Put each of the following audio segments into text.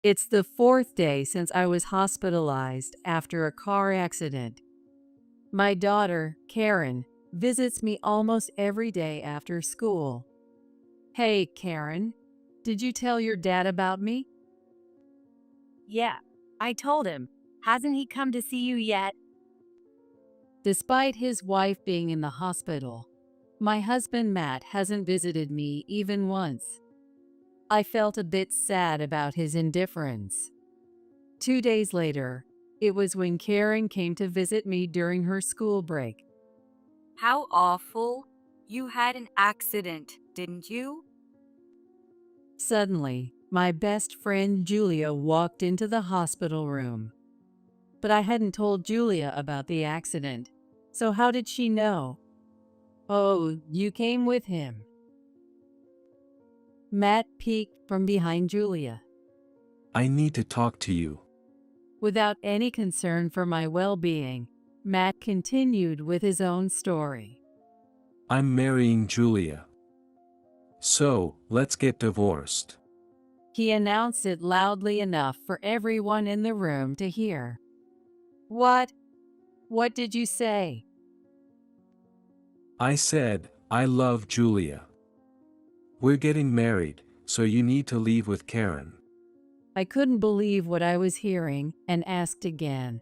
It's the fourth day since I was hospitalized after a car accident. My daughter, Karen, visits me almost every day after school. Hey, Karen, did you tell your dad about me? Yeah, I told him. Hasn't he come to see you yet? Despite his wife being in the hospital, my husband Matt hasn't visited me even once. I felt a bit sad about his indifference. 2 days later, it was when Karen came to visit me during her school break. How awful. You had an accident, didn't you? Suddenly, my best friend Julia walked into the hospital room. But I hadn't told Julia about the accident, so how did she know? Oh, you came with him. Matt peeked from behind Julia. I need to talk to you. Without any concern for my well-being, Matt continued with his own story. I'm marrying Julia. So, let's get divorced. He announced it loudly enough for everyone in the room to hear. What? What did you say? I said, I love Julia. We're getting married, so you need to leave with Karen. I couldn't believe what I was hearing and asked again,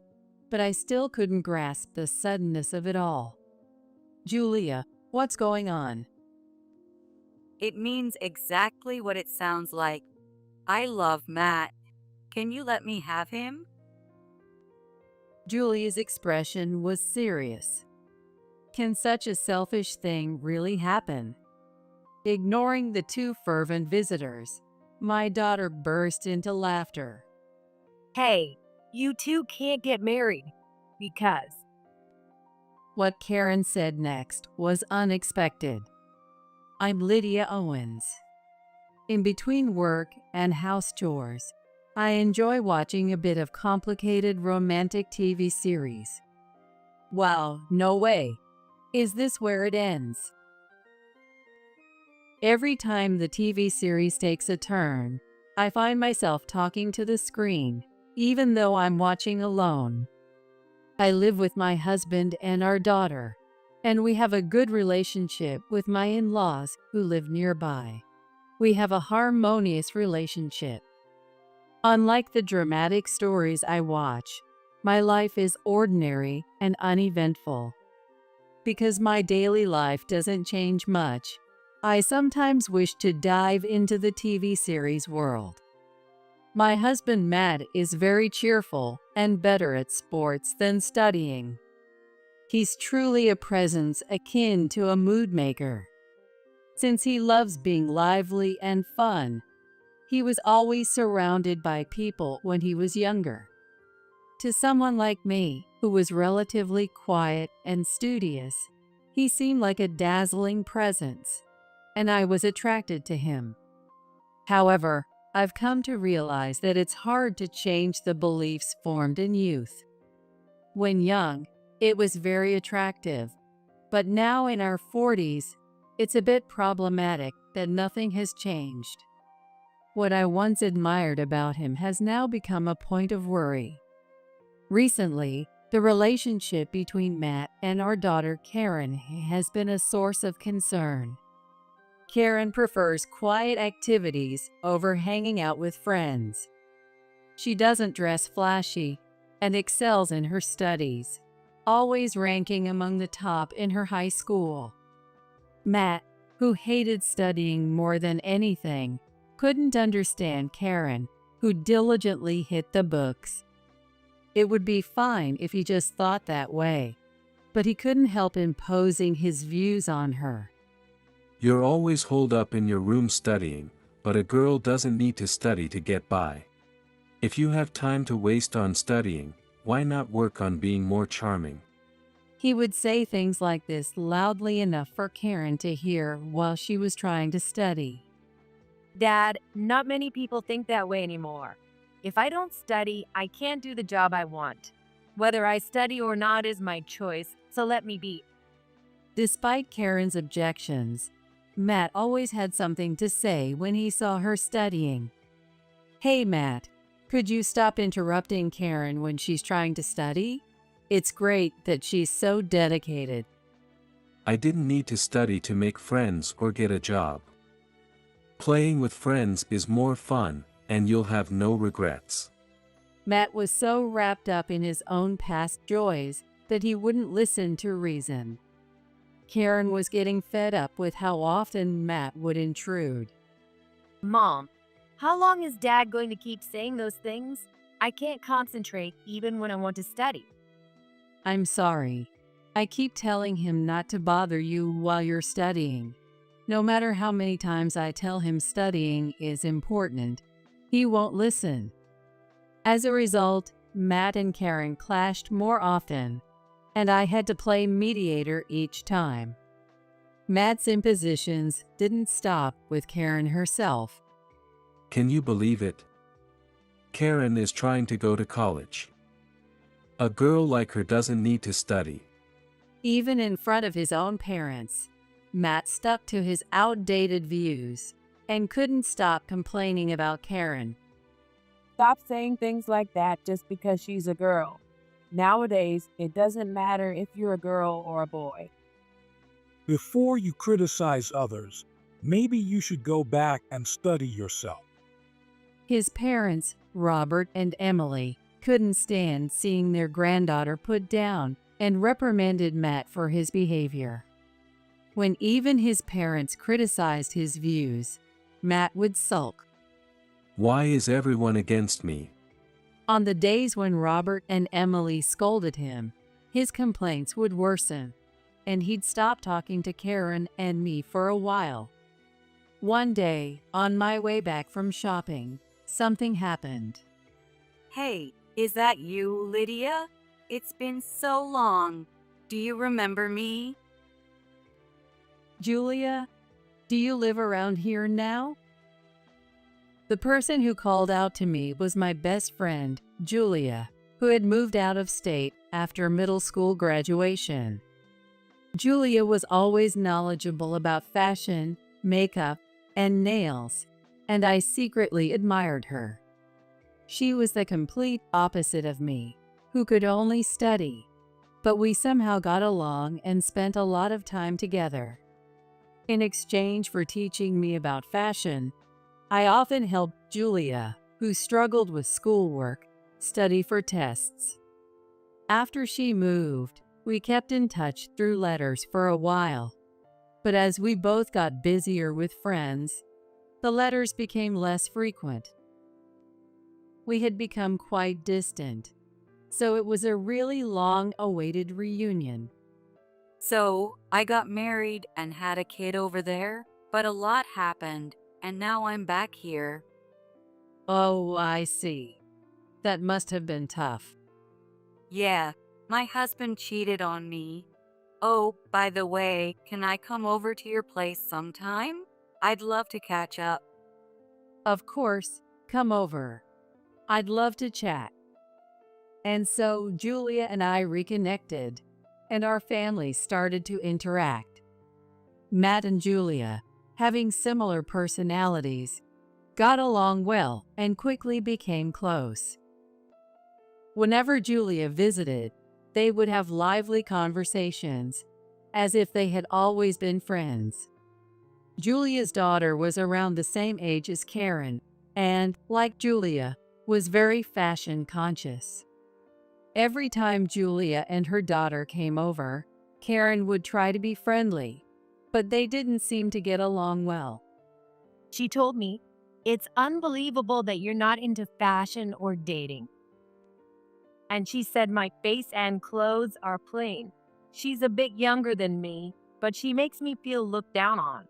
but I still couldn't grasp the suddenness of it all. Julia, what's going on? It means exactly what it sounds like. I love Matt. Can you let me have him? Julia's expression was serious. Can such a selfish thing really happen? Ignoring the two fervent visitors, my daughter burst into laughter. Hey, you two can't get married because What Karen said next was unexpected. I'm Lydia Owens. In between work and house chores, I enjoy watching a bit of complicated romantic TV series. Wow, no way. Is this where it ends? Every time the TV series takes a turn, I find myself talking to the screen, even though I'm watching alone. I live with my husband and our daughter, and we have a good relationship with my in-laws who live nearby. We have a harmonious relationship. Unlike the dramatic stories I watch, my life is ordinary and uneventful. Because my daily life doesn't change much, I sometimes wish to dive into the TV series world. My husband Matt is very cheerful and better at sports than studying. He's truly a presence akin to a mood maker. Since he loves being lively and fun, he was always surrounded by people when he was younger. To someone like me, who was relatively quiet and studious, he seemed like a dazzling presence, and I was attracted to him. However, I've come to realize that it's hard to change the beliefs formed in youth. When young, it was very attractive, but now in our 40s, it's a bit problematic that nothing has changed. What I once admired about him has now become a point of worry. Recently, the relationship between Matt and our daughter Karen has been a source of concern. Karen prefers quiet activities over hanging out with friends. She doesn't dress flashy and excels in her studies, always ranking among the top in her high school. Matt, who hated studying more than anything, couldn't understand Karen, who diligently hit the books. It would be fine if he just thought that way, but he couldn't help imposing his views on her. You're always holed up in your room studying, but a girl doesn't need to study to get by. If you have time to waste on studying, why not work on being more charming? He would say things like this loudly enough for Karen to hear while she was trying to study. Dad, not many people think that way anymore. If I don't study, I can't do the job I want. Whether I study or not is my choice, so let me be. Despite Karen's objections, Matt always had something to say when he saw her studying. Hey Matt, Could you stop interrupting Karen when she's trying to study? It's great that she's so dedicated. I didn't need to study to make friends or get a job. Playing with friends is more fun, and you'll have no regrets. Matt was so wrapped up in his own past joys that he wouldn't listen to reason. Karen was getting fed up with how often Matt would intrude. Mom, how long is Dad going to keep saying those things? I can't concentrate even when I want to study. I'm sorry. I keep telling him not to bother you while you're studying. No matter how many times I tell him studying is important, he won't listen. As a result, Matt and Karen clashed more often, and I had to play mediator each time. Matt's impositions didn't stop with Karen herself. Can you believe it? Karen is trying to go to college. A girl like her doesn't need to study. Even in front of his own parents, Matt stuck to his outdated views and couldn't stop complaining about Karen. Stop saying things like that just because she's a girl. Nowadays, it doesn't matter if you're a girl or a boy. Before you criticize others, maybe you should go back and study yourself. His parents, Robert and Emily, couldn't stand seeing their granddaughter put down and reprimanded Matt for his behavior. When even his parents criticized his views, Matt would sulk. Why is everyone against me? On the days when Robert and Emily scolded him, his complaints would worsen, and he'd stop talking to Karen and me for a while. One day, on my way back from shopping, something happened. Hey, is that you, Lydia? It's been so long. Do you remember me? Julia, do you live around here now? The person who called out to me was my best friend, Julia, who had moved out of state after middle school graduation. Julia was always knowledgeable about fashion, makeup, and nails, and I secretly admired her. She was the complete opposite of me, who could only study, but we somehow got along and spent a lot of time together. In exchange for teaching me about fashion, I often helped Julia, who struggled with schoolwork, study for tests. After she moved, we kept in touch through letters for a while, but as we both got busier with friends, the letters became less frequent. We had become quite distant, so it was a really long-awaited reunion. So, I got married and had a kid over there, but a lot happened, and now I'm back here. Oh, I see. That must have been tough. Yeah, my husband cheated on me. Oh, by the way, can I come over to your place sometime? I'd love to catch up. Of course, come over. I'd love to chat. And so Julia and I reconnected, and our families started to interact. Matt and Julia, having similar personalities, got along well and quickly became close. Whenever Julia visited, they would have lively conversations, as if they had always been friends. Julia's daughter was around the same age as Karen, and, like Julia, was very fashion conscious. Every time Julia and her daughter came over, Karen would try to be friendly, but they didn't seem to get along well. She told me, "It's unbelievable that you're not into fashion or dating." And she said my face and clothes are plain. She's a bit younger than me, but she makes me feel looked down on.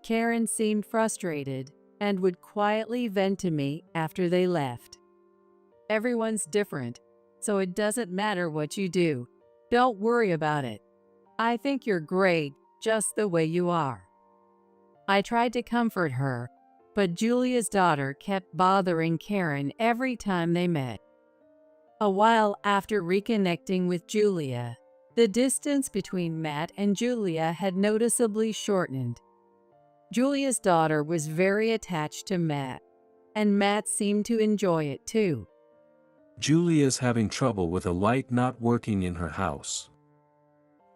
Karen seemed frustrated and would quietly vent to me after they left. Everyone's different, so it doesn't matter what you do. Don't worry about it. I think you're great just the way you are. I tried to comfort her, but Julia's daughter kept bothering Karen every time they met. A while after reconnecting with Julia, the distance between Matt and Julia had noticeably shortened. Julia's daughter was very attached to Matt, and Matt seemed to enjoy it too. Julia's having trouble with a light not working in her house.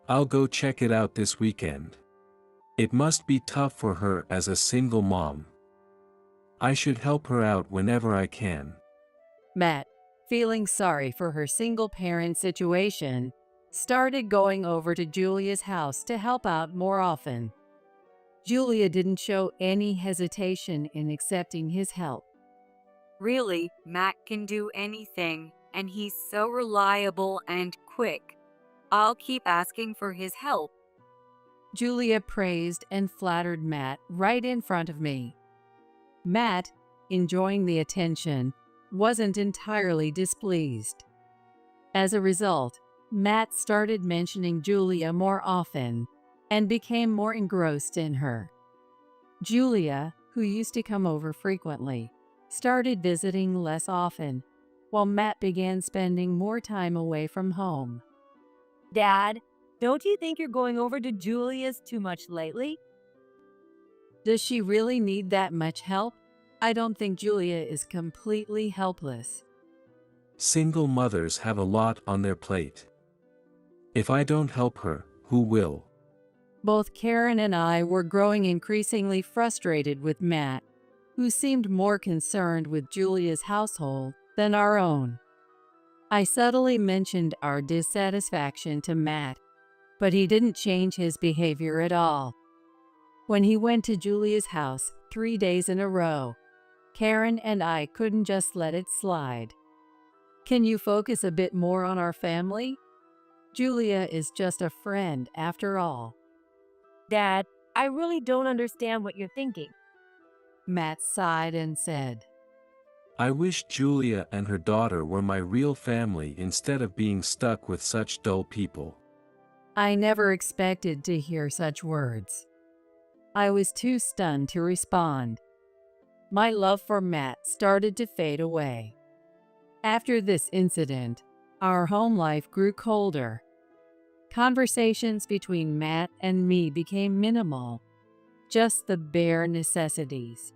I'll go check it out this weekend. It must be tough for her as a single mom. I should help her out whenever I can. Matt, feeling sorry for her single-parent situation, started going over to Julia's house to help out more often. Julia didn't show any hesitation in accepting his help. Really, Matt can do anything, and he's so reliable and quick. I'll keep asking for his help. Julia praised and flattered Matt right in front of me. Matt, enjoying the attention, wasn't entirely displeased. As a result, Matt started mentioning Julia more often and became more engrossed in her. Julia, who used to come over frequently, started visiting less often, while Matt began spending more time away from home. Dad, don't you think you're going over to Julia's too much lately? Does she really need that much help? I don't think Julia is completely helpless. Single mothers have a lot on their plate. If I don't help her, who will? Both Karen and I were growing increasingly frustrated with Matt, who seemed more concerned with Julia's household than our own. I subtly mentioned our dissatisfaction to Matt, but he didn't change his behavior at all. When he went to Julia's house 3 days in a row, Karen and I couldn't just let it slide. Can you focus a bit more on our family? Julia is just a friend after all. Dad, I really don't understand what you're thinking. Matt sighed and said, I wish Julia and her daughter were my real family instead of being stuck with such dull people. I never expected to hear such words. I was too stunned to respond. My love for Matt started to fade away. After this incident, our home life grew colder. Conversations between Matt and me became minimal, just the bare necessities.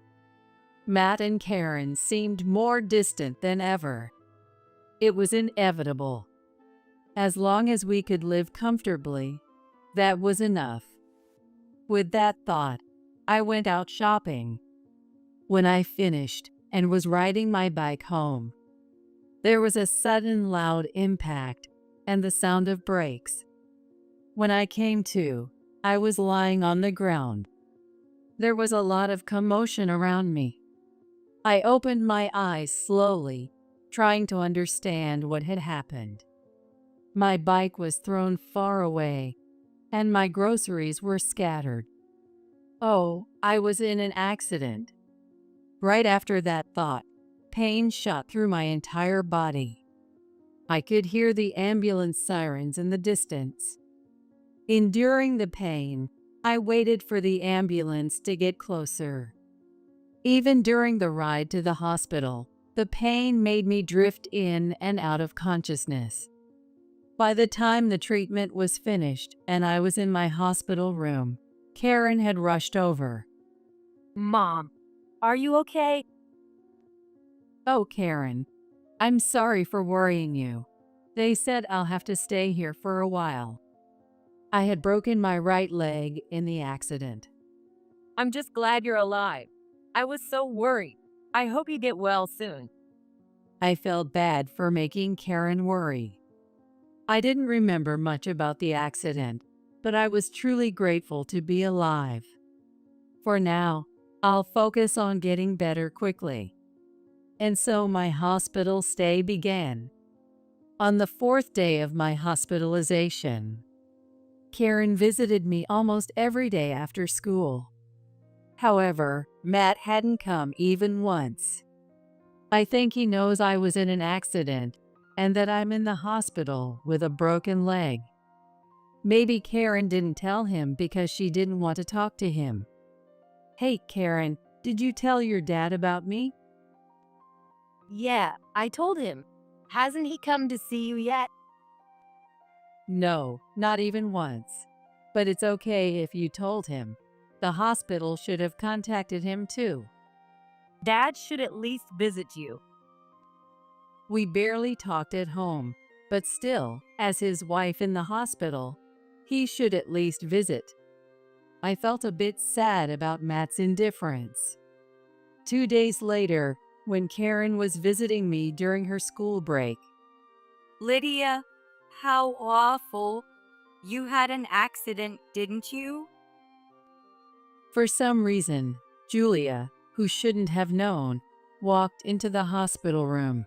Matt and Karen seemed more distant than ever. It was inevitable. As long as we could live comfortably, that was enough. With that thought, I went out shopping. When I finished and was riding my bike home, there was a sudden loud impact and the sound of brakes. When I came to, I was lying on the ground. There was a lot of commotion around me. I opened my eyes slowly, trying to understand what had happened. My bike was thrown far away, and my groceries were scattered. Oh, I was in an accident. Right after that thought, pain shot through my entire body. I could hear the ambulance sirens in the distance. Enduring the pain, I waited for the ambulance to get closer. Even during the ride to the hospital, the pain made me drift in and out of consciousness. By the time the treatment was finished and I was in my hospital room, Karen had rushed over. Mom, are you okay? Oh, Karen, I'm sorry for worrying you. They said I'll have to stay here for a while. I had broken my right leg in the accident. I'm just glad you're alive. I was so worried. I hope you get well soon. I felt bad for making Karen worry. I didn't remember much about the accident, but I was truly grateful to be alive. For now, I'll focus on getting better quickly. And so my hospital stay began. On the 4th day of my hospitalization, Karen visited me almost every day after school. However, Matt hadn't come even once. I think he knows I was in an accident and that I'm in the hospital with a broken leg. Maybe Karen didn't tell him because she didn't want to talk to him. Hey, Karen, did you tell your dad about me? Yeah, I told him. Hasn't he come to see you yet? No, not even once. But it's okay if you told him. The hospital should have contacted him too. Dad should at least visit you. We barely talked at home, but still, as his wife in the hospital, he should at least visit. I felt a bit sad about Matt's indifference. 2 days later, when Karen was visiting me during her school break, Lydia, how awful. You had an accident, didn't you? for some reason, Julia, who shouldn't have known, walked into the hospital room.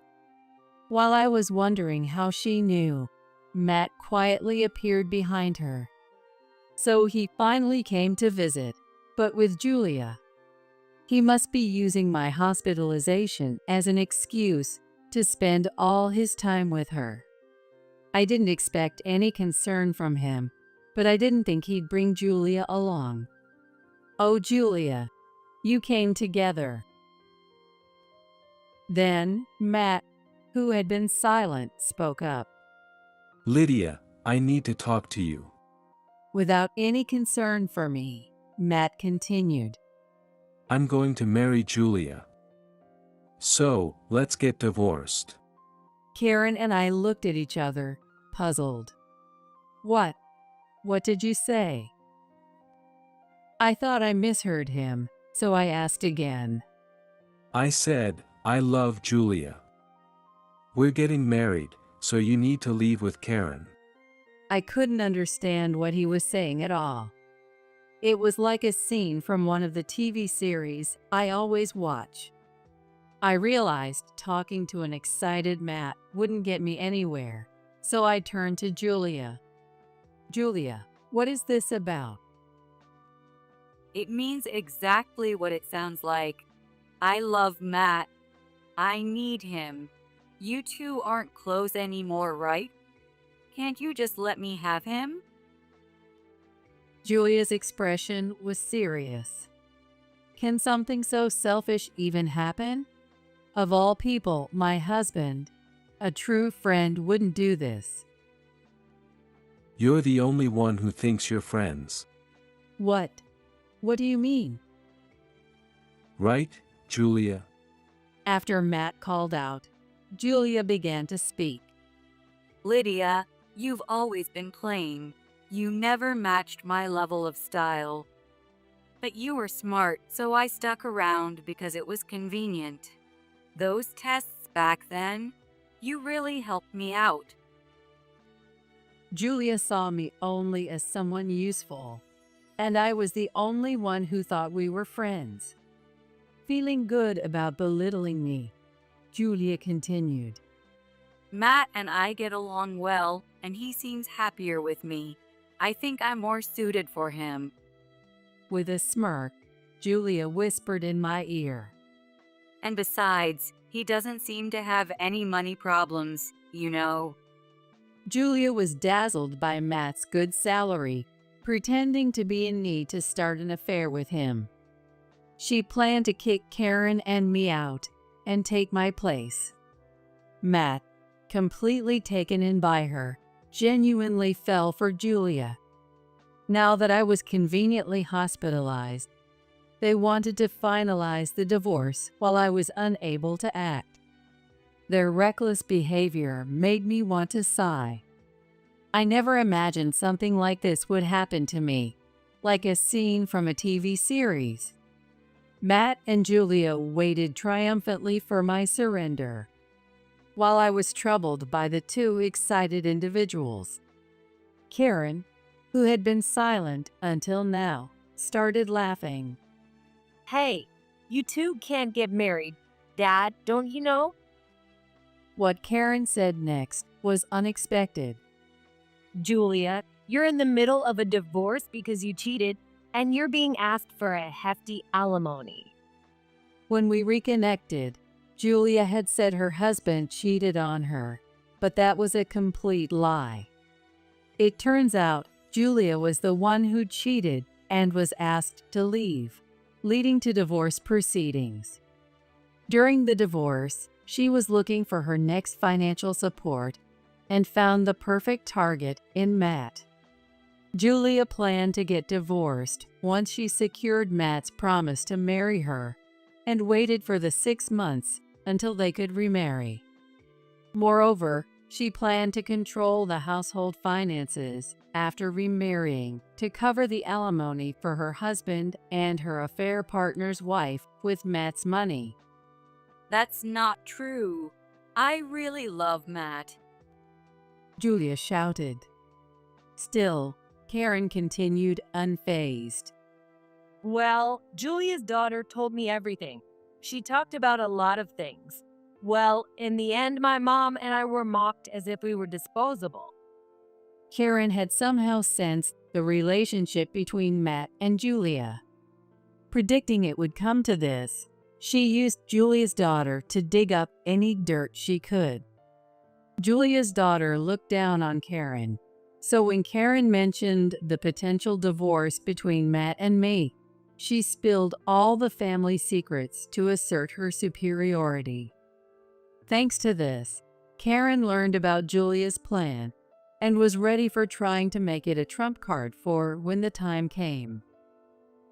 While I was wondering how she knew, Matt quietly appeared behind her. So he finally came to visit, but with Julia. He must be using my hospitalization as an excuse to spend all his time with her. I didn't expect any concern from him, but I didn't think he'd bring Julia along. Oh, Julia, you came together. Then, Matt, who had been silent, spoke up. Lydia, I need to talk to you. Without any concern for me, Matt continued. I'm going to marry Julia. So, let's get divorced. Karen and I looked at each other, puzzled. What? What did you say? I thought I misheard him, so I asked again. I said, I love Julia. We're getting married, so you need to leave with Karen. I couldn't understand what he was saying at all. It was like a scene from one of the TV series I always watch. I realized talking to an excited Matt wouldn't get me anywhere, so I turned to Julia. Julia, what is this about? It means exactly what it sounds like. I love Matt. I need him. You two aren't close anymore, right? Can't you just let me have him? Julia's expression was serious. Can something so selfish even happen? Of all people, my husband, a true friend, wouldn't do this. You're the only one who thinks you're friends. What? What do you mean? Right, Julia? After Matt called out, Julia began to speak. Lydia, you've always been plain. You never matched my level of style. But you were smart, so I stuck around because it was convenient. Those tests back then, you really helped me out. Julia saw me only as someone useful, and I was the only one who thought we were friends. Feeling good about belittling me, Julia continued. Matt and I get along well, and he seems happier with me. I think I'm more suited for him. With a smirk, Julia whispered in my ear. And besides, he doesn't seem to have any money problems, you know. Julia was dazzled by Matt's good salary, pretending to be in need to start an affair with him. She planned to kick Karen and me out and take my place. Matt, completely taken in by her, genuinely fell for Julia. Now that I was conveniently hospitalized, they wanted to finalize the divorce while I was unable to act. Their reckless behavior made me want to sigh. I never imagined something like this would happen to me, like a scene from a TV series. Matt and Julia waited triumphantly for my surrender, while I was troubled by the two excited individuals. Karen, who had been silent until now, started laughing. Hey, you two can't get married. Dad, don't you know? What Karen said next was unexpected. Julia, you're in the middle of a divorce because you cheated, and you're being asked for a hefty alimony. When we reconnected, Julia had said her husband cheated on her, but that was a complete lie. It turns out Julia was the one who cheated and was asked to leave, leading to divorce proceedings. During the divorce, she was looking for her next financial support and found the perfect target in Matt. Julia planned to get divorced once she secured Matt's promise to marry her and waited for the 6 months until they could remarry. Moreover, she planned to control the household finances after remarrying to cover the alimony for her husband and her affair partner's wife with Matt's money. That's not true. I really love Matt. Julia shouted. Still, Karen continued unfazed. Well, Julia's daughter told me everything. She talked about a lot of things. Well, in the end, my mom and I were mocked as if we were disposable. Karen had somehow sensed the relationship between Matt and Julia. Predicting it would come to this, she used Julia's daughter to dig up any dirt she could. Julia's daughter looked down on Karen, so when Karen mentioned the potential divorce between Matt and me, she spilled all the family secrets to assert her superiority. Thanks to this, Karen learned about Julia's plan and was ready for trying to make it a trump card for when the time came.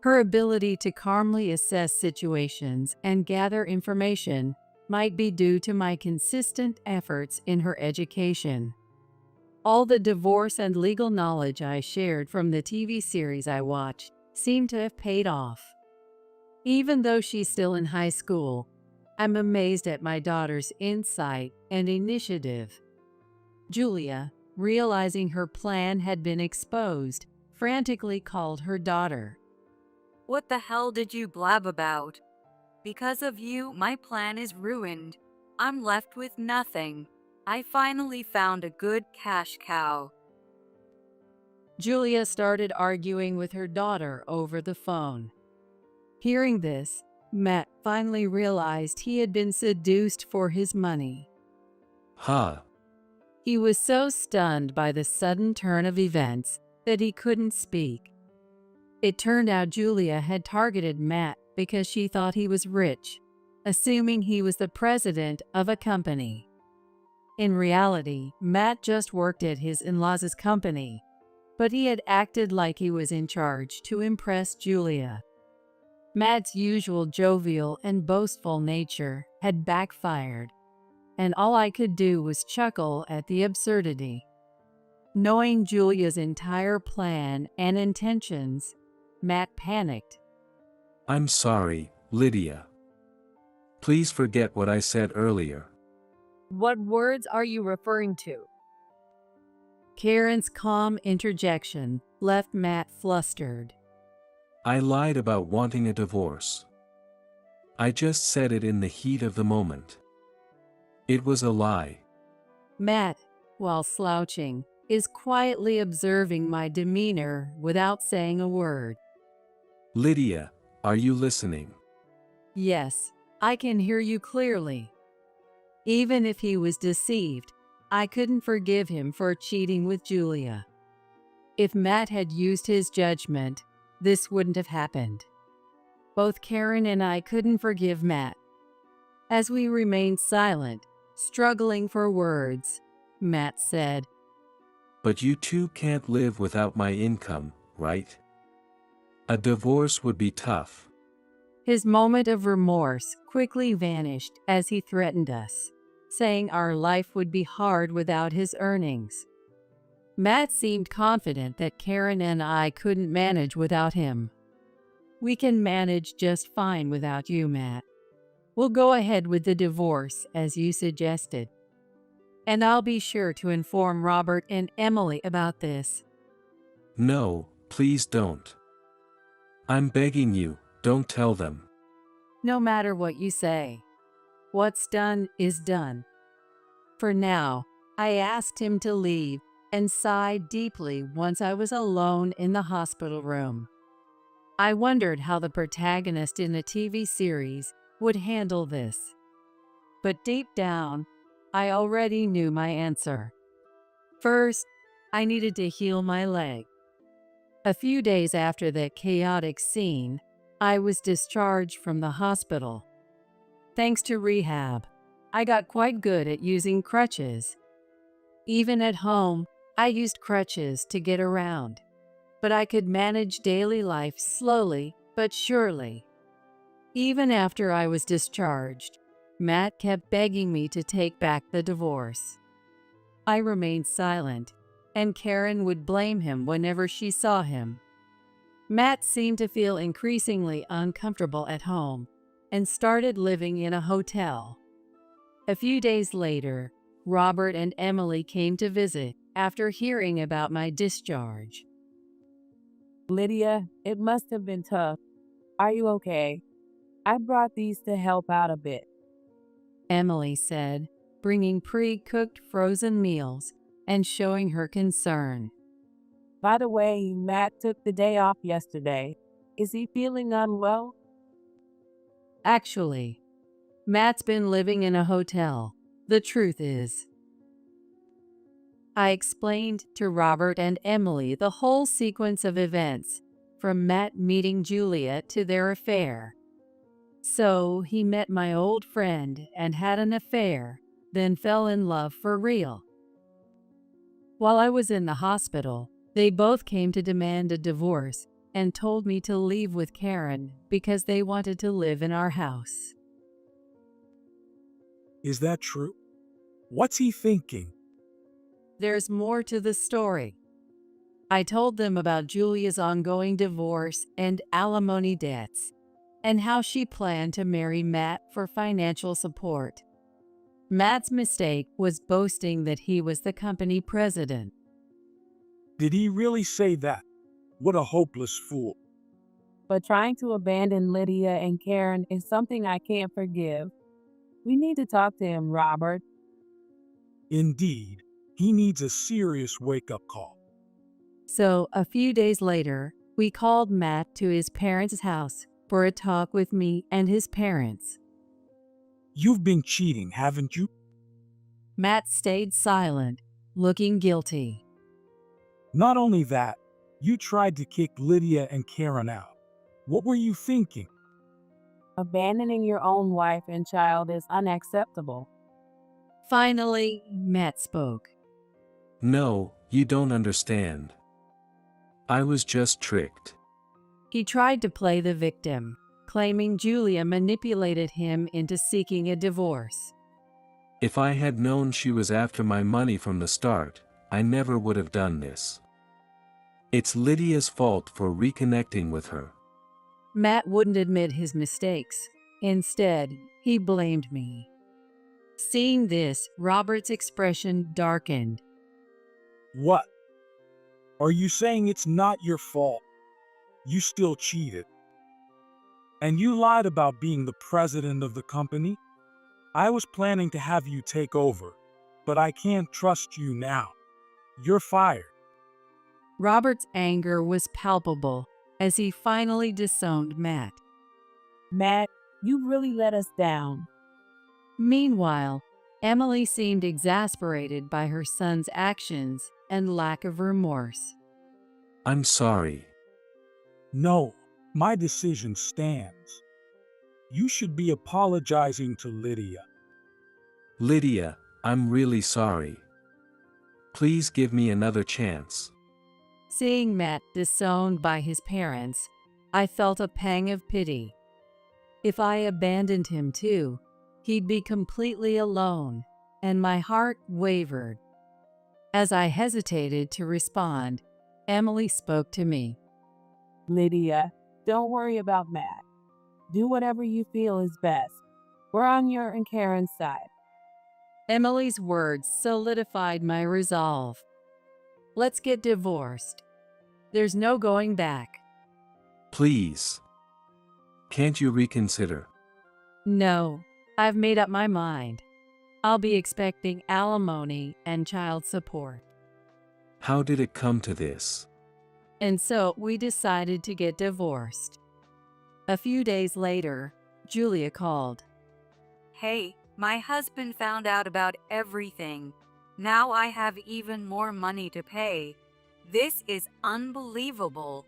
Her ability to calmly assess situations and gather information might be due to my consistent efforts in her education. All the divorce and legal knowledge I shared from the TV series I watched seemed to have paid off. Even though she's still in high school, I'm amazed at my daughter's insight and initiative. Julia, realizing her plan had been exposed, frantically called her daughter. What the hell did you blab about? Because of you, my plan is ruined. I'm left with nothing. I finally found a good cash cow. Julia started arguing with her daughter over the phone. Hearing this, Matt finally realized he had been seduced for his money. Ha! He was so stunned by the sudden turn of events that he couldn't speak. It turned out Julia had targeted Matt because she thought he was rich, assuming he was the president of a company. In reality, Matt just worked at his in-laws' company, but he had acted like he was in charge to impress Julia. Matt's usual jovial and boastful nature had backfired, and all I could do was chuckle at the absurdity. Knowing Julia's entire plan and intentions, Matt panicked. I'm sorry, Lydia. Please forget what I said earlier. What words are you referring to? Karen's calm interjection left Matt flustered. I lied about wanting a divorce. I just said it in the heat of the moment. It was a lie. Matt, while slouching, is quietly observing my demeanor without saying a word. Lydia, are you listening? Yes, I can hear you clearly. Even if he was deceived, I couldn't forgive him for cheating with Julia. If Matt had used his judgment, this wouldn't have happened. Both Karen and I couldn't forgive Matt. As we remained silent, struggling for words, Matt said, But you two can't live without my income, right? A divorce would be tough. His moment of remorse quickly vanished as he threatened us, saying our life would be hard without his earnings. Matt seemed confident that Karen and I couldn't manage without him. We can manage just fine without you, Matt. We'll go ahead with the divorce as you suggested. And I'll be sure to inform Robert and Emily about this. No, please don't. I'm begging you, don't tell them. No matter what you say. What's done is done. For now, I asked him to leave and sighed deeply once I was alone in the hospital room. I wondered how the protagonist in the TV series would handle this. But deep down, I already knew my answer. First, I needed to heal my leg. A few days after that chaotic scene, I was discharged from the hospital. Thanks to rehab, I got quite good at using crutches. Even at home, I used crutches to get around, but I could manage daily life slowly but surely. Even after I was discharged, Matt kept begging me to take back the divorce. I remained silent, and Karen would blame him whenever she saw him. Matt seemed to feel increasingly uncomfortable at home and started living in a hotel. A few days later, Robert and Emily came to visit after hearing about my discharge. Lydia, it must have been tough. Are you okay? I brought these to help out a bit. Emily said, bringing pre-cooked frozen meals and showing her concern. By the way, Matt took the day off yesterday. Is he feeling unwell? Actually, Matt's been living in a hotel. The truth is, I explained to Robert and Emily the whole sequence of events, from Matt meeting Julia to their affair. So he met my old friend and had an affair, then fell in love for real. While I was in the hospital, they both came to demand a divorce and told me to leave with Karen because they wanted to live in our house. Is that true? What's he thinking? There's more to the story. I told them about Julia's ongoing divorce and alimony debts, and how she planned to marry Matt for financial support. Matt's mistake was boasting that he was the company president. Did he really say that? What a hopeless fool. But trying to abandon Lydia and Karen is something I can't forgive. We need to talk to him, Robert. Indeed, he needs a serious wake-up call. So, a few days later, we called Matt to his parents' house for a talk with me and his parents. You've been cheating, haven't you? Matt stayed silent, looking guilty. Not only that, you tried to kick Lydia and Karen out. What were you thinking? Abandoning your own wife and child is unacceptable. Finally, Matt spoke. No, you don't understand. I was just tricked. He tried to play the victim, claiming Julia manipulated him into seeking a divorce. If I had known she was after my money from the start, I never would have done this. It's Lydia's fault for reconnecting with her. Matt wouldn't admit his mistakes. Instead, he blamed me. Seeing this, Robert's expression darkened. What? Are you saying it's not your fault? You still cheated. And you lied about being the president of the company? I was planning to have you take over, but I can't trust you now. You're fired. Robert's anger was palpable as he finally disowned Matt. Matt, you really let us down. Meanwhile, Emily seemed exasperated by her son's actions and lack of remorse. I'm sorry. No, my decision stands. You should be apologizing to Lydia. Lydia, I'm really sorry. Please give me another chance. Seeing Matt disowned by his parents, I felt a pang of pity. If I abandoned him too, he'd be completely alone, and my heart wavered. As I hesitated to respond, Emily spoke to me. Lydia, don't worry about Matt. Do whatever you feel is best. We're on your and Karen's side. Emily's words solidified my resolve. Let's get divorced. There's no going back. Please. Can't you reconsider? No, I've made up my mind. I'll be expecting alimony and child support. How did it come to this? And so we decided to get divorced. A few days later, Julia called. Hey, my husband found out about everything. Now I have even more money to pay. This is unbelievable.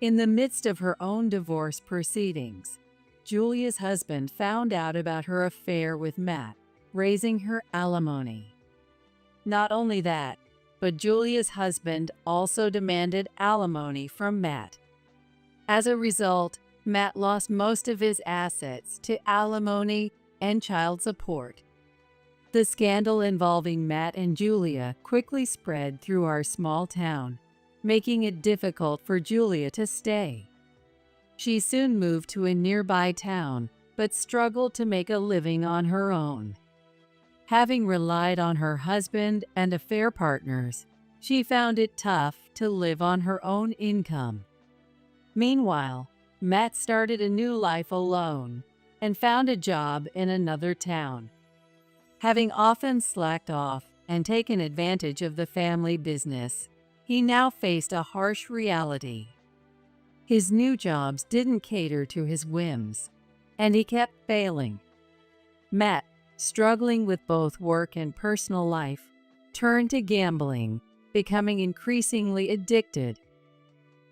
In the midst of her own divorce proceedings, Julia's husband found out about her affair with Matt, raising her alimony. Not only that, but Julia's husband also demanded alimony from Matt. As a result, Matt lost most of his assets to alimony and child support. The scandal involving Matt and Julia quickly spread through our small town, making it difficult for Julia to stay. She soon moved to a nearby town, but struggled to make a living on her own. Having relied on her husband and affair partners, she found it tough to live on her own income. Meanwhile, Matt started a new life alone and found a job in another town. Having often slacked off and taken advantage of the family business, he now faced a harsh reality. His new jobs didn't cater to his whims, and he kept failing. Matt, struggling with both work and personal life, turned to gambling, becoming increasingly addicted.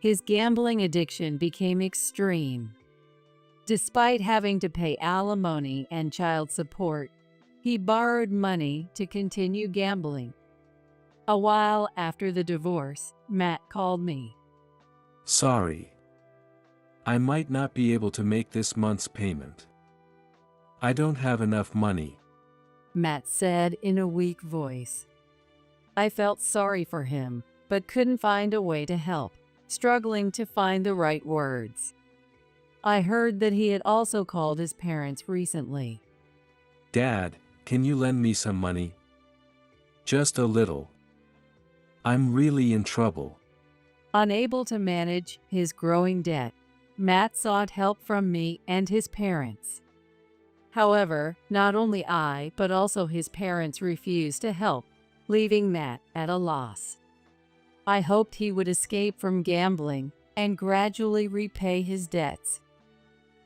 His gambling addiction became extreme. Despite having to pay alimony and child support, he borrowed money to continue gambling. A while after the divorce, Matt called me. Sorry. I might not be able to make this month's payment. I don't have enough money, Matt said in a weak voice. I felt sorry for him, but couldn't find a way to help, struggling to find the right words. I heard that he had also called his parents recently. Dad, can you lend me some money? Just a little. I'm really in trouble. Unable to manage his growing debt, Matt sought help from me and his parents. However, not only I, but also his parents refused to help, leaving Matt at a loss. I hoped he would escape from gambling and gradually repay his debts.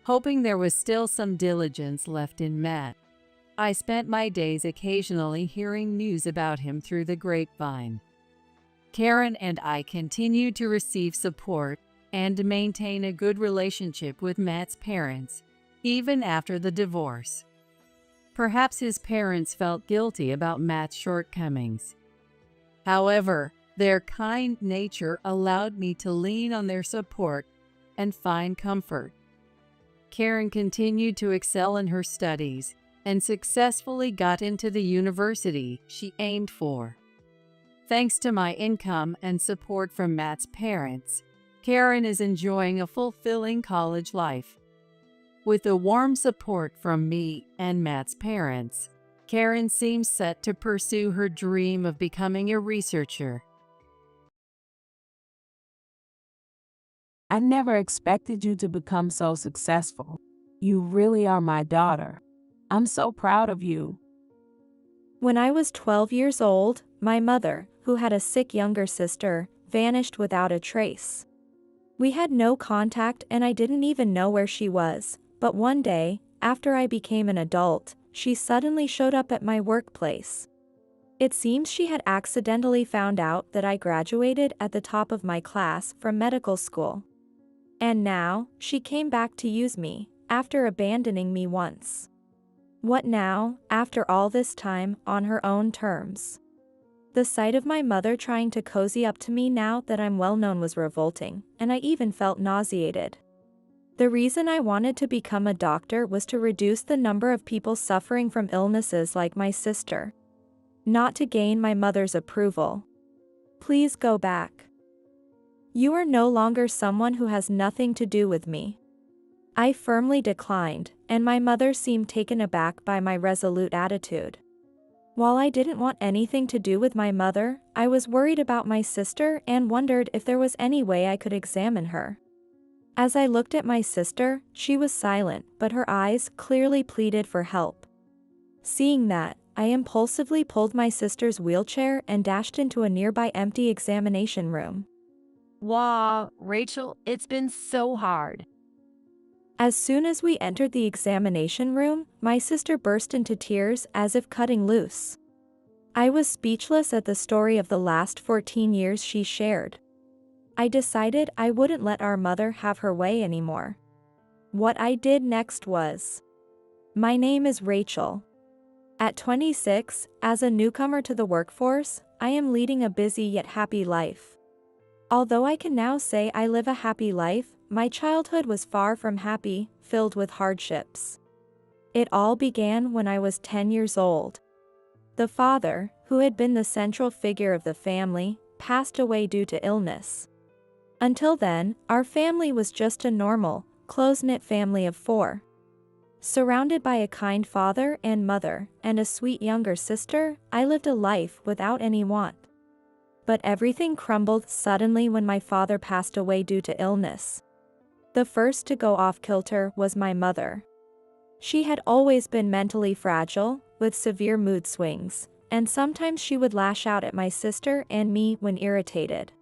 Hoping there was still some diligence left in Matt, I spent my days occasionally hearing news about him through the grapevine. Karen and I continued to receive support and maintain a good relationship with Matt's parents, even after the divorce. Perhaps his parents felt guilty about Matt's shortcomings. However, their kind nature allowed me to lean on their support and find comfort. Karen continued to excel in her studies and successfully got into the university she aimed for. Thanks to my income and support from Matt's parents, Karen is enjoying a fulfilling college life. With the warm support from me and Matt's parents, Karen seems set to pursue her dream of becoming a researcher. I never expected you to become so successful. You really are my daughter. I'm so proud of you. When I was 12 years old, my mother, who had a sick younger sister, vanished without a trace. We had no contact and I didn't even know where she was, but one day, after I became an adult, she suddenly showed up at my workplace. It seems she had accidentally found out that I graduated at the top of my class from medical school. And now, she came back to use me, after abandoning me once. What now, after all this time, on her own terms? The sight of my mother trying to cozy up to me now that I'm well known was revolting, and I even felt nauseated. The reason I wanted to become a doctor was to reduce the number of people suffering from illnesses like my sister. Not to gain my mother's approval. Please go back. You are no longer someone who has nothing to do with me. I firmly declined, and my mother seemed taken aback by my resolute attitude. While I didn't want anything to do with my mother, I was worried about my sister and wondered if there was any way I could examine her. As I looked at my sister, she was silent, but her eyes clearly pleaded for help. Seeing that, I impulsively pulled my sister's wheelchair and dashed into a nearby empty examination room. Wow, Rachel, it's been so hard. As soon as we entered the examination room, my sister burst into tears as if cutting loose. I was speechless at the story of the last 14 years she shared. I decided I wouldn't let our mother have her way anymore. What I did next was... My name is Rachel. At 26, as a newcomer to the workforce, I am leading a busy yet happy life. Although I can now say I live a happy life, my childhood was far from happy, filled with hardships. It all began when I was 10 years old. The father, who had been the central figure of the family, passed away due to illness. Until then, our family was just a normal, close-knit family of 4. Surrounded by a kind father and mother, and a sweet younger sister, I lived a life without any want. But everything crumbled suddenly when my father passed away due to illness. The first to go off kilter was my mother. She had always been mentally fragile, with severe mood swings, and sometimes she would lash out at my sister and me when irritated.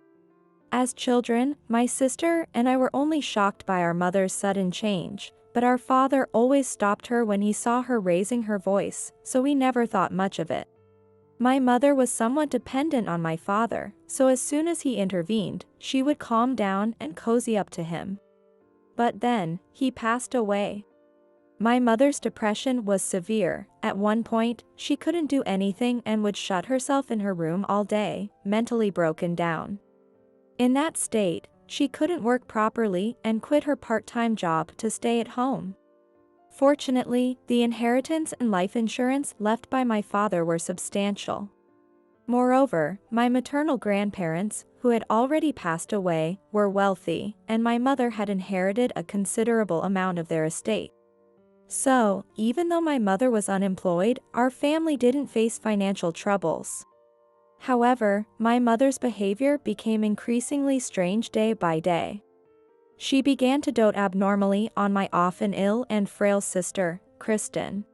As children, my sister and I were only shocked by our mother's sudden change, but our father always stopped her when he saw her raising her voice, so we never thought much of it. My mother was somewhat dependent on my father, so as soon as he intervened, she would calm down and cozy up to him. But then, he passed away. My mother's depression was severe. At one point, she couldn't do anything and would shut herself in her room all day, mentally broken down. In that state, she couldn't work properly and quit her part-time job to stay at home. Fortunately, the inheritance and life insurance left by my father were substantial. Moreover, my maternal grandparents, who had already passed away, were wealthy, and my mother had inherited a considerable amount of their estate. So, even though my mother was unemployed, our family didn't face financial troubles. However, my mother's behavior became increasingly strange day by day. She began to dote abnormally on my often ill and frail sister, Kristen.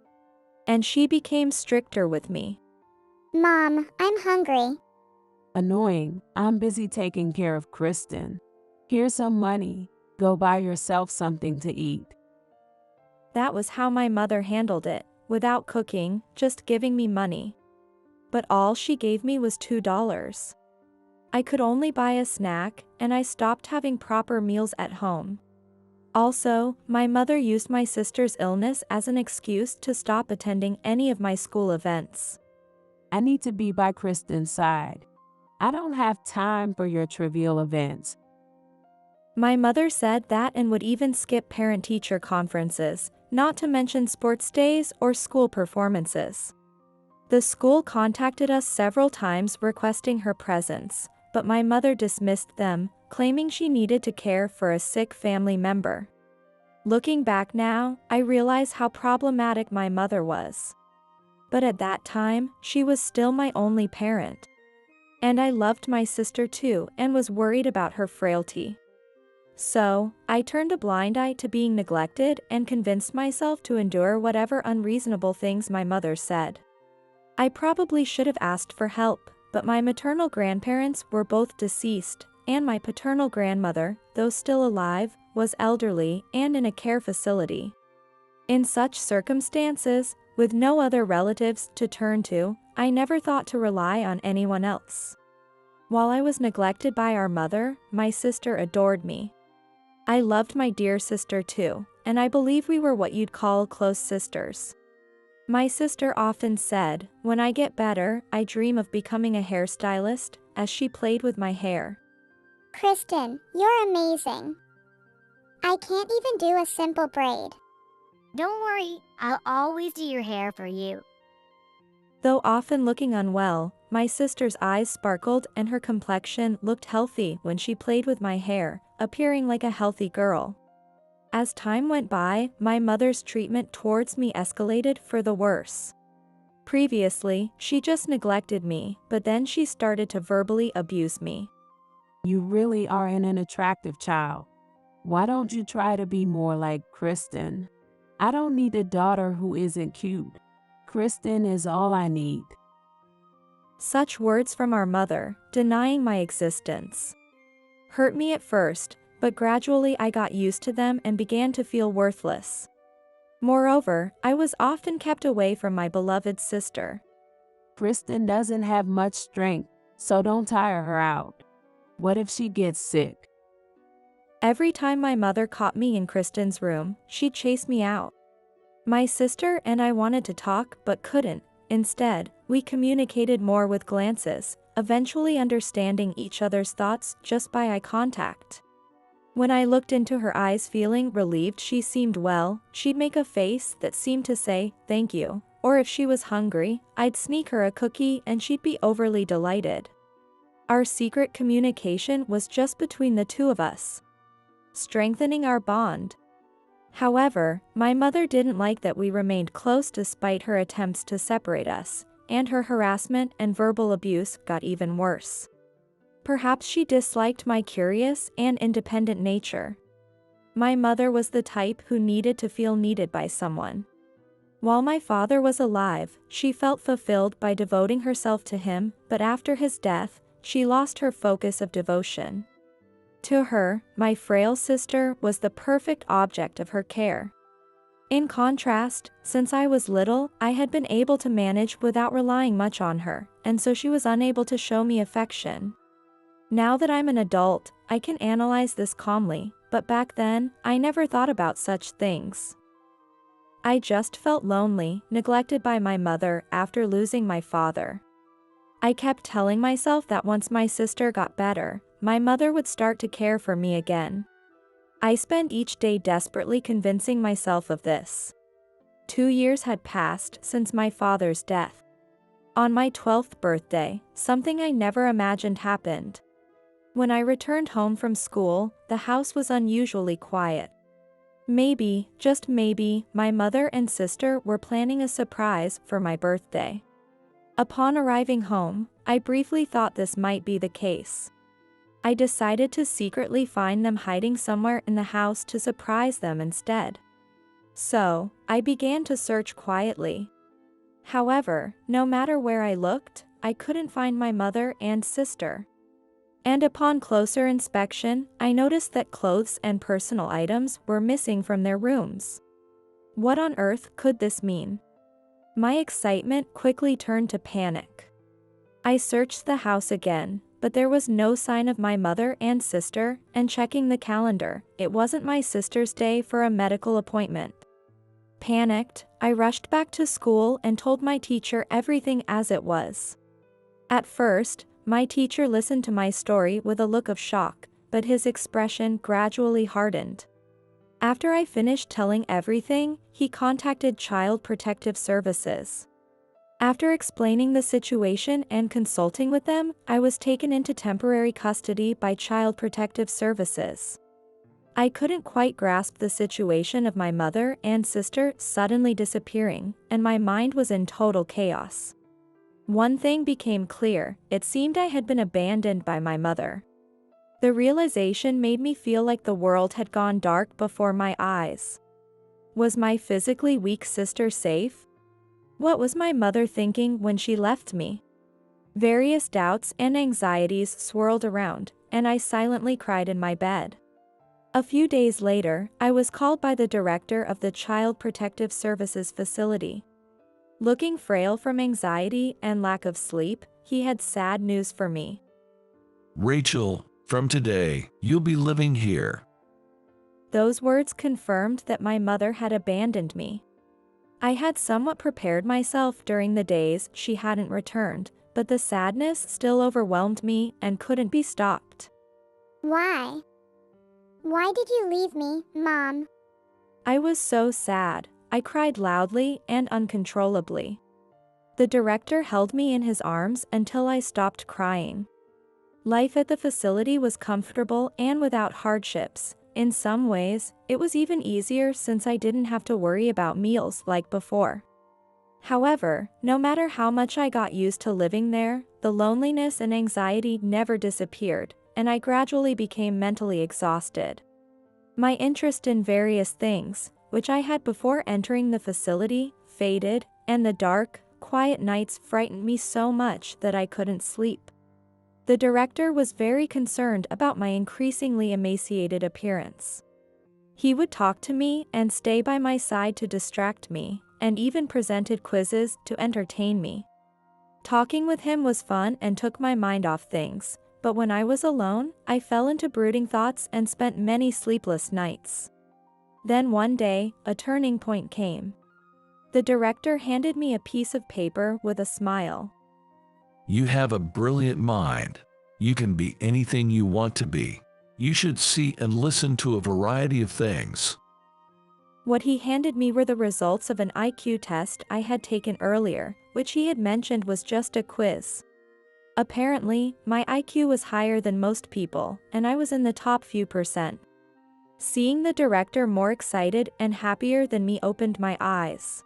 And she became stricter with me. Mom, I'm hungry. Annoying. I'm busy taking care of Kristen. Here's some money. Go buy yourself something to eat. That was how my mother handled it, without cooking, just giving me money. But all she gave me was $2. I could only buy a snack, and I stopped having proper meals at home. Also, my mother used my sister's illness as an excuse to stop attending any of my school events. I need to be by Kristen's side. I don't have time for your trivial events. My mother said that and would even skip parent-teacher conferences, not to mention sports days or school performances. The school contacted us several times requesting her presence, but my mother dismissed them, claiming she needed to care for a sick family member. Looking back now, I realize how problematic my mother was. But at that time, she was still my only parent. And I loved my sister too and was worried about her frailty. So, I turned a blind eye to being neglected and convinced myself to endure whatever unreasonable things my mother said. I probably should have asked for help, but my maternal grandparents were both deceased, and my paternal grandmother, though still alive, was elderly and in a care facility. In such circumstances, with no other relatives to turn to, I never thought to rely on anyone else. While I was neglected by our mother, my sister adored me. I loved my dear sister too, and I believe we were what you'd call close sisters. My sister often said, "When I get better, I dream of becoming a hairstylist," as she played with my hair. Kristen, you're amazing. I can't even do a simple braid. Don't worry, I'll always do your hair for you. Though often looking unwell, my sister's eyes sparkled and her complexion looked healthy when she played with my hair, appearing like a healthy girl. As time went by, my mother's treatment towards me escalated for the worse. Previously, she just neglected me, but then she started to verbally abuse me. You really are an attractive child. Why don't you try to be more like Kristen? I don't need a daughter who isn't cute. Kristen is all I need. Such words from our mother, denying my existence, hurt me at first, but gradually I got used to them and began to feel worthless. Moreover, I was often kept away from my beloved sister. Kristen doesn't have much strength, so don't tire her out. What if she gets sick? Every time my mother caught me in Kristen's room, she'd chase me out. My sister and I wanted to talk but couldn't, Instead, we communicated more with glances, eventually understanding each other's thoughts just by eye contact. When I looked into her eyes feeling relieved she seemed well, she'd make a face that seemed to say, "Thank you," or if she was hungry, I'd sneak her a cookie and she'd be overly delighted. Our secret communication was just between the two of us, strengthening our bond. However, my mother didn't like that we remained close despite her attempts to separate us, and her harassment and verbal abuse got even worse. Perhaps she disliked my curious and independent nature. My mother was the type who needed to feel needed by someone. While my father was alive, she felt fulfilled by devoting herself to him, but after his death, she lost her focus of devotion. To her, my frail sister was the perfect object of her care. In contrast, since I was little, I had been able to manage without relying much on her, and so she was unable to show me affection. Now that I'm an adult, I can analyze this calmly, but back then, I never thought about such things. I just felt lonely, neglected by my mother after losing my father. I kept telling myself that once my sister got better, my mother would start to care for me again. I spent each day desperately convincing myself of this. 2 years had passed since my father's death. On my 12th birthday, something I never imagined happened. When I returned home from school, the house was unusually quiet. Maybe, just maybe, my mother and sister were planning a surprise for my birthday. Upon arriving home, I briefly thought this might be the case. I decided to secretly find them hiding somewhere in the house to surprise them instead. So, I began to search quietly. However, no matter where I looked, I couldn't find my mother and sister. And upon closer inspection, I noticed that clothes and personal items were missing from their rooms. What on earth could this mean? My excitement quickly turned to panic. I searched the house again, but there was no sign of my mother and sister, and checking the calendar, it wasn't my sister's day for a medical appointment. Panicked, I rushed back to school and told my teacher everything as it was. At first, my teacher listened to my story with a look of shock, but his expression gradually hardened. After I finished telling everything, he contacted Child Protective Services. After explaining the situation and consulting with them, I was taken into temporary custody by Child Protective Services. I couldn't quite grasp the situation of my mother and sister suddenly disappearing, and my mind was in total chaos. One thing became clear: it seemed I had been abandoned by my mother. The realization made me feel like the world had gone dark before my eyes. Was my physically weak sister safe? What was my mother thinking when she left me? Various doubts and anxieties swirled around, and I silently cried in my bed. A few days later, I was called by the director of the Child Protective Services facility. Looking frail from anxiety and lack of sleep, he had sad news for me. Rachel, from today, you'll be living here. Those words confirmed that my mother had abandoned me. I had somewhat prepared myself during the days she hadn't returned, but the sadness still overwhelmed me and couldn't be stopped. Why? Why did you leave me, Mom? I was so sad. I cried loudly and uncontrollably. The director held me in his arms until I stopped crying. Life at the facility was comfortable and without hardships. In some ways, it was even easier since I didn't have to worry about meals like before. However, no matter how much I got used to living there, the loneliness and anxiety never disappeared, and I gradually became mentally exhausted. My interest in various things, which I had before entering the facility, faded, and the dark, quiet nights frightened me so much that I couldn't sleep. The director was very concerned about my increasingly emaciated appearance. He would talk to me and stay by my side to distract me, and even presented quizzes to entertain me. Talking with him was fun and took my mind off things, but when I was alone, I fell into brooding thoughts and spent many sleepless nights. Then one day, a turning point came. The director handed me a piece of paper with a smile. You have a brilliant mind. You can be anything you want to be. You should see and listen to a variety of things. What he handed me were the results of an IQ test I had taken earlier, which he had mentioned was just a quiz. Apparently, my IQ was higher than most people, and I was in the top few percent. Seeing the director more excited and happier than me opened my eyes.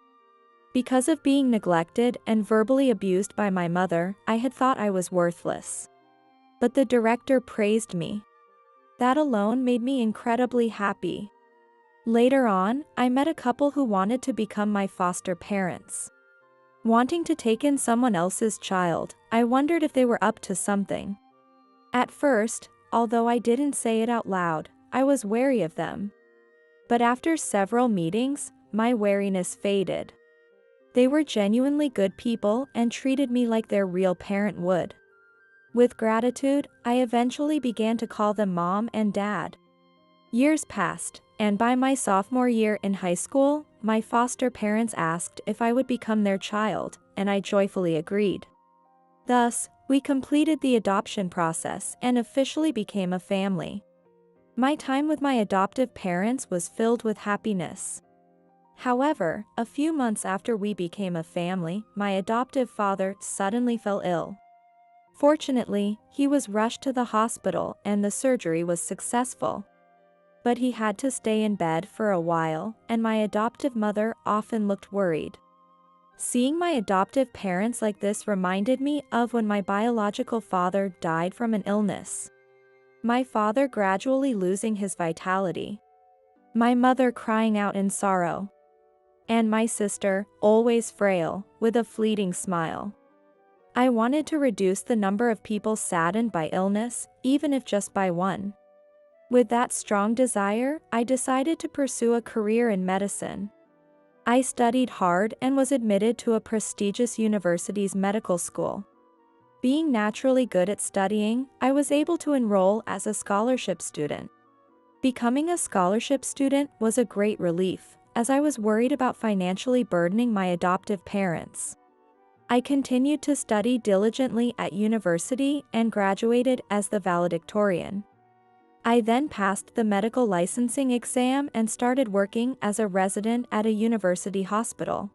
Because of being neglected and verbally abused by my mother, I had thought I was worthless. But the director praised me. That alone made me incredibly happy. Later on, I met a couple who wanted to become my foster parents. Wanting to take in someone else's child, I wondered if they were up to something. At first, although I didn't say it out loud, I was wary of them. But after several meetings, my wariness faded. They were genuinely good people and treated me like their real parent would. With gratitude, I eventually began to call them mom and dad. Years passed, and by my sophomore year in high school, my foster parents asked if I would become their child, and I joyfully agreed. Thus, we completed the adoption process and officially became a family. My time with my adoptive parents was filled with happiness. However, a few months after we became a family, my adoptive father suddenly fell ill. Fortunately, he was rushed to the hospital and the surgery was successful. But he had to stay in bed for a while, and my adoptive mother often looked worried. Seeing my adoptive parents like this reminded me of when my biological father died from an illness. My father gradually losing his vitality. My mother crying out in sorrow. And my sister, always frail, with a fleeting smile. I wanted to reduce the number of people saddened by illness, even if just by one. With that strong desire, I decided to pursue a career in medicine. I studied hard and was admitted to a prestigious university's medical school. Being naturally good at studying, I was able to enroll as a scholarship student. Becoming a scholarship student was a great relief, as I was worried about financially burdening my adoptive parents. I continued to study diligently at university and graduated as the valedictorian. I then passed the medical licensing exam and started working as a resident at a university hospital.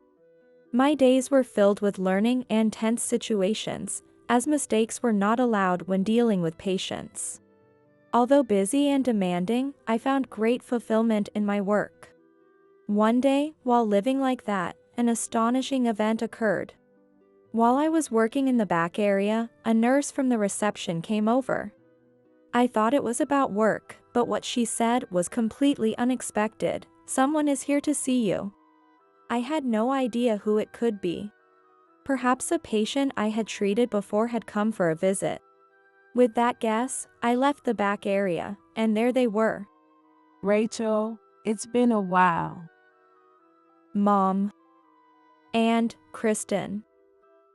My days were filled with learning and tense situations, as mistakes were not allowed when dealing with patients. Although busy and demanding, I found great fulfillment in my work. One day, while living like that, an astonishing event occurred. While I was working in the back area, a nurse from the reception came over. I thought it was about work, but what she said was completely unexpected. "Someone is here to see you." I had no idea who it could be. Perhaps a patient I had treated before had come for a visit. With that guess, I left the back area, and there they were. Rachel, it's been a while. Mom. And Kristen.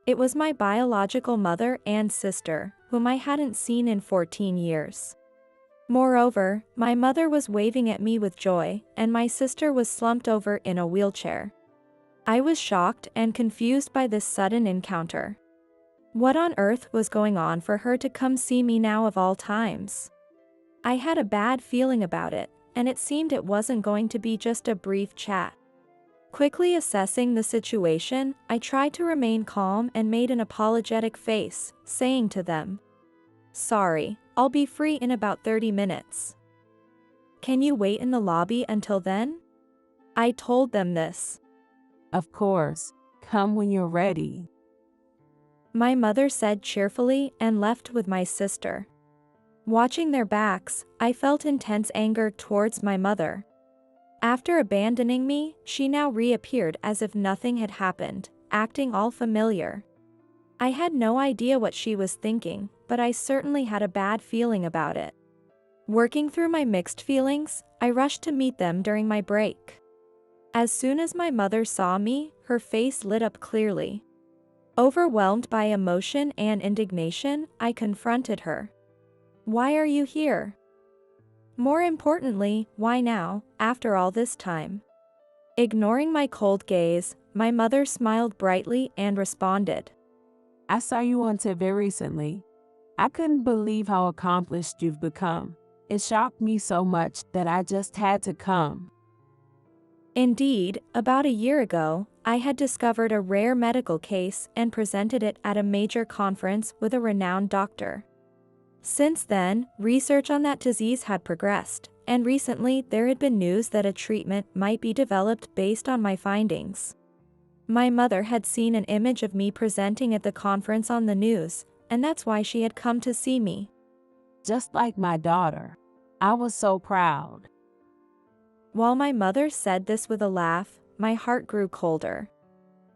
It was my biological mother and sister, whom I hadn't seen in 14 years. Moreover, my mother was waving at me with joy, and my sister was slumped over in a wheelchair. I was shocked and confused by this sudden encounter. What on earth was going on for her to come see me now of all times? I had a bad feeling about it, and it seemed it wasn't going to be just a brief chat. Quickly assessing the situation, I tried to remain calm and made an apologetic face, saying to them, "Sorry, I'll be free in about 30 minutes. Can you wait in the lobby until then?" I told them this. Of course, come when you're ready. My mother said cheerfully and left with my sister. Watching their backs, I felt intense anger towards my mother. After abandoning me, she now reappeared as if nothing had happened, acting all familiar. I had no idea what she was thinking, but I certainly had a bad feeling about it. Working through my mixed feelings, I rushed to meet them during my break. As soon as my mother saw me, her face lit up clearly. Overwhelmed by emotion and indignation, I confronted her. "Why are you here? More importantly, why now, after all this time?" Ignoring my cold gaze, my mother smiled brightly and responded. I saw you on TV recently. I couldn't believe how accomplished you've become. It shocked me so much that I just had to come. Indeed, about a year ago, I had discovered a rare medical case and presented it at a major conference with a renowned doctor. Since then, research on that disease had progressed, and recently there had been news that a treatment might be developed based on my findings. My mother had seen an image of me presenting at the conference on the news, and that's why she had come to see me. Just like my daughter. I was so proud. While my mother said this with a laugh, my heart grew colder.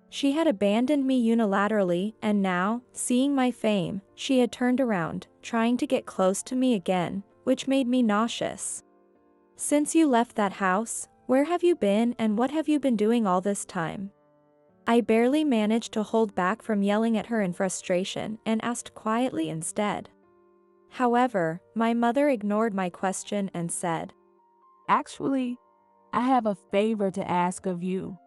She had abandoned me unilaterally, and now, seeing my fame, she had turned around, trying to get close to me again, which made me nauseous. Since you left that house, where have you been and what have you been doing all this time? I barely managed to hold back from yelling at her in frustration and asked quietly instead. However, my mother ignored my question and said, Actually, I have a favor to ask of you.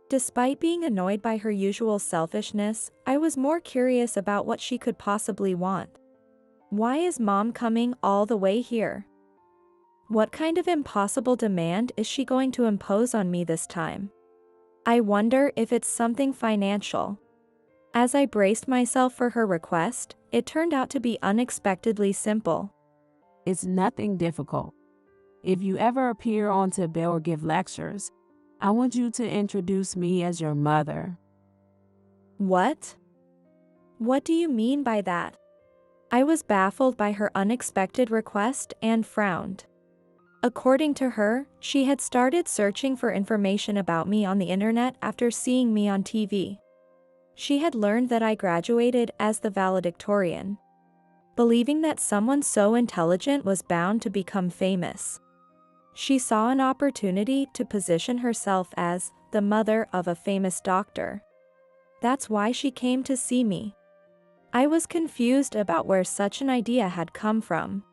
Despite being annoyed by her usual selfishness, I was more curious about what she could possibly want. Why is Mom coming all the way here? What kind of impossible demand is she going to impose on me this time? I wonder if it's something financial. As I braced myself for her request, it turned out to be unexpectedly simple. It's nothing difficult. If you ever appear on TV or give lectures, I want you to introduce me as your mother. What? What do you mean by that? I was baffled by her unexpected request and frowned. According to her, she had started searching for information about me on the internet after seeing me on TV. She had learned that I graduated as the valedictorian, believing that someone so intelligent was bound to become famous. She saw an opportunity to position herself as the mother of a famous doctor. That's why she came to see me. I was confused about where such an idea had come from.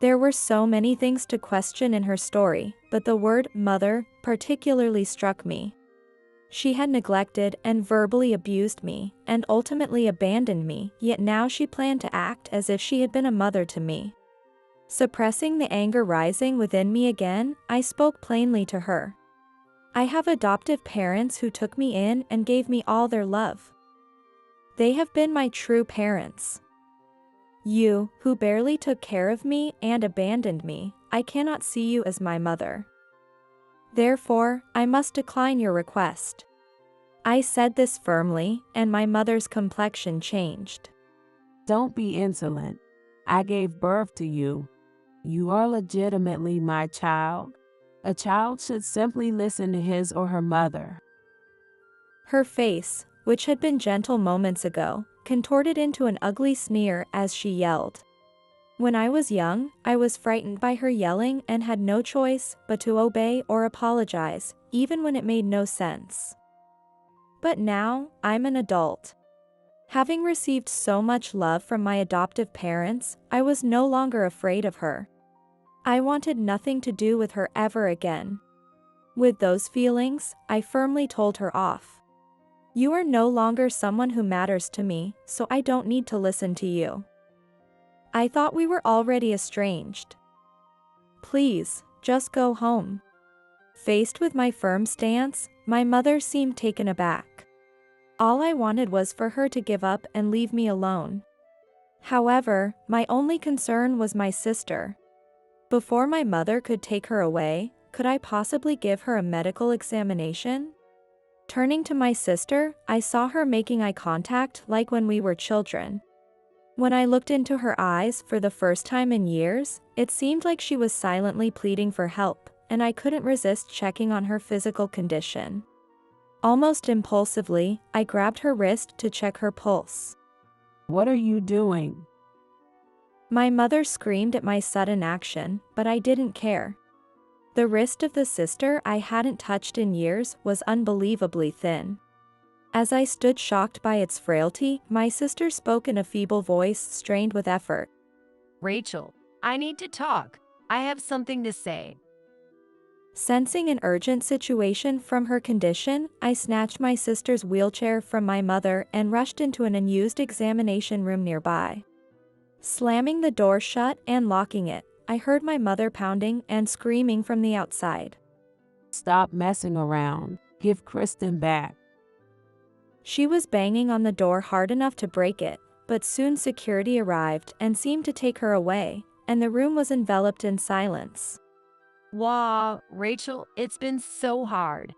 There were so many things to question in her story, but the word mother particularly struck me. She had neglected and verbally abused me, and ultimately abandoned me, yet now she planned to act as if she had been a mother to me. Suppressing the anger rising within me again, I spoke plainly to her. I have adoptive parents who took me in and gave me all their love. They have been my true parents. You, who barely took care of me and abandoned me, I cannot see you as my mother. Therefore, I must decline your request. I said this firmly, and my mother's complexion changed. Don't be insolent. I gave birth to you. You are legitimately my child. A child should simply listen to his or her mother. Her face, which had been gentle moments ago, contorted into an ugly sneer as she yelled. When I was young, I was frightened by her yelling and had no choice but to obey or apologize, even when it made no sense. But now, I'm an adult. Having received so much love from my adoptive parents, I was no longer afraid of her. I wanted nothing to do with her ever again. With those feelings, I firmly told her off. You are no longer someone who matters to me, so I don't need to listen to you. I thought we were already estranged. Please, just go home. Faced with my firm stance, my mother seemed taken aback. All I wanted was for her to give up and leave me alone. However, my only concern was my sister. Before my mother could take her away, could I possibly give her a medical examination? Turning to my sister, I saw her making eye contact like when we were children. When I looked into her eyes for the first time in years, it seemed like she was silently pleading for help, and I couldn't resist checking on her physical condition. Almost impulsively, I grabbed her wrist to check her pulse. What are you doing? My mother screamed at my sudden action, but I didn't care. The wrist of the sister I hadn't touched in years was unbelievably thin. As I stood shocked by its frailty, my sister spoke in a feeble voice strained with effort. Rachel, I need to talk. I have something to say. Sensing an urgent situation from her condition, I snatched my sister's wheelchair from my mother and rushed into an unused examination room nearby. Slamming the door shut and locking it, I heard my mother pounding and screaming from the outside. Stop messing around. Give Kristen back. She was banging on the door hard enough to break it, but soon security arrived and seemed to take her away, and the room was enveloped in silence. Wow, Rachel, it's been so hard.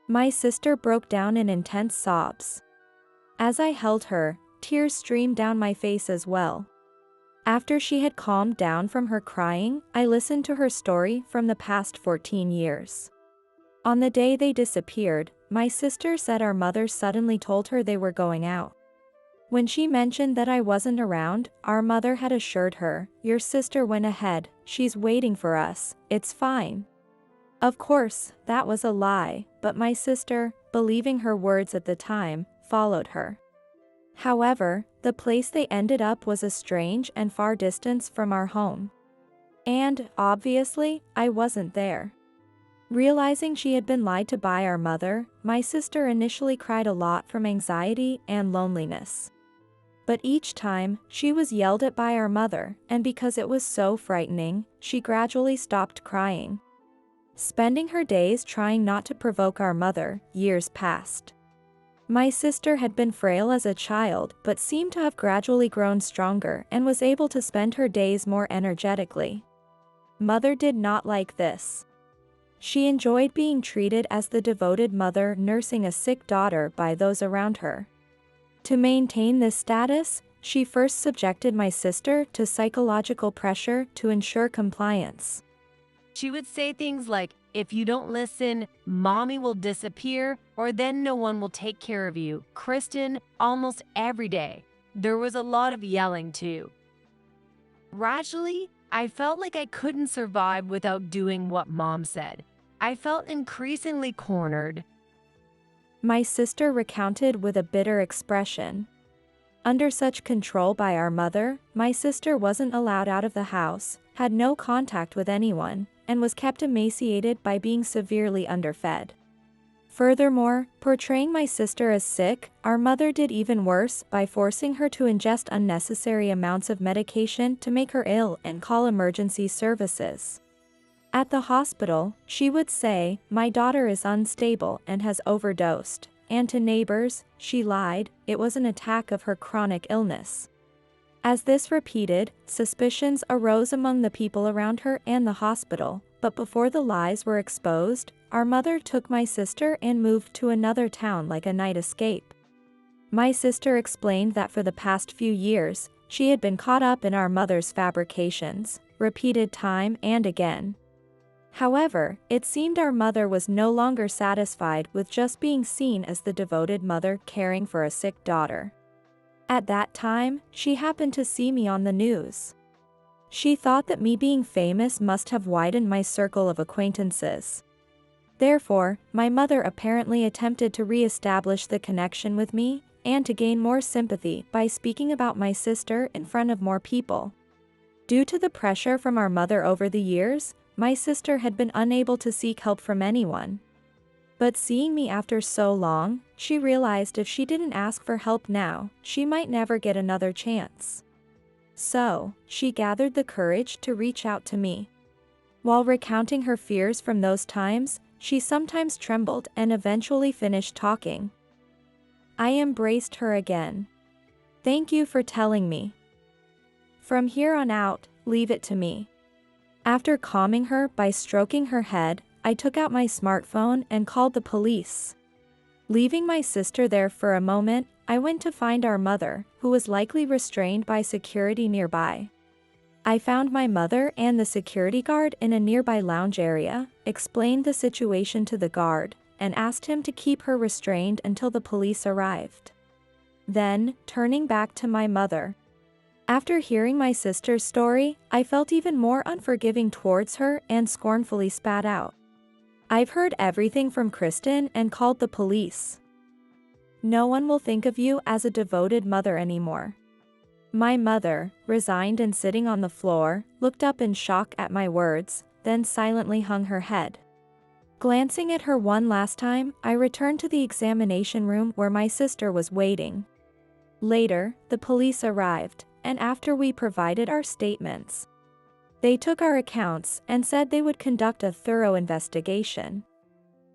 My sister broke down in intense sobs. As I held her, tears streamed down my face as well. After she had calmed down from her crying, I listened to her story from the past 14 years. On the day they disappeared, my sister said our mother suddenly told her they were going out. When she mentioned that I wasn't around, our mother had assured her, "Your sister went ahead, she's waiting for us, it's fine." Of course, that was a lie, but my sister, believing her words at the time, followed her. However, the place they ended up was a strange and far distance from our home. And, obviously, I wasn't there. Realizing she had been lied to by our mother, my sister initially cried a lot from anxiety and loneliness. But each time, she was yelled at by our mother, and because it was so frightening, she gradually stopped crying. Spending her days trying not to provoke our mother, years passed. My sister had been frail as a child but seemed to have gradually grown stronger and was able to spend her days more energetically. Mother did not like this. She enjoyed being treated as the devoted mother nursing a sick daughter by those around her. To maintain this status, she first subjected my sister to psychological pressure to ensure compliance. She would say things like, "If you don't listen, mommy will disappear, or then no one will take care of you." Kristen, almost every day. There was a lot of yelling too. Gradually, I felt like I couldn't survive without doing what mom said. I felt increasingly cornered. My sister recounted with a bitter expression. Under such control by our mother, my sister wasn't allowed out of the house, had no contact with anyone, and was kept emaciated by being severely underfed. Furthermore, portraying my sister as sick, our mother did even worse by forcing her to ingest unnecessary amounts of medication to make her ill and call emergency services. At the hospital, she would say, "My daughter is unstable and has overdosed," and to neighbors, she lied, it was an attack of her chronic illness. As this repeated, suspicions arose among the people around her and the hospital, but before the lies were exposed, our mother took my sister and moved to another town like a night escape. My sister explained that for the past few years, she had been caught up in our mother's fabrications, repeated time and again. However, it seemed our mother was no longer satisfied with just being seen as the devoted mother caring for a sick daughter. At that time, she happened to see me on the news. She thought that me being famous must have widened my circle of acquaintances. Therefore, my mother apparently attempted to re-establish the connection with me, and to gain more sympathy by speaking about my sister in front of more people. Due to the pressure from our mother over the years, my sister had been unable to seek help from anyone. But seeing me after so long, she realized if she didn't ask for help now, she might never get another chance. So, she gathered the courage to reach out to me. While recounting her fears from those times, she sometimes trembled and eventually finished talking. I embraced her again. "Thank you for telling me. From here on out, leave it to me." After calming her by stroking her head, I took out my smartphone and called the police. Leaving my sister there for a moment, I went to find our mother, who was likely restrained by security nearby. I found my mother and the security guard in a nearby lounge area, explained the situation to the guard, and asked him to keep her restrained until the police arrived. Then, turning back to my mother. After hearing my sister's story, I felt even more unforgiving towards her and scornfully spat out, "I've heard everything from Kristen and called the police. No one will think of you as a devoted mother anymore." My mother, resigned and sitting on the floor, looked up in shock at my words, then silently hung her head. Glancing at her one last time, I returned to the examination room where my sister was waiting. Later, the police arrived, and after we provided our statements, they took our accounts and said they would conduct a thorough investigation.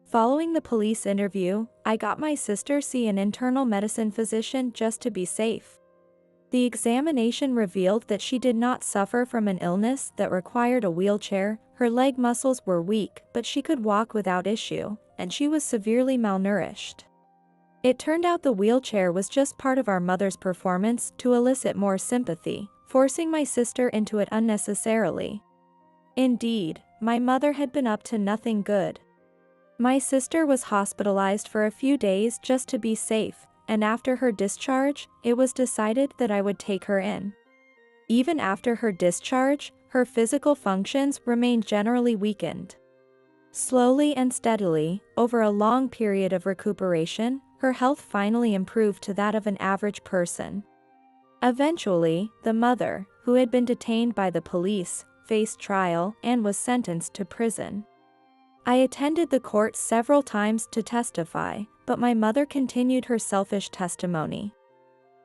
Following the police interview, I got my sister see an internal medicine physician just to be safe. The examination revealed that she did not suffer from an illness that required a wheelchair, her leg muscles were weak but she could walk without issue, and she was severely malnourished. It turned out the wheelchair was just part of our mother's performance to elicit more sympathy, forcing my sister into it unnecessarily. Indeed, my mother had been up to nothing good. My sister was hospitalized for a few days just to be safe, and after her discharge, it was decided that I would take her in. Even after her discharge, her physical functions remained generally weakened. Slowly and steadily, over a long period of recuperation, her health finally improved to that of an average person. Eventually, the mother, who had been detained by the police, faced trial and was sentenced to prison. I attended the court several times to testify, but my mother continued her selfish testimony.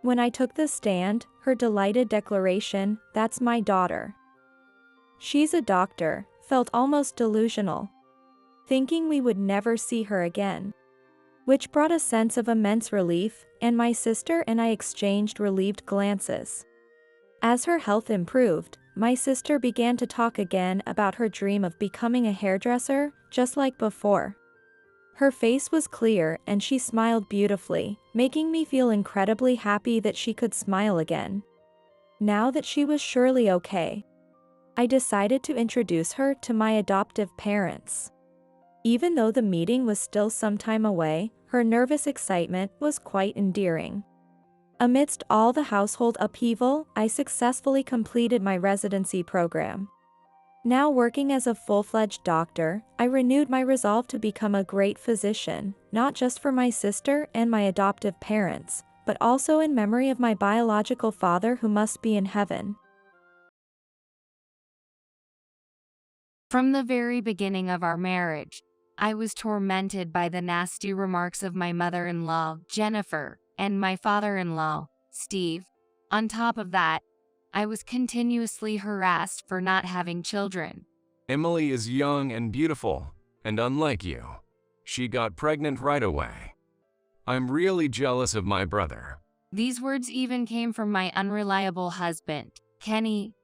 When I took the stand, her delighted declaration, "That's my daughter. She's a doctor," felt almost delusional, thinking we would never see her again, which brought a sense of immense relief, and my sister and I exchanged relieved glances. As her health improved, my sister began to talk again about her dream of becoming a hairdresser, just like before. Her face was clear and she smiled beautifully, making me feel incredibly happy that she could smile again. Now that she was surely okay, I decided to introduce her to my adoptive parents. Even though the meeting was still some time away, her nervous excitement was quite endearing. Amidst all the household upheaval, I successfully completed my residency program. Now working as a full-fledged doctor, I renewed my resolve to become a great physician, not just for my sister and my adoptive parents, but also in memory of my biological father who must be in heaven. From the very beginning of our marriage, I was tormented by the nasty remarks of my mother-in-law, Jennifer, and my father-in-law, Steve. On top of that, I was continuously harassed for not having children. Emily is young and beautiful, and unlike you, she got pregnant right away. I'm really jealous of my brother. These words even came from my unreliable husband, Kenny.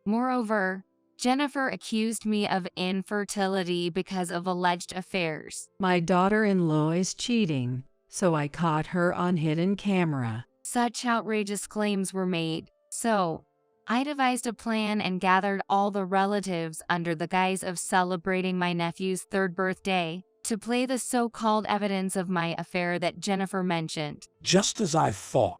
Moreover, Jennifer accused me of infertility because of alleged affairs. My daughter-in-law is cheating, so I caught her on hidden camera. Such outrageous claims were made, so I devised a plan and gathered all the relatives under the guise of celebrating my nephew's 3rd birthday to play the so-called evidence of my affair that Jennifer mentioned. Just as I thought.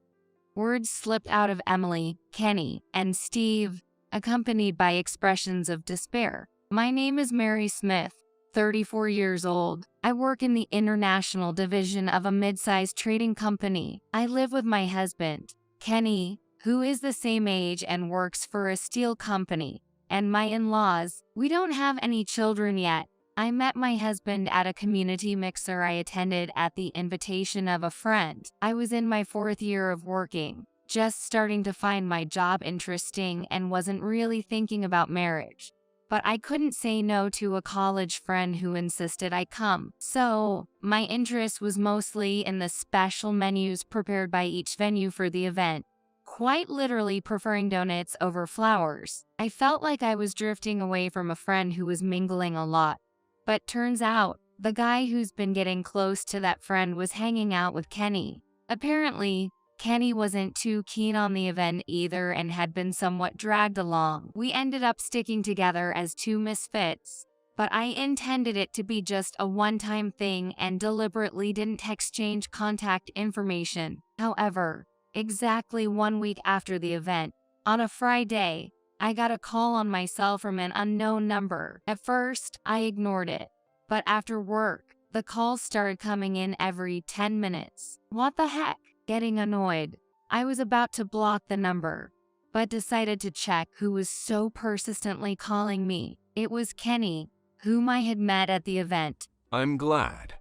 Words slipped out of Emily, Kenny, and Steve, accompanied by expressions of despair. My name is Mary Smith, 34 years old. I work in the international division of a mid-sized trading company. I live with my husband, Kenny, who is the same age and works for a steel company, and my in-laws. We don't have any children yet. I met my husband at a community mixer I attended at the invitation of a friend. I was in my 4th year of working, just starting to find my job interesting and wasn't really thinking about marriage. But I couldn't say no to a college friend who insisted I come. So, my interest was mostly in the special menus prepared by each venue for the event. Quite literally preferring donuts over flowers. I felt like I was drifting away from a friend who was mingling a lot. But turns out, the guy who's been getting close to that friend was hanging out with Kenny. Apparently, Kenny wasn't too keen on the event either and had been somewhat dragged along. We ended up sticking together as two misfits, but I intended it to be just a one-time thing and deliberately didn't exchange contact information. However, exactly 1 week after the event, on a Friday, I got a call on my cell from an unknown number. At first, I ignored it, but after work, the calls started coming in every 10 minutes. What the heck? Getting annoyed, I was about to block the number, but decided to check who was so persistently calling me. It was Kenny, whom I had met at the event. I'm glad.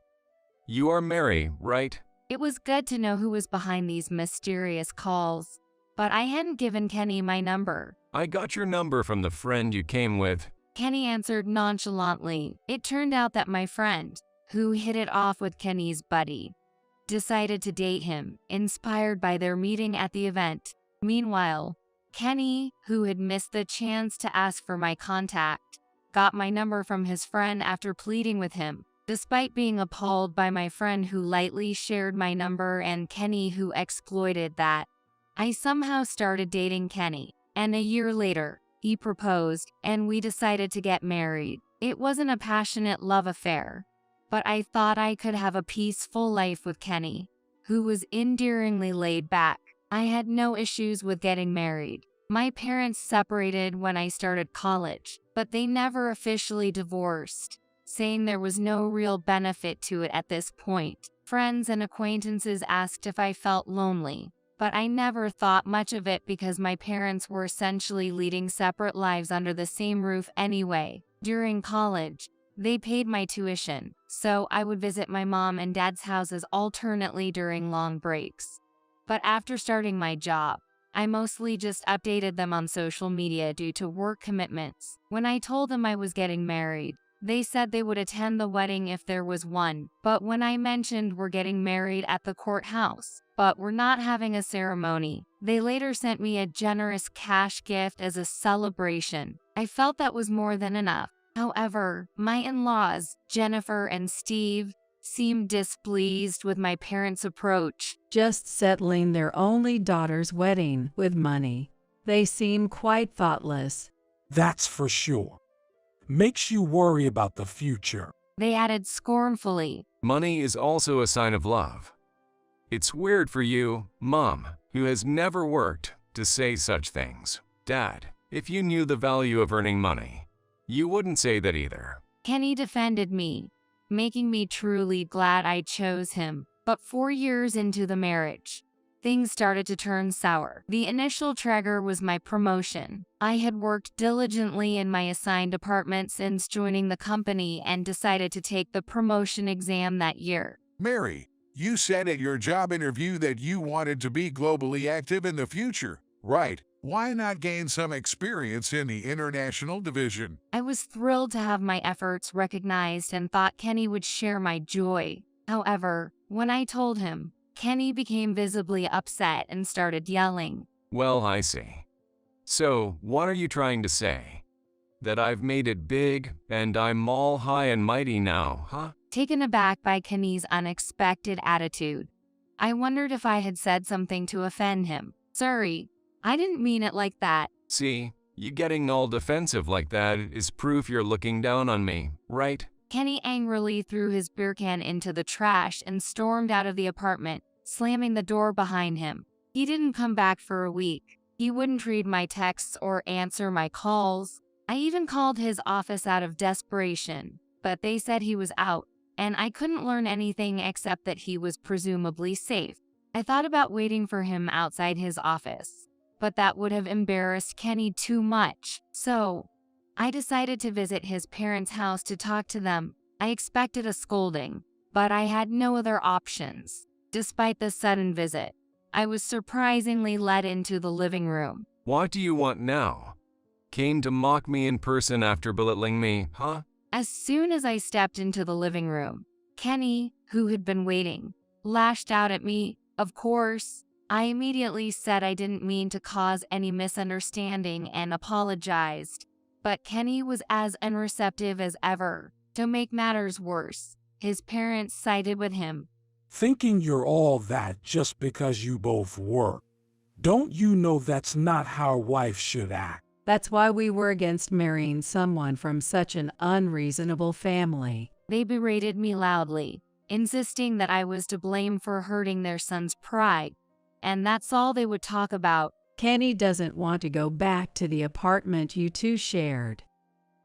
You are Mary, right? It was good to know who was behind these mysterious calls, but I hadn't given Kenny my number. I got your number from the friend you came with. Kenny answered nonchalantly. It turned out that my friend, who hit it off with Kenny's buddy, decided to date him, inspired by their meeting at the event. Meanwhile, Kenny, who had missed the chance to ask for my contact, got my number from his friend after pleading with him. Despite being appalled by my friend who lightly shared my number and Kenny who exploited that, I somehow started dating Kenny, and a year later, he proposed and we decided to get married. It wasn't a passionate love affair, but I thought I could have a peaceful life with Kenny, who was endearingly laid back. I had no issues with getting married. My parents separated when I started college, but they never officially divorced, saying there was no real benefit to it at this point. Friends and acquaintances asked if I felt lonely, but I never thought much of it because my parents were essentially leading separate lives under the same roof anyway. During college, they paid my tuition, so I would visit my mom and dad's houses alternately during long breaks. But after starting my job, I mostly just updated them on social media due to work commitments. When I told them I was getting married, they said they would attend the wedding if there was one, but when I mentioned we're getting married at the courthouse, but we're not having a ceremony, they later sent me a generous cash gift as a celebration. I felt that was more than enough. However, my in-laws, Jennifer and Steve, seemed displeased with my parents' approach. Just settling their only daughter's wedding with money. They seem quite thoughtless. That's for sure. Makes you worry about the future. They added scornfully. Money is also a sign of love. It's weird for you, Mom, who has never worked, to say such things. Dad, if you knew the value of earning money, you wouldn't say that either. Kenny defended me, making me truly glad I chose him. But 4 years into the marriage, things started to turn sour. The initial trigger was my promotion. I had worked diligently in my assigned department since joining the company and decided to take the promotion exam that year. Mary, you said at your job interview that you wanted to be globally active in the future, right? Why not gain some experience in the international division? I was thrilled to have my efforts recognized and thought Kenny would share my joy. However, when I told him, Kenny became visibly upset and started yelling. Well, I see. So, what are you trying to say? That I've made it big, and I'm all high and mighty now, huh? Taken aback by Kenny's unexpected attitude, I wondered if I had said something to offend him. Sorry, I didn't mean it like that. See, you getting all defensive like that is proof you're looking down on me, right? Kenny angrily threw his beer can into the trash and stormed out of the apartment, slamming the door behind him. He didn't come back for a week. He wouldn't read my texts or answer my calls. I even called his office out of desperation, but they said he was out, and I couldn't learn anything except that he was presumably safe. I thought about waiting for him outside his office, but that would have embarrassed Kenny too much. So, I decided to visit his parents' house to talk to them. I expected a scolding, but I had no other options. Despite the sudden visit, I was surprisingly led into the living room. What do you want now? Came to mock me in person after belittling me, huh? As soon as I stepped into the living room, Kenny, who had been waiting, lashed out at me. Of course, I immediately said I didn't mean to cause any misunderstanding and apologized. But Kenny was as unreceptive as ever. To make matters worse, his parents sided with him. Thinking you're all that just because you both work. Don't you know that's not how a wife should act? That's why we were against marrying someone from such an unreasonable family. They berated me loudly, insisting that I was to blame for hurting their son's pride. And that's all they would talk about. Kenny doesn't want to go back to the apartment you two shared.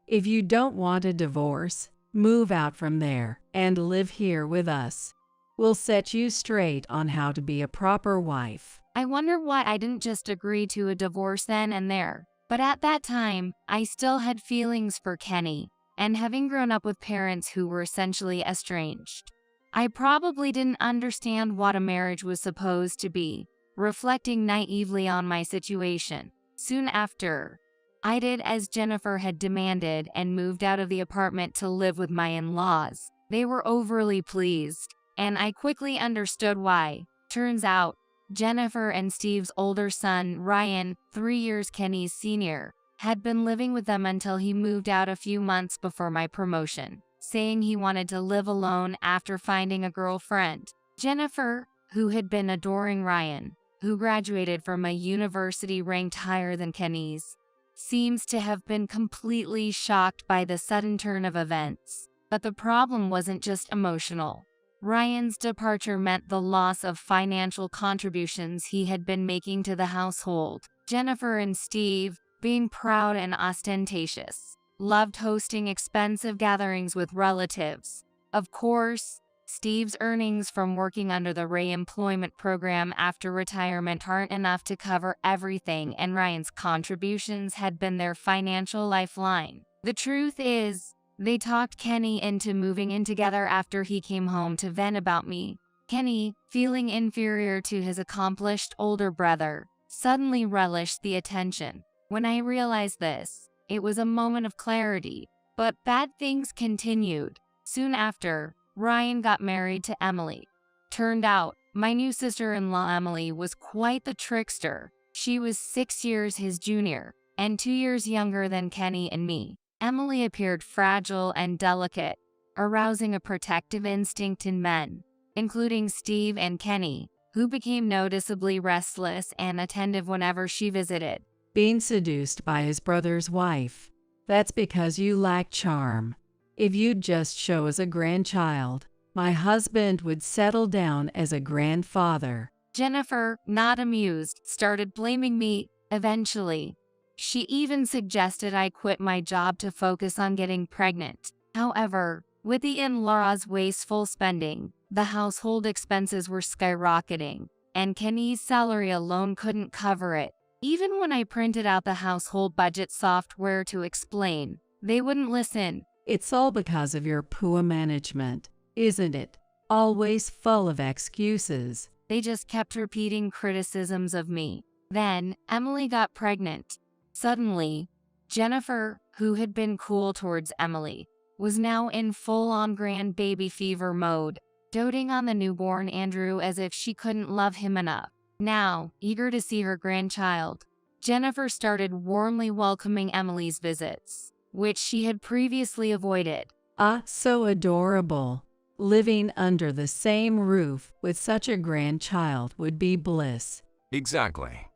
If you don't want a divorce, move out from there and live here with us. We'll set you straight on how to be a proper wife. I wonder why I didn't just agree to a divorce then and there. But at that time, I still had feelings for Kenny, and having grown up with parents who were essentially estranged, I probably didn't understand what a marriage was supposed to be, reflecting naively on my situation. Soon after, I did as Jennifer had demanded and moved out of the apartment to live with my in-laws. They were overly pleased, and I quickly understood why. Turns out, Jennifer and Steve's older son, Ryan, 3 years Kenny's senior, had been living with them until he moved out a few months before my promotion, saying he wanted to live alone after finding a girlfriend. Jennifer, who had been adoring Ryan, who graduated from a university ranked higher than Kenny's, seems to have been completely shocked by the sudden turn of events. But the problem wasn't just emotional. Ryan's departure meant the loss of financial contributions he had been making to the household. Jennifer and Steve, being proud and ostentatious, loved hosting expensive gatherings with relatives. Of course, Steve's earnings from working under the re-employment program after retirement aren't enough to cover everything, and Ryan's contributions had been their financial lifeline. The truth is, they talked Kenny into moving in together after he came home to vent about me. Kenny, feeling inferior to his accomplished older brother, suddenly relished the attention. When I realized this, it was a moment of clarity, but bad things continued. Soon after, Ryan got married to Emily. Turned out, my new sister-in-law Emily was quite the trickster. She was 6 years his junior, and 2 years younger than Kenny and me. Emily appeared fragile and delicate, arousing a protective instinct in men, including Steve and Kenny, who became noticeably restless and attentive whenever she visited. Being seduced by his brother's wife. That's because you lack charm. If you'd just show as a grandchild, my husband would settle down as a grandfather. Jennifer, not amused, started blaming me. Eventually, she even suggested I quit my job to focus on getting pregnant. However, with the in-laws' wasteful spending, the household expenses were skyrocketing, and Kenny's salary alone couldn't cover it. Even when I printed out the household budget software to explain, they wouldn't listen. It's all because of your poor management, isn't it? Always full of excuses. They just kept repeating criticisms of me. Then, Emily got pregnant. Suddenly, Jennifer, who had been cool towards Emily, was now in full-on grandbaby fever mode, doting on the newborn Andrew as if she couldn't love him enough. Now, eager to see her grandchild, Jennifer started warmly welcoming Emily's visits, which she had previously avoided. Ah, so adorable. Living under the same roof with such a grandchild would be bliss. Exactly.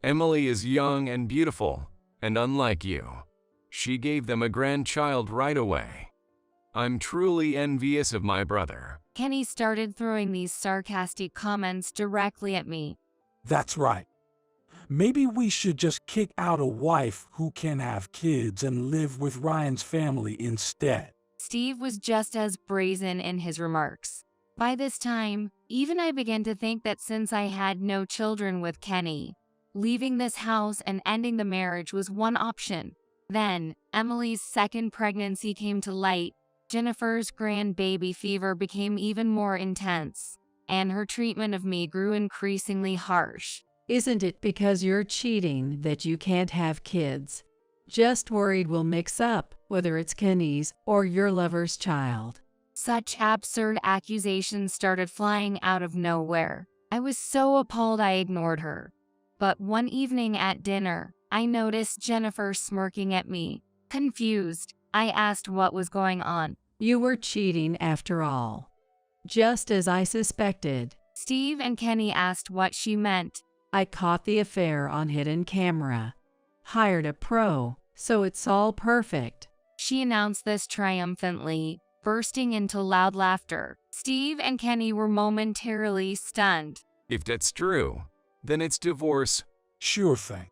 Emily is young and beautiful, and unlike you, she gave them a grandchild right away. I'm truly envious of my brother. Kenny started throwing these sarcastic comments directly at me. That's right. Maybe we should just kick out a wife who can have kids and live with Ryan's family instead. Steve was just as brazen in his remarks. By this time, even I began to think that since I had no children with Kenny, leaving this house and ending the marriage was one option. Then, Emily's second pregnancy came to light. Jennifer's grandbaby fever became even more intense, and her treatment of me grew increasingly harsh. Isn't it because you're cheating that you can't have kids? Just worried we'll mix up, whether it's Kenny's or your lover's child. Such absurd accusations started flying out of nowhere. I was so appalled I ignored her. But one evening at dinner, I noticed Jennifer smirking at me. Confused, I asked what was going on. You were cheating after all. Just as I suspected. Steve and Kenny asked what she meant. I caught the affair on hidden camera. Hired a pro, so it's all perfect. She announced this triumphantly, bursting into loud laughter. Steve and Kenny were momentarily stunned. If that's true, then it's divorce. Sure thing.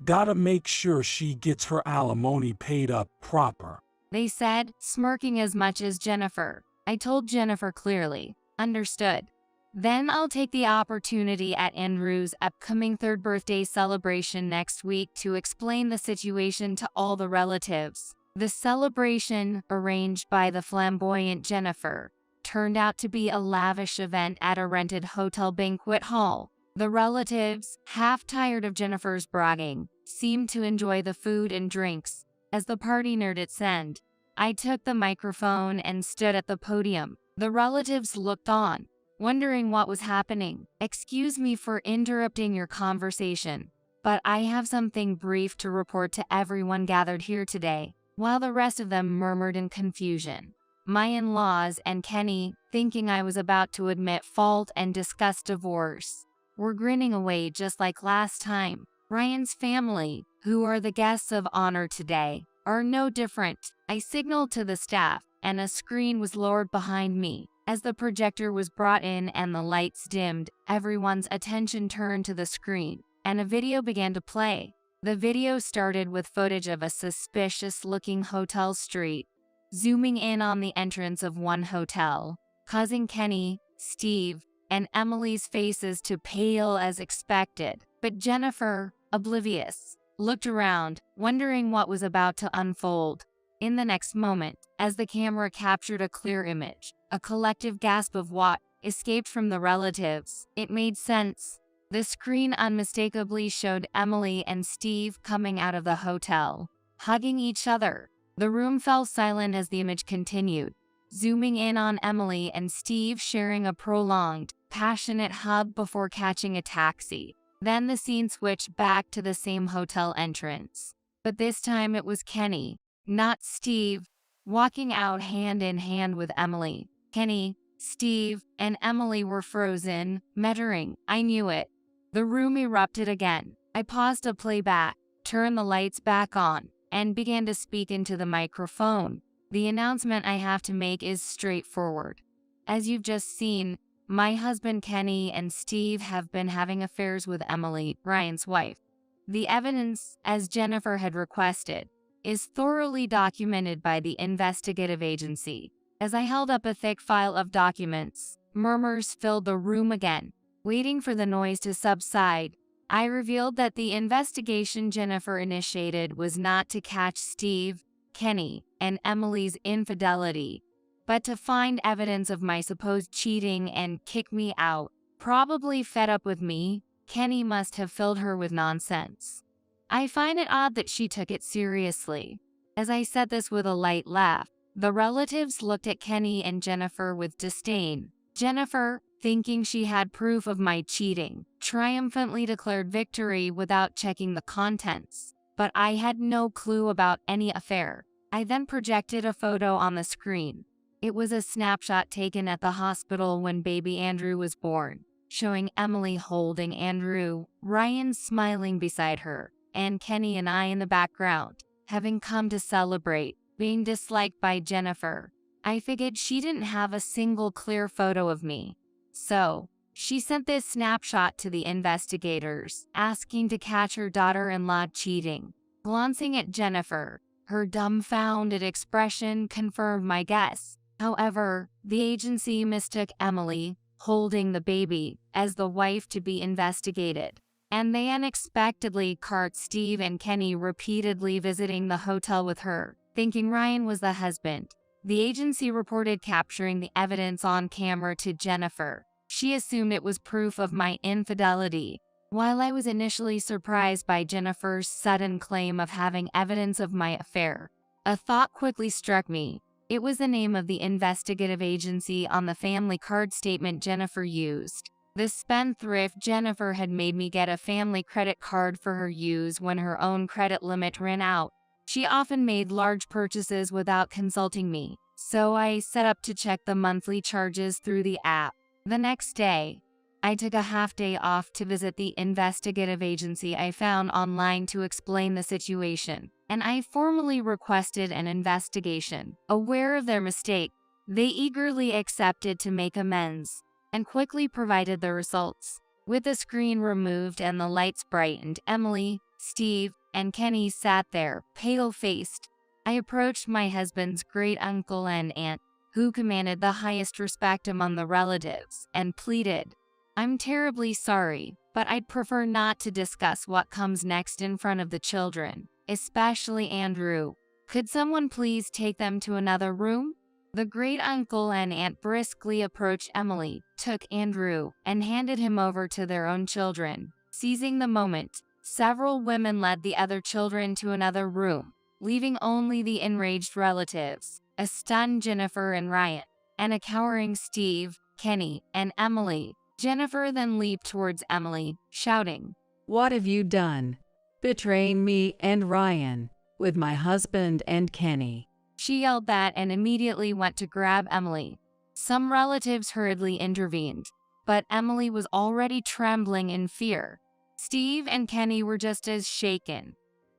Gotta make sure she gets her alimony paid up proper, they said, smirking as much as Jennifer. I told Jennifer clearly. Understood. Then I'll take the opportunity at Andrew's upcoming 3rd birthday celebration next week to explain the situation to all the relatives. The celebration, arranged by the flamboyant Jennifer, turned out to be a lavish event at a rented hotel banquet hall. The relatives, half tired of Jennifer's bragging, seemed to enjoy the food and drinks. As the party neared its end, I took the microphone and stood at the podium. The relatives looked on, wondering what was happening. "Excuse me for interrupting your conversation, but I have something brief to report to everyone gathered here today," while the rest of them murmured in confusion. My in-laws and Kenny, thinking I was about to admit fault and discuss divorce, were grinning away just like last time. Ryan's family, who are the guests of honor today, are no different. I signaled to the staff, and a screen was lowered behind me. As the projector was brought in and the lights dimmed, everyone's attention turned to the screen, and a video began to play. The video started with footage of a suspicious-looking hotel street, zooming in on the entrance of one hotel, causing Kenny, Steve, and Emily's faces to pale as expected. But Jennifer, oblivious, looked around, wondering what was about to unfold. In the next moment, as the camera captured a clear image, a collective gasp of what escaped from the relatives. It made sense. The screen unmistakably showed Emily and Steve coming out of the hotel, hugging each other. The room fell silent as the image continued, zooming in on Emily and Steve sharing a prolonged, passionate hug before catching a taxi. Then the scene switched back to the same hotel entrance. But this time it was Kenny, not Steve, walking out hand in hand with Emily. Kenny, Steve, and Emily were frozen, muttering, "I knew it." The room erupted again. I paused to play back, turned the lights back on, and began to speak into the microphone. "The announcement I have to make is straightforward. As you've just seen, my husband Kenny and Steve have been having affairs with Emily, Ryan's wife. The evidence, as Jennifer had requested, is thoroughly documented by the investigative agency." As I held up a thick file of documents, murmurs filled the room again. Waiting for the noise to subside, I revealed that the investigation Jennifer initiated was not to catch Steve, Kenny, and Emily's infidelity, but to find evidence of my supposed cheating and kick me out. Probably fed up with me, Kenny must have filled her with nonsense. I find it odd that she took it seriously. As I said this with a light laugh, the relatives looked at Kenny and Jennifer with disdain. Jennifer, thinking she had proof of my cheating, triumphantly declared victory without checking the contents. But I had no clue about any affair. I then projected a photo on the screen. It was a snapshot taken at the hospital when baby Andrew was born, showing Emily holding Andrew, Ryan smiling beside her, and Kenny and I in the background, having come to celebrate being disliked by Jennifer. I figured she didn't have a single clear photo of me. So, she sent this snapshot to the investigators, asking to catch her daughter-in-law cheating. Glancing at Jennifer, her dumbfounded expression confirmed my guess. However, the agency mistook Emily, holding the baby, as the wife to be investigated, and they unexpectedly caught Steve and Kenny repeatedly visiting the hotel with her, thinking Ryan was the husband. The agency reported capturing the evidence on camera to Jennifer. She assumed it was proof of my infidelity. While I was initially surprised by Jennifer's sudden claim of having evidence of my affair, a thought quickly struck me. It was the name of the investigative agency on the family card statement Jennifer used. The spendthrift Jennifer had made me get a family credit card for her use when her own credit limit ran out. She often made large purchases without consulting me, so I set up to check the monthly charges through the app. The next day, I took a half-day off to visit the investigative agency I found online to explain the situation, and I formally requested an investigation. Aware of their mistake, they eagerly accepted to make amends, and quickly provided the results. With the screen removed and the lights brightened, Emily, Steve, and Kenny sat there, pale-faced. I approached my husband's great-uncle and aunt, who commanded the highest respect among the relatives, and pleaded, "I'm terribly sorry, but I'd prefer not to discuss what comes next in front of the children, especially Andrew. Could someone please take them to another room?" The great uncle and aunt briskly approached Emily, took Andrew, and handed him over to their own children. Seizing the moment, several women led the other children to another room, leaving only the enraged relatives, a stunned Jennifer and Ryan, and a cowering Steve, Kenny, and Emily. Jennifer then leaped towards Emily, shouting, "What have you done? Betraying me and Ryan with my husband and Kenny." She yelled that and immediately went to grab Emily. Some relatives hurriedly intervened, but Emily was already trembling in fear. Steve and Kenny were just as shaken,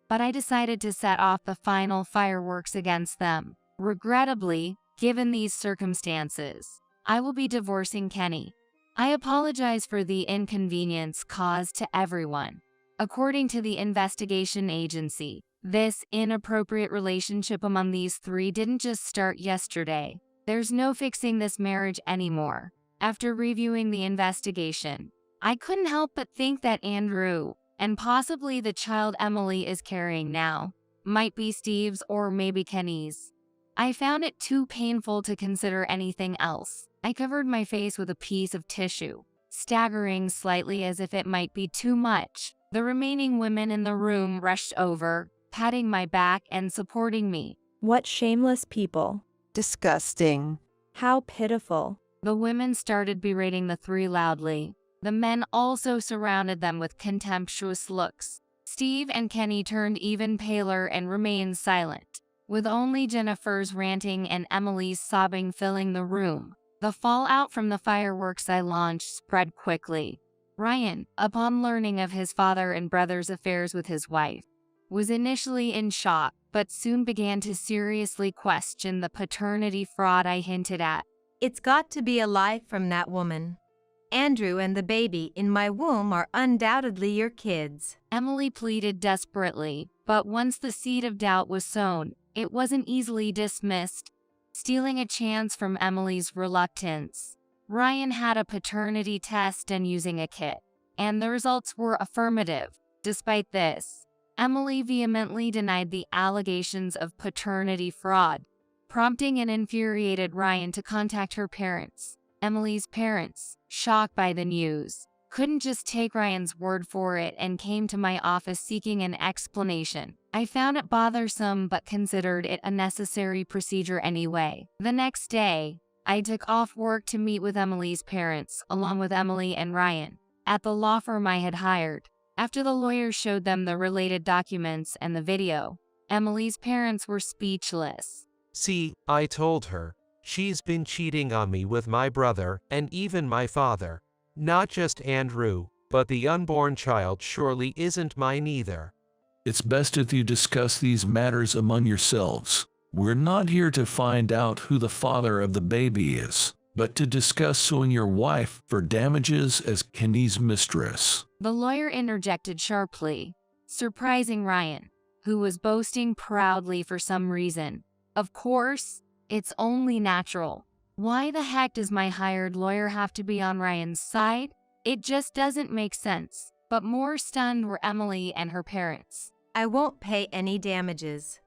but I decided to set off the final fireworks against them. Regrettably, given these circumstances, I will be divorcing Kenny. I apologize for the inconvenience caused to everyone. According to the investigation agency, this inappropriate relationship among these three didn't just start yesterday. There's no fixing this marriage anymore. After reviewing the investigation, I couldn't help but think that Andrew, and possibly the child Emily is carrying now, might be Steve's or maybe Kenny's. I found it too painful to consider anything else. I covered my face with a piece of tissue, staggering slightly as if it might be too much. The remaining women in the room rushed over, patting my back and supporting me. What shameless people. Disgusting. How pitiful. The women started berating the three loudly. The men also surrounded them with contemptuous looks. Steve and Kenny turned even paler and remained silent, with only Jennifer's ranting and Emily's sobbing filling the room. The fallout from the fireworks I launched spread quickly. Ryan, upon learning of his father and brother's affairs with his wife, was initially in shock, but soon began to seriously question the paternity fraud I hinted at. "It's got to be a lie from that woman. Andrew and the baby in my womb are undoubtedly your kids." Emily pleaded desperately, but once the seed of doubt was sown, it wasn't easily dismissed. Stealing a chance from Emily's reluctance, Ryan had a paternity test and using a kit, and the results were affirmative. Despite this, Emily vehemently denied the allegations of paternity fraud, prompting an infuriated Ryan to contact her parents. Emily's parents, shocked by the news, couldn't just take Ryan's word for it and came to my office seeking an explanation. I found it bothersome but considered it a necessary procedure anyway. The next day, I took off work to meet with Emily's parents, along with Emily and Ryan, at the law firm I had hired. After the lawyers showed them the related documents and the video, Emily's parents were speechless. "See, I told her. She's been cheating on me with my brother and even my father. Not just Andrew, but the unborn child surely isn't mine either." It's best if you discuss these matters among yourselves. We're not here to find out who the father of the baby is, but to discuss suing your wife for damages as Kenny's mistress. The lawyer interjected sharply, surprising Ryan, who was boasting proudly for some reason. Of course, it's only natural. Why the heck does my hired lawyer have to be on Ryan's side? It just doesn't make sense. But more stunned were Emily and her parents. "I won't pay any damages.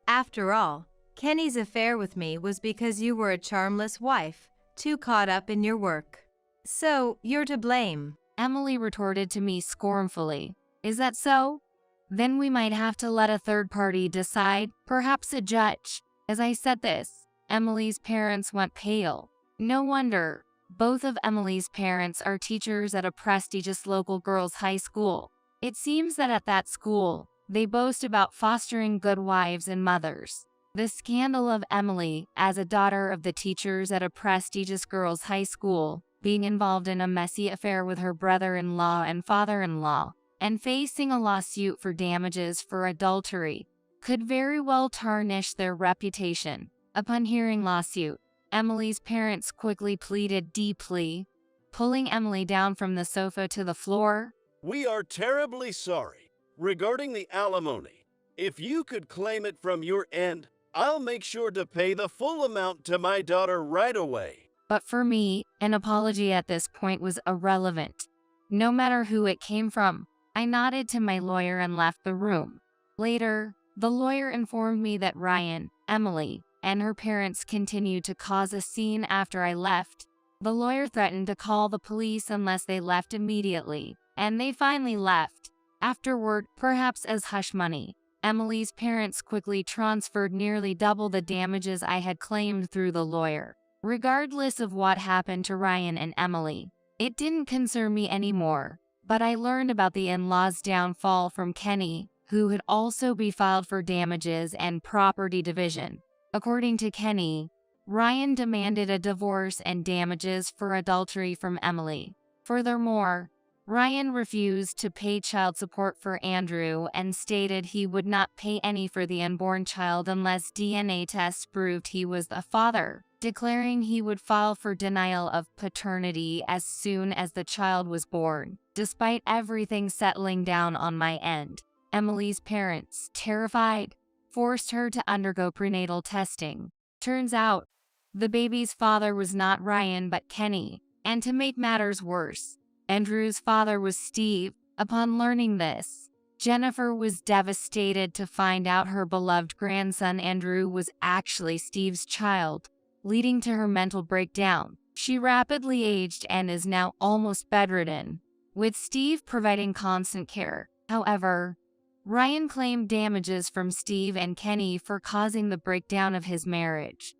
After all, Kenny's affair with me was because you were a charmless wife, too caught up in your work. So, you're to blame." Emily retorted to me scornfully. "Is that so? Then we might have to let a third party decide, perhaps a judge." As I said this, Emily's parents went pale. No wonder. Both of Emily's parents are teachers at a prestigious local girls' high school. It seems that at that school, they boast about fostering good wives and mothers. The scandal of Emily, as a daughter of the teachers at a prestigious girls' high school, being involved in a messy affair with her brother-in-law and father-in-law, and facing a lawsuit for damages for adultery, could very well tarnish their reputation. Upon hearing lawsuit, Emily's parents quickly pleaded deeply, pulling Emily down from the sofa to the floor. "We are terribly sorry. Regarding the alimony, if you could claim it from your end, I'll make sure to pay the full amount to my daughter right away. But for me, an apology at this point was irrelevant. No matter who it came from, I nodded to my lawyer and left the room. Later, the lawyer informed me that Ryan, Emily, and her parents continued to cause a scene after I left. The lawyer threatened to call the police unless they left immediately, and they finally left. Afterward, perhaps as hush money, Emily's parents quickly transferred nearly double the damages I had claimed through the lawyer. Regardless of what happened to Ryan and Emily, it didn't concern me anymore, but I learned about the in-laws' downfall from Kenny, who had also be filed for damages and property division. According to Kenny, Ryan demanded a divorce and damages for adultery from Emily. Furthermore, Ryan refused to pay child support for Andrew and stated he would not pay any for the unborn child unless DNA tests proved he was the father, declaring he would file for denial of paternity as soon as the child was born. Despite everything settling down on my end, Emily's parents, terrified, forced her to undergo prenatal testing. Turns out, the baby's father was not Ryan but Kenny, and to make matters worse, Andrew's father was Steve. Upon learning this, Jennifer was devastated to find out her beloved grandson Andrew was actually Steve's child, leading to her mental breakdown. She rapidly aged and is now almost bedridden, with Steve providing constant care. However, Ryan claimed damages from Steve and Kenny for causing the breakdown of his marriage.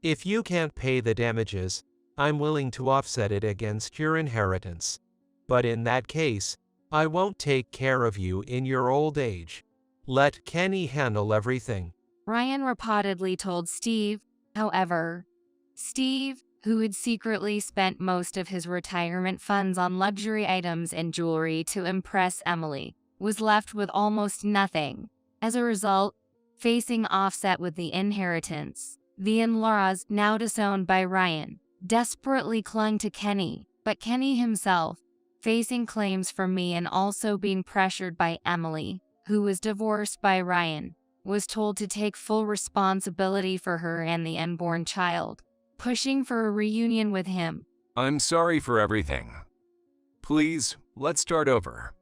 If you can't pay the damages, I'm willing to offset it against your inheritance. But in that case, I won't take care of you in your old age. Let Kenny handle everything. Ryan reportedly told Steve. However, Steve, who had secretly spent most of his retirement funds on luxury items and jewelry to impress Emily, was left with almost nothing. As a result, facing offset with the inheritance, the in-laws, now disowned by Ryan, desperately clung to Kenny, but Kenny himself, facing claims from me and also being pressured by Emily, who was divorced by Ryan, was told to take full responsibility for her and the unborn child, pushing for a reunion with him. I'm sorry for everything. Please, let's start over.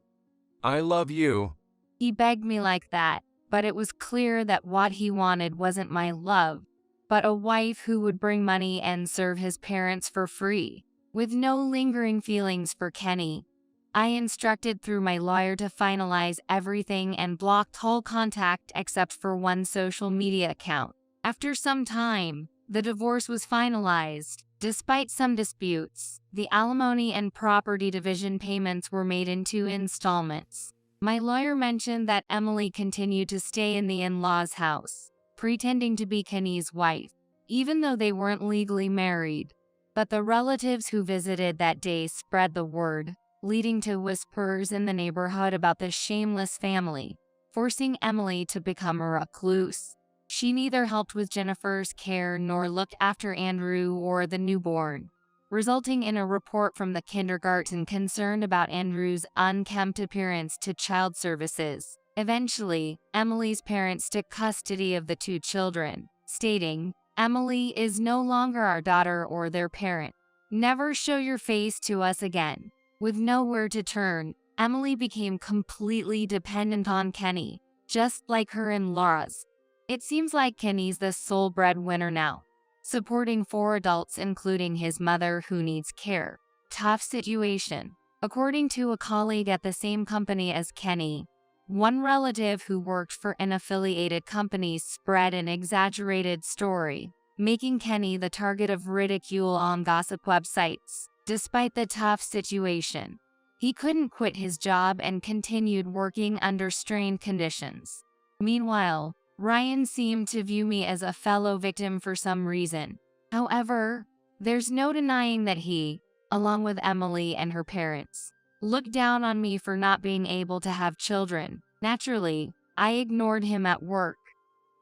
I love you. He begged me like that, but it was clear that what he wanted wasn't my love, but a wife who would bring money and serve his parents for free. With no lingering feelings for Kenny, I instructed through my lawyer to finalize everything and blocked all contact except for one social media account. After some time, the divorce was finalized. Despite some disputes, the alimony and property division payments were made in 2 installments. My lawyer mentioned that Emily continued to stay in the in-laws' house, pretending to be Kenny's wife, even though they weren't legally married. But the relatives who visited that day spread the word, leading to whispers in the neighborhood about the shameless family, forcing Emily to become a recluse. She neither helped with Jennifer's care nor looked after Andrew or the newborn, resulting in a report from the kindergarten concerned about Andrew's unkempt appearance to child services. Eventually, Emily's parents took custody of the 2 children, stating, "Emily is no longer our daughter or their parent. Never show your face to us again." With nowhere to turn, Emily became completely dependent on Kenny, just like her in-laws. It seems like Kenny's the sole breadwinner now, supporting 4 adults including his mother who needs care. Tough situation. According to a colleague at the same company as Kenny, one relative who worked for an affiliated company spread an exaggerated story, making Kenny the target of ridicule on gossip websites. Despite the tough situation, he couldn't quit his job and continued working under strained conditions. Meanwhile, Ryan seemed to view me as a fellow victim for some reason. However, there's no denying that he, along with Emily and her parents, looked down on me for not being able to have children. Naturally, I ignored him at work.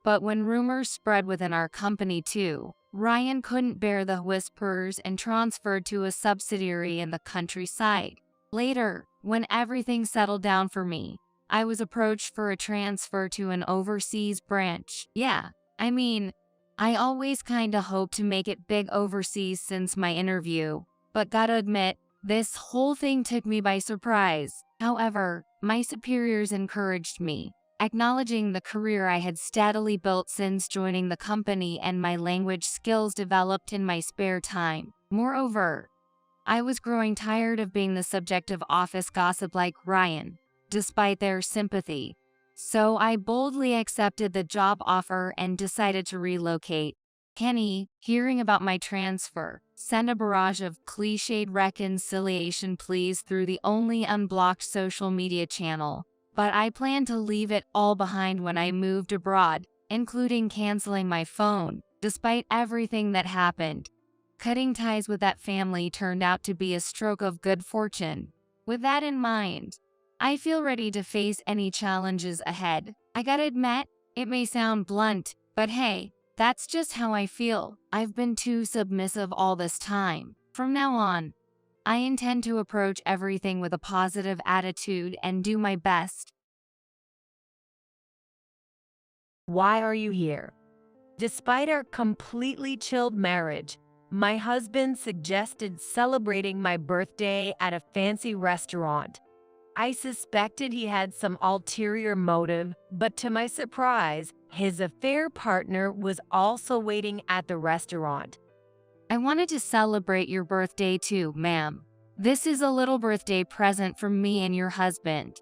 But when rumors spread within our company too, Ryan couldn't bear the whispers and transferred to a subsidiary in the countryside. Later, when everything settled down for me, I was approached for a transfer to an overseas branch. Yeah, I mean, I always kinda hope to make it big overseas since my interview, but gotta admit, this whole thing took me by surprise. However, my superiors encouraged me, acknowledging the career I had steadily built since joining the company and my language skills developed in my spare time. Moreover, I was growing tired of being the subject of office gossip like Ryan, despite their sympathy. So I boldly accepted the job offer and decided to relocate. Kenny, hearing about my transfer, sent a barrage of cliched reconciliation pleas through the only unblocked social media channel. But I planned to leave it all behind when I moved abroad, including canceling my phone, despite everything that happened. Cutting ties with that family turned out to be a stroke of good fortune. With that in mind, I feel ready to face any challenges ahead. I gotta admit, it may sound blunt, but hey, that's just how I feel. I've been too submissive all this time. From now on, I intend to approach everything with a positive attitude and do my best. Why are you here? Despite our completely chilled marriage, my husband suggested celebrating my birthday at a fancy restaurant. I suspected he had some ulterior motive, but to my surprise, his affair partner was also waiting at the restaurant. I wanted to celebrate your birthday too, ma'am. This is a little birthday present from me and your husband.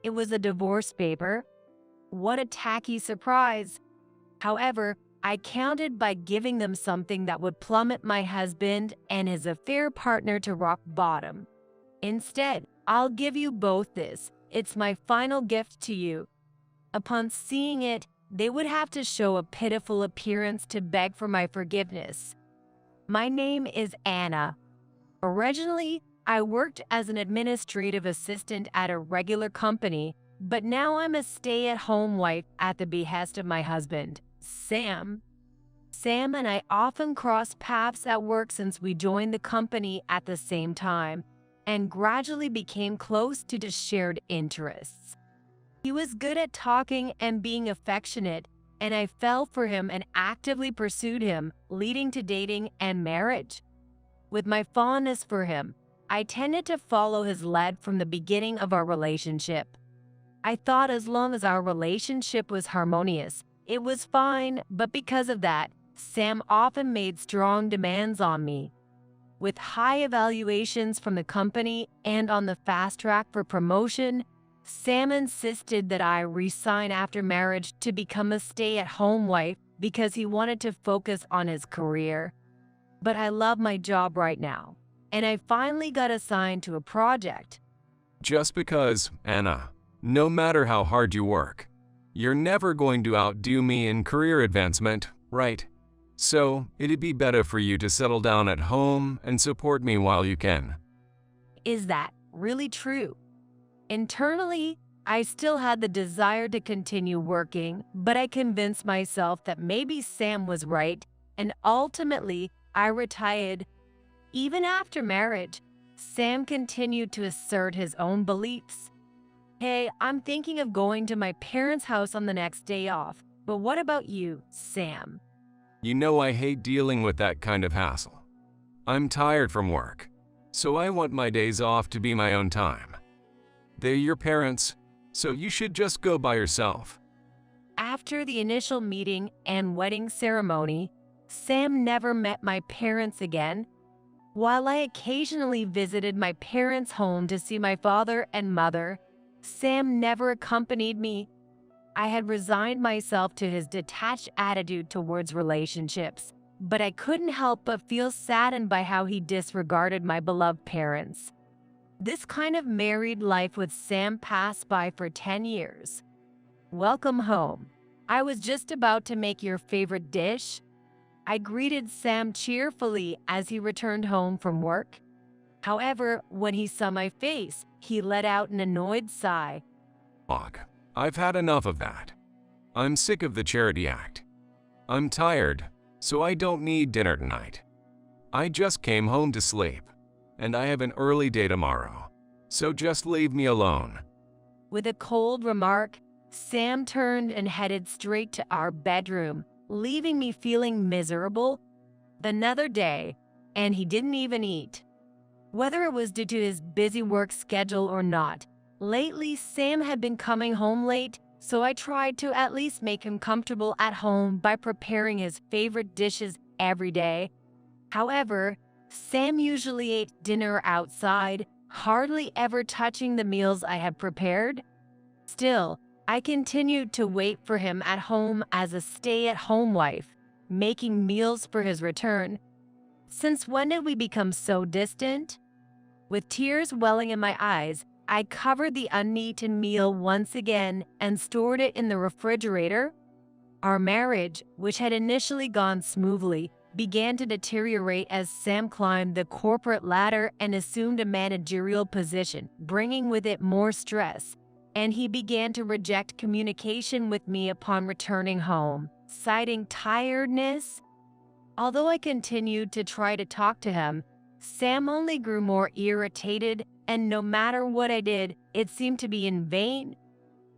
It was a divorce paper. What a tacky surprise. However, I counted by giving them something that would plummet my husband and his affair partner to rock bottom. Instead, I'll give you both this. It's my final gift to you. Upon seeing it, they would have to show a pitiful appearance to beg for my forgiveness. My name is Anna. Originally, I worked as an administrative assistant at a regular company, but now I'm a stay-at-home wife at the behest of my husband, Sam. Sam and I often cross paths at work since we joined the company at the same time and gradually became close due to shared interests. He was good at talking and being affectionate, and I fell for him and actively pursued him, leading to dating and marriage. With my fondness for him, I tended to follow his lead from the beginning of our relationship. I thought as long as our relationship was harmonious, it was fine, but because of that, Sam often made strong demands on me. With high evaluations from the company and on the fast track for promotion, Sam insisted that I resign after marriage to become a stay-at-home wife because he wanted to focus on his career. But I love my job right now, and I finally got assigned to a project. Just because, Anna, no matter how hard you work, you're never going to outdo me in career advancement, right? So, it'd be better for you to settle down at home and support me while you can. Is that really true? Internally, I still had the desire to continue working, but I convinced myself that maybe Sam was right, and ultimately, I retired. Even after marriage, Sam continued to assert his own beliefs. Hey, I'm thinking of going to my parents' house on the next day off, but what about you, Sam? You know I hate dealing with that kind of hassle. I'm tired from work, so I want my days off to be my own time. They're your parents, so you should just go by yourself. After the initial meeting and wedding ceremony, Sam never met my parents again. While I occasionally visited my parents' home to see my father and mother, Sam never accompanied me. I had resigned myself to his detached attitude towards relationships, but I couldn't help but feel saddened by how he disregarded my beloved parents. This kind of married life with Sam passed by for 10 years. Welcome home. I was just about to make your favorite dish. I greeted Sam cheerfully as he returned home from work. However, when he saw my face, he let out an annoyed sigh. Look, I've had enough of that. I'm sick of the charity act. I'm tired, so I don't need dinner tonight. I just came home to sleep, and I have an early day tomorrow, so just leave me alone. With a cold remark, Sam turned and headed straight to our bedroom, leaving me feeling miserable. Another day, and he didn't even eat. Whether it was due to his busy work schedule or not, lately Sam had been coming home late, so I tried to at least make him comfortable at home by preparing his favorite dishes every day. However, Sam usually ate dinner outside, hardly ever touching the meals I had prepared. Still, I continued to wait for him at home as a stay-at-home wife, making meals for his return. Since when did we become so distant? With tears welling in my eyes, I covered the uneaten meal once again and stored it in the refrigerator. Our marriage, which had initially gone smoothly, began to deteriorate as Sam climbed the corporate ladder and assumed a managerial position, bringing with it more stress, and he began to reject communication with me upon returning home, citing tiredness. Although I continued to try to talk to him, Sam only grew more irritated, and no matter what I did, it seemed to be in vain.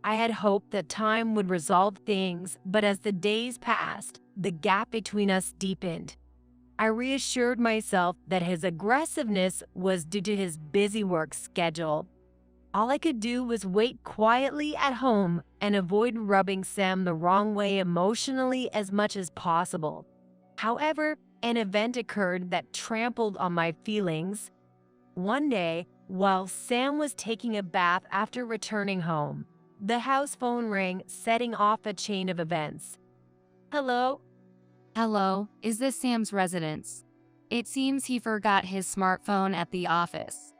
I had hoped that time would resolve things, but as the days passed, the gap between us deepened. I reassured myself that his aggressiveness was due to his busy work schedule. All I could do was wait quietly at home and avoid rubbing Sam the wrong way emotionally as much as possible. However, an event occurred that trampled on my feelings. One day, while Sam was taking a bath after returning home, the house phone rang, setting off a chain of events. Hello? Hello, is this Sam's residence? It seems he forgot his smartphone at the office.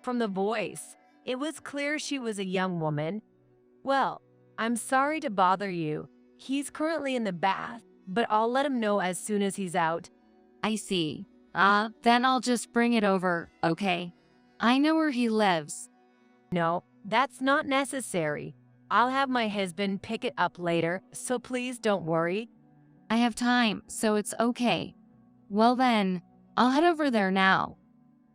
From the voice, it was clear she was a young woman. Well, I'm sorry to bother you. He's currently in the bath, but I'll let him know as soon as he's out. I see. Then I'll just bring it over, okay? I know where he lives. No, that's not necessary. I'll have my husband pick it up later, so please don't worry. I have time, so it's okay. Well then, I'll head over there now.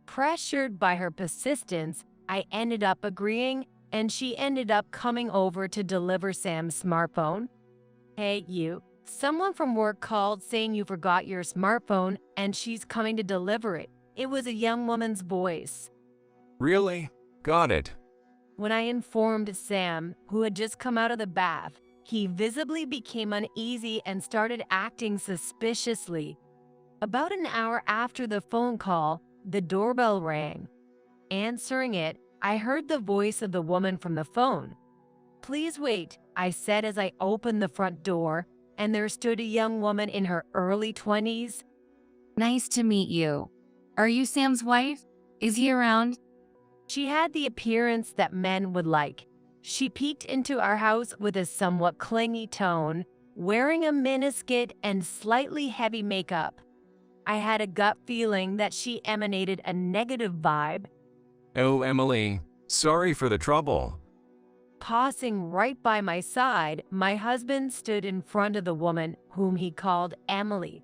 Pressured by her persistence, I ended up agreeing, and she ended up coming over to deliver Sam's smartphone. Hey, you. Someone from work called saying you forgot your smartphone and she's coming to deliver it. It was a young woman's voice. Really? Got it. When I informed Sam, who had just come out of the bath, he visibly became uneasy and started acting suspiciously. About an hour after the phone call, the doorbell rang. Answering it, I heard the voice of the woman from the phone. Please wait, I said as I opened the front door, and there stood a young woman in her early 20s. Nice to meet you. Are you Sam's wife? Is he around? She had the appearance that men would like. She peeked into our house with a somewhat clingy tone, wearing a miniskirt and slightly heavy makeup. I had a gut feeling that she emanated a negative vibe. Oh, Emily, sorry for the trouble. Pausing right by my side, my husband stood in front of the woman whom he called Emily.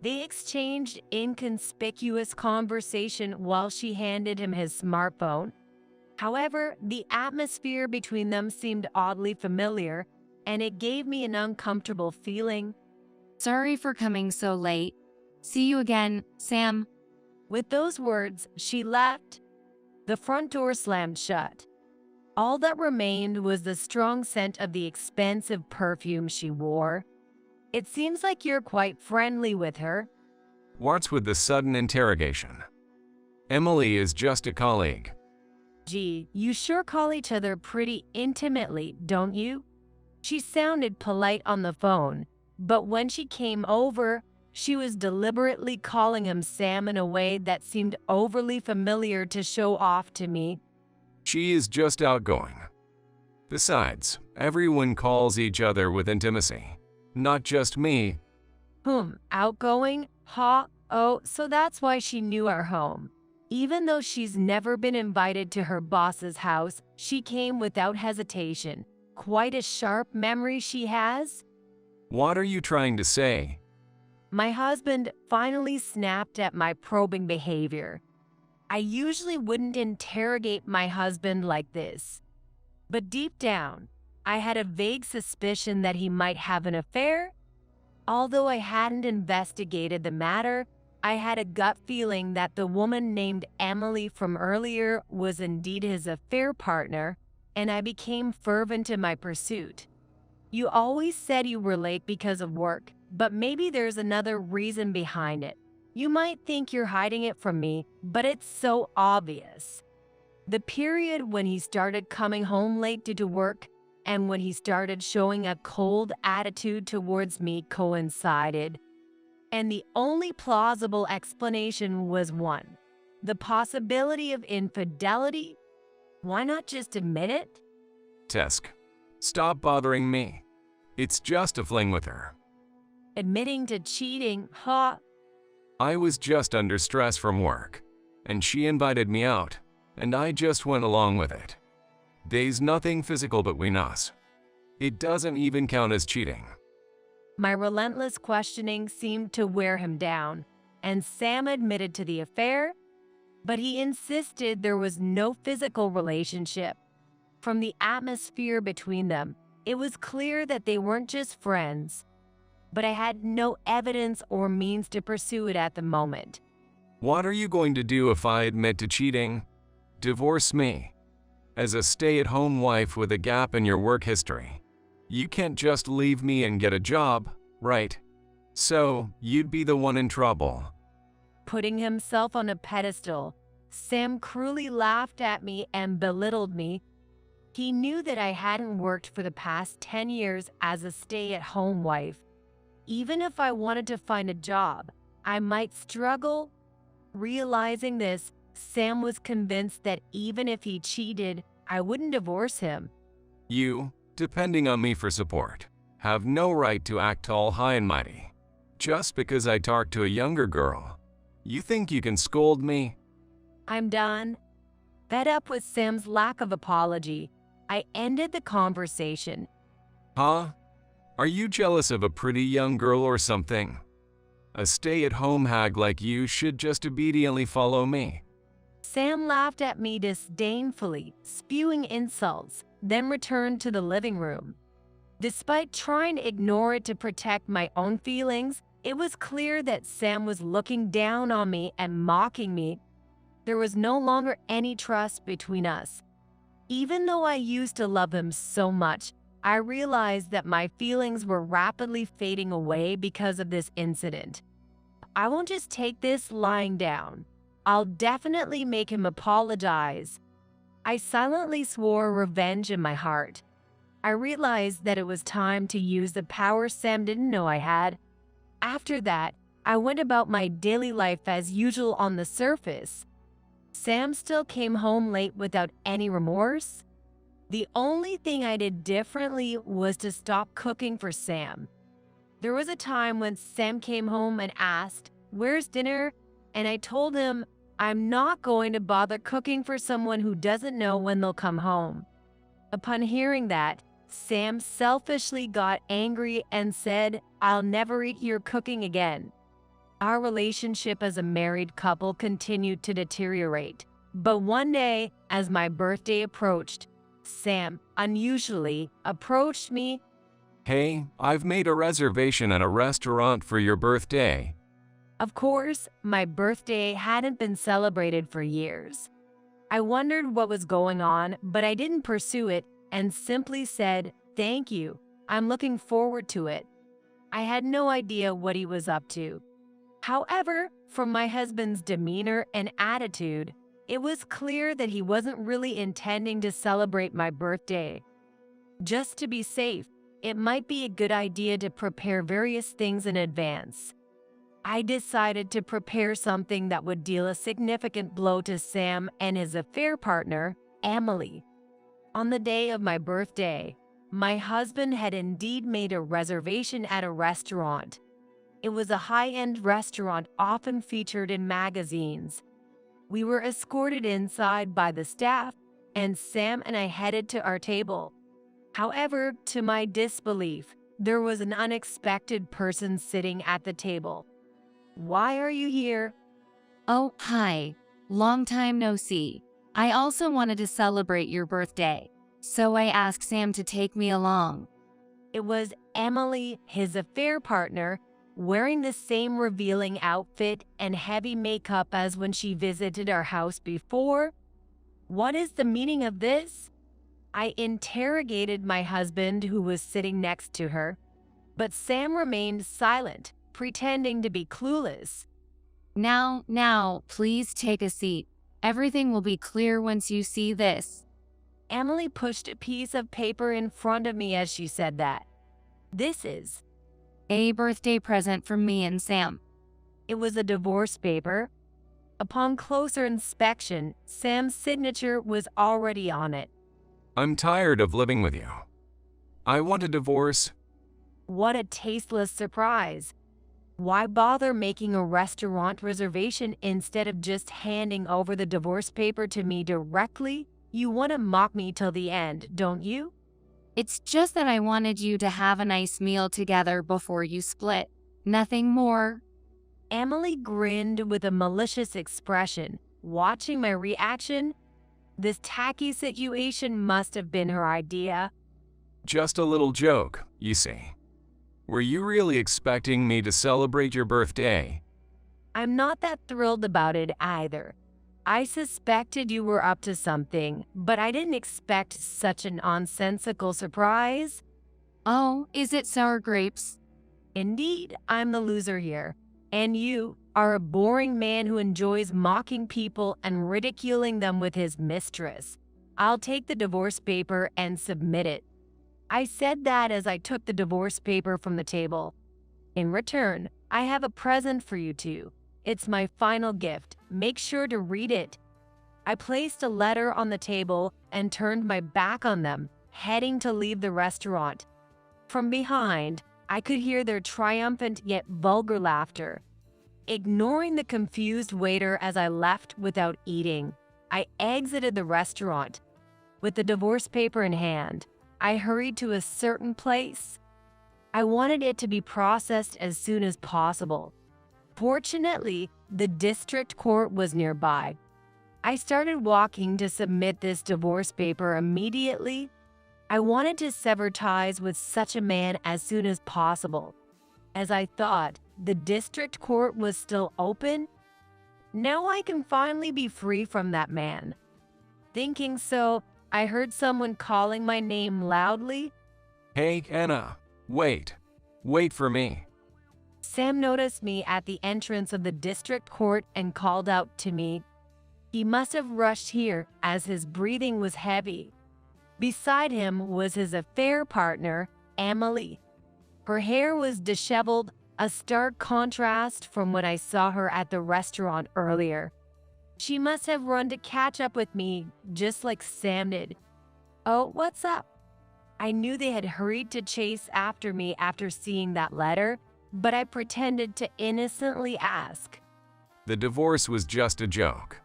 They exchanged inconspicuous conversation while she handed him his smartphone. However, the atmosphere between them seemed oddly familiar, and it gave me an uncomfortable feeling. Sorry for coming so late. See you again, Sam. With those words, she left. The front door slammed shut. All that remained was the strong scent of the expensive perfume she wore. It seems like you're quite friendly with her. What's with the sudden interrogation? Emily is just a colleague. Gee, you sure call each other pretty intimately, don't you? She sounded polite on the phone, but when she came over, she was deliberately calling him Sam in a way that seemed overly familiar to show off to me. She is just outgoing. Besides, everyone calls each other with intimacy. Not just me. Outgoing? Ha? Oh, so that's why she knew our home. Even though she's never been invited to her boss's house, she came without hesitation. Quite a sharp memory she has. What are you trying to say? My husband finally snapped at my probing behavior. I usually wouldn't interrogate my husband like this. But deep down, I had a vague suspicion that he might have an affair. Although I hadn't investigated the matter, I had a gut feeling that the woman named Emily from earlier was indeed his affair partner, and I became fervent in my pursuit. You always said you were late because of work, but maybe there's another reason behind it. You might think you're hiding it from me, but it's so obvious. The period when he started coming home late due to work and when he started showing a cold attitude towards me coincided. And the only plausible explanation was one: the possibility of infidelity. Why not just admit it? Tesk, stop bothering me. It's just a fling with her. Admitting to cheating, huh? I was just under stress from work, and she invited me out, and I just went along with it. There's nothing physical between us. It doesn't even count as cheating. My relentless questioning seemed to wear him down, and Sam admitted to the affair, but he insisted there was no physical relationship. From the atmosphere between them, it was clear that they weren't just friends, but I had no evidence or means to pursue it at the moment. What are you going to do if I admit to cheating? Divorce me. As a stay-at-home wife with a gap in your work history, you can't just leave me and get a job, right? So, you'd be the one in trouble. Putting himself on a pedestal, Sam cruelly laughed at me and belittled me. He knew that I hadn't worked for the past 10 years as a stay-at-home wife. Even if I wanted to find a job, I might struggle. Realizing this, Sam was convinced that even if he cheated, I wouldn't divorce him. You, depending on me for support, have no right to act all high and mighty. Just because I talked to a younger girl, you think you can scold me? I'm done. Fed up with Sam's lack of apology, I ended the conversation. Huh? Are you jealous of a pretty young girl or something? A stay-at-home hag like you should just obediently follow me. Sam laughed at me disdainfully, spewing insults, then returned to the living room. Despite trying to ignore it to protect my own feelings, it was clear that Sam was looking down on me and mocking me. There was no longer any trust between us. Even though I used to love him so much, I realized that my feelings were rapidly fading away because of this incident. I won't just take this lying down. I'll definitely make him apologize. I silently swore revenge in my heart. I realized that it was time to use the power Sam didn't know I had. After that, I went about my daily life as usual on the surface. Sam still came home late without any remorse. The only thing I did differently was to stop cooking for Sam. There was a time when Sam came home and asked, "Where's dinner?" And I told him, I'm not going to bother cooking for someone who doesn't know when they'll come home. Upon hearing that, Sam selfishly got angry and said, "I'll never eat your cooking again." Our relationship as a married couple continued to deteriorate. But one day, as my birthday approached, Sam, unusually, approached me. Hey, I've made a reservation at a restaurant for your birthday. Of course, my birthday hadn't been celebrated for years. I wondered what was going on, but I didn't pursue it and simply said, "Thank you. I'm looking forward to it." I had no idea what he was up to. However, from my husband's demeanor and attitude, it was clear that he wasn't really intending to celebrate my birthday. Just to be safe, it might be a good idea to prepare various things in advance. I decided to prepare something that would deal a significant blow to Sam and his affair partner, Emily. On the day of my birthday, my husband had indeed made a reservation at a restaurant. It was a high-end restaurant often featured in magazines. We were escorted inside by the staff, and Sam and I headed to our table. However, to my disbelief, there was an unexpected person sitting at the table. "Why are you here?" "Oh, hi. Long time no see. I also wanted to celebrate your birthday, so I asked Sam to take me along." It was Emily, his affair partner, wearing the same revealing outfit and heavy makeup as when she visited our house before. What is the meaning of this? I interrogated my husband, who was sitting next to her, but Sam remained silent, pretending to be clueless. Now, please take a seat. Everything will be clear once you see this. Emily pushed a piece of paper in front of me as she said that. This is a birthday present from me and Sam. It was a divorce paper. Upon closer inspection, Sam's signature was already on it. I'm tired of living with you. I want a divorce. What a tasteless surprise. Why bother making a restaurant reservation instead of just handing over the divorce paper to me directly? You want to mock me till the end, don't you? It's just that I wanted you to have a nice meal together before you split. Nothing more. Emily grinned with a malicious expression, watching my reaction. This tacky situation must have been her idea. Just a little joke, you see. Were you really expecting me to celebrate your birthday? I'm not that thrilled about it either. I suspected you were up to something, but I didn't expect such a nonsensical surprise. Oh, is it sour grapes? Indeed, I'm the loser here. And you are a boring man who enjoys mocking people and ridiculing them with his mistress. I'll take the divorce paper and submit it. I said that as I took the divorce paper from the table. In return, I have a present for you two. It's my final gift. Make sure to read it. I placed a letter on the table and turned my back on them, heading to leave the restaurant. From behind, I could hear their triumphant yet vulgar laughter. Ignoring the confused waiter as I left without eating, I exited the restaurant. With the divorce paper in hand, I hurried to a certain place. I wanted it to be processed as soon as possible. Fortunately, the district court was nearby. I started walking to submit this divorce paper immediately. I wanted to sever ties with such a man as soon as possible. As I thought the district court was still open, now I can finally be free from that man. Thinking so, I heard someone calling my name loudly. Hey, Anna, wait for me. Sam noticed me at the entrance of the district court and called out to me. He must have rushed here as his breathing was heavy. Beside him was his affair partner, Emily. Her hair was disheveled, a stark contrast from when I saw her at the restaurant earlier. She must have run to catch up with me, just like Sam did. Oh, what's up? I knew they had hurried to chase after me after seeing that letter, but I pretended to innocently ask. The divorce was just a joke.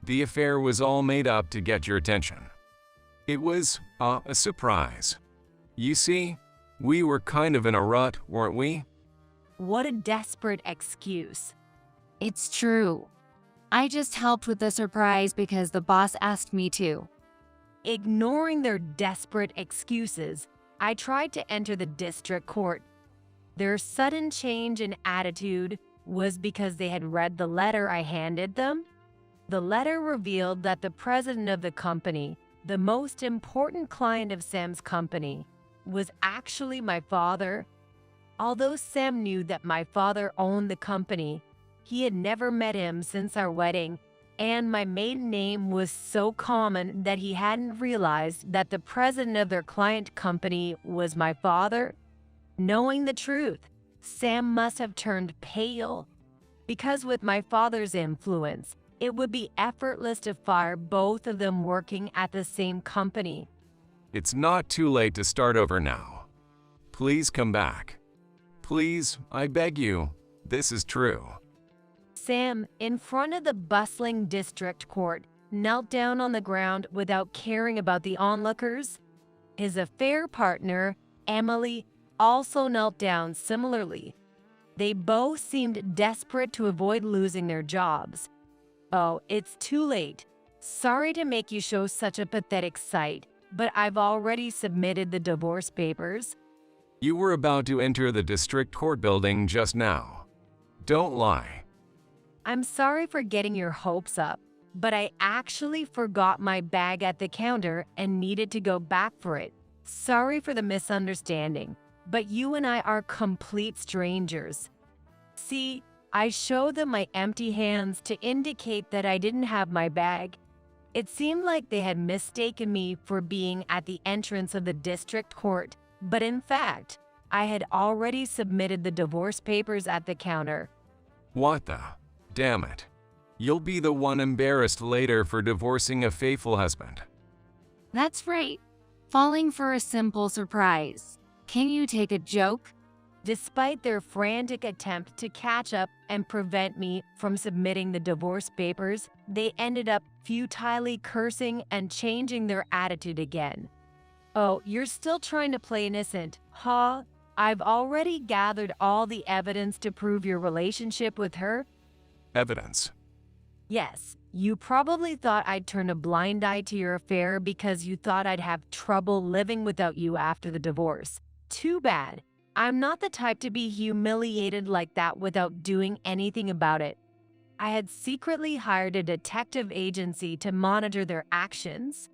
The affair was all made up to get your attention. It was a surprise. You see, we were kind of in a rut, weren't we? What a desperate excuse. It's true. I just helped with the surprise because the boss asked me to. Ignoring their desperate excuses, I tried to enter the district court. Their sudden change in attitude was because they had read the letter I handed them. The letter revealed that the president of the company, the most important client of Sam's company, was actually my father. Although Sam knew that my father owned the company, he had never met him since our wedding, and my maiden name was so common that he hadn't realized that the president of their client company was my father. Knowing the truth, Sam must have turned pale, because with my father's influence, it would be effortless to fire both of them working at the same company. It's not too late to start over now. Please come back. Please, I beg you, this is true. Sam, in front of the bustling district court, knelt down on the ground without caring about the onlookers. His affair partner, Emily, also knelt down similarly. They both seemed desperate to avoid losing their jobs. Oh, it's too late. Sorry to make you show such a pathetic sight, but I've already submitted the divorce papers. You were about to enter the district court building just now. Don't lie. I'm sorry for getting your hopes up, but I actually forgot my bag at the counter and needed to go back for it. Sorry for the misunderstanding, but you and I are complete strangers. See, I showed them my empty hands to indicate that I didn't have my bag. It seemed like they had mistaken me for being at the entrance of the district court, but in fact, I had already submitted the divorce papers at the counter. What the? Damn it. You'll be the one embarrassed later for divorcing a faithful husband. That's right. Falling for a simple surprise. Can you take a joke? Despite their frantic attempt to catch up and prevent me from submitting the divorce papers, they ended up futilely cursing and changing their attitude again. Oh, you're still trying to play innocent, huh? I've already gathered all the evidence to prove your relationship with her. Evidence. Yes, you probably thought I'd turn a blind eye to your affair because you thought I'd have trouble living without you after the divorce. Too bad. I'm not the type to be humiliated like that without doing anything about it. I had secretly hired a detective agency to monitor their actions.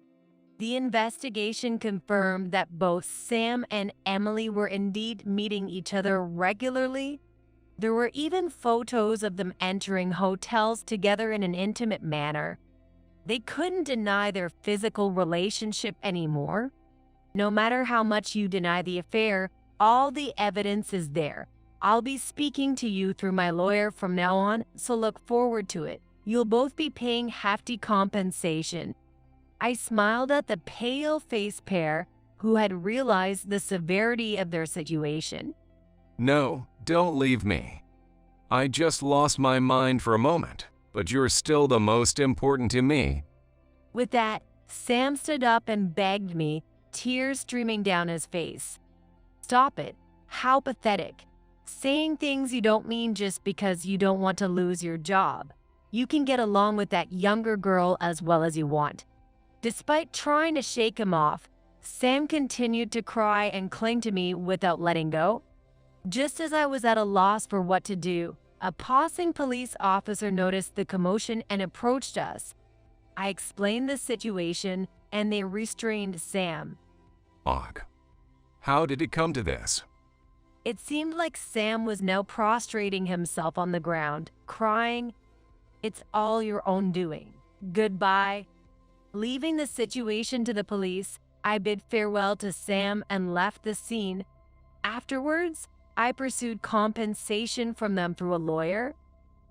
The investigation confirmed that both Sam and Emily were indeed meeting each other regularly. There were even photos of them entering hotels together in an intimate manner. They couldn't deny their physical relationship anymore. No matter how much you deny the affair, all the evidence is there. I'll be speaking to you through my lawyer from now on, so look forward to it. You'll both be paying hefty compensation. I smiled at the pale-faced pair who had realized the severity of their situation. No, don't leave me. I just lost my mind for a moment, but you're still the most important to me. With that, Sam stood up and begged me, tears streaming down his face. Stop it. How pathetic. Saying things you don't mean just because you don't want to lose your job. You can get along with that younger girl as well as you want. Despite trying to shake him off, Sam continued to cry and cling to me without letting go. Just as I was at a loss for what to do, a passing police officer noticed the commotion and approached us. I explained the situation and they restrained Sam. Og. How did it come to this? It seemed like Sam was now prostrating himself on the ground, crying, "It's all your own doing. Goodbye." Leaving the situation to the police, I bid farewell to Sam and left the scene. Afterwards, I pursued compensation from them through a lawyer.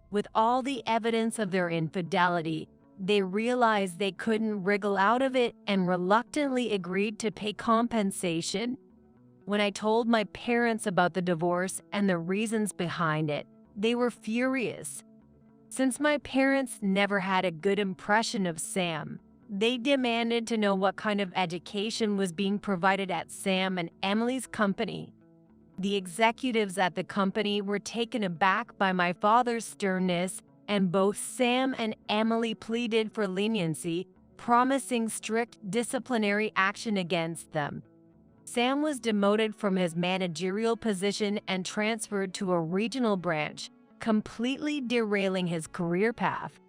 With all the evidence of their infidelity, they realized they couldn't wriggle out of it and reluctantly agreed to pay compensation. When I told my parents about the divorce and the reasons behind it, they were furious. Since my parents never had a good impression of Sam, they demanded to know what kind of education was being provided at Sam and Emily's company. The executives at the company were taken aback by my father's sternness, and both Sam and Emily pleaded for leniency, promising strict disciplinary action against them. Sam was demoted from his managerial position and transferred to a regional branch, completely derailing his career path.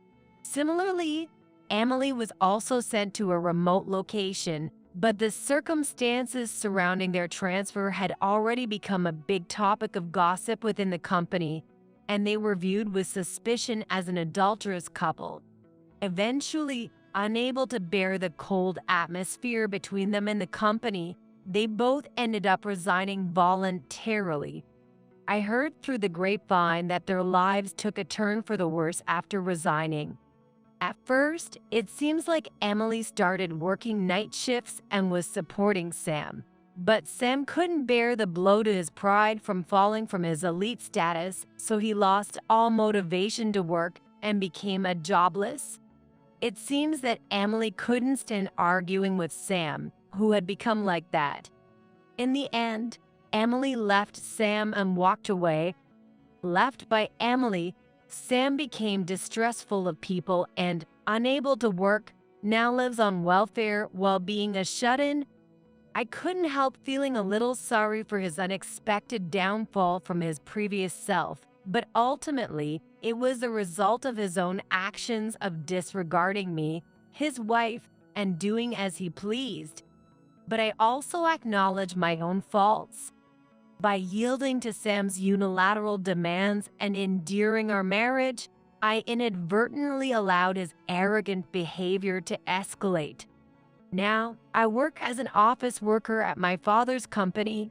Similarly, Emily was also sent to a remote location, but the circumstances surrounding their transfer had already become a big topic of gossip within the company, and they were viewed with suspicion as an adulterous couple. Eventually, unable to bear the cold atmosphere between them and the company, they both ended up resigning voluntarily. I heard through the grapevine that their lives took a turn for the worse after resigning. At first, it seems like Emily started working night shifts and was supporting Sam. But Sam couldn't bear the blow to his pride from falling from his elite status, so he lost all motivation to work and became a jobless. It seems that Emily couldn't stand arguing with Sam, who had become like that. In the end, Emily left Sam and walked away. Left by Emily, Sam became distrustful of people and, unable to work, now lives on welfare while being a shut-in. I couldn't help feeling a little sorry for his unexpected downfall from his previous self, but ultimately, it was the result of his own actions of disregarding me, his wife, and doing as he pleased. But I also acknowledge my own faults. By yielding to Sam's unilateral demands and endearing our marriage, I inadvertently allowed his arrogant behavior to escalate. Now, I work as an office worker at my father's company.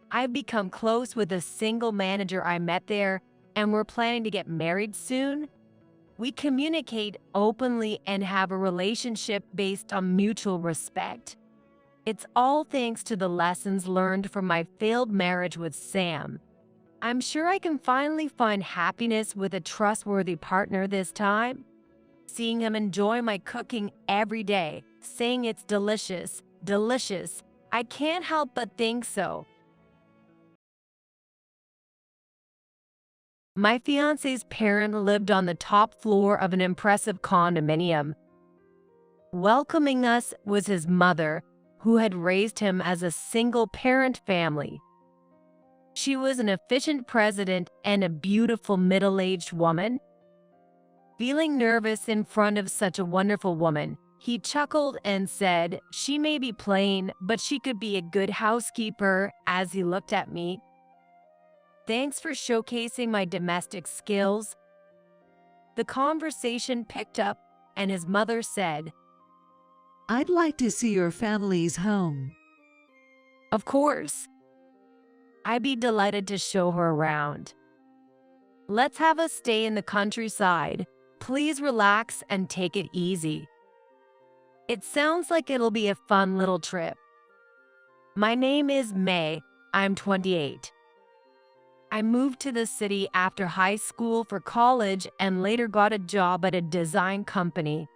I've become close with a single manager I met there, and we're planning to get married soon. We communicate openly and have a relationship based on mutual respect. It's all thanks to the lessons learned from my failed marriage with Sam. I'm sure I can finally find happiness with a trustworthy partner this time. Seeing him enjoy my cooking every day, saying it's delicious, delicious, I can't help but think so. My fiance's parent lived on the top floor of an impressive condominium. Welcoming us was his mother, who had raised him as a single-parent family. She was an efficient president and a beautiful middle-aged woman. Feeling nervous in front of such a wonderful woman, he chuckled and said she may be plain, but she could be a good housekeeper as he looked at me. Thanks for showcasing my domestic skills. The conversation picked up, and his mother said, I'd like to see your family's home. Of course. I'd be delighted to show her around. Let's have a stay in the countryside. Please relax and take it easy. It sounds like it'll be a fun little trip. My name is May. I'm 28. I moved to the city after high school for college and later got a job at a design company.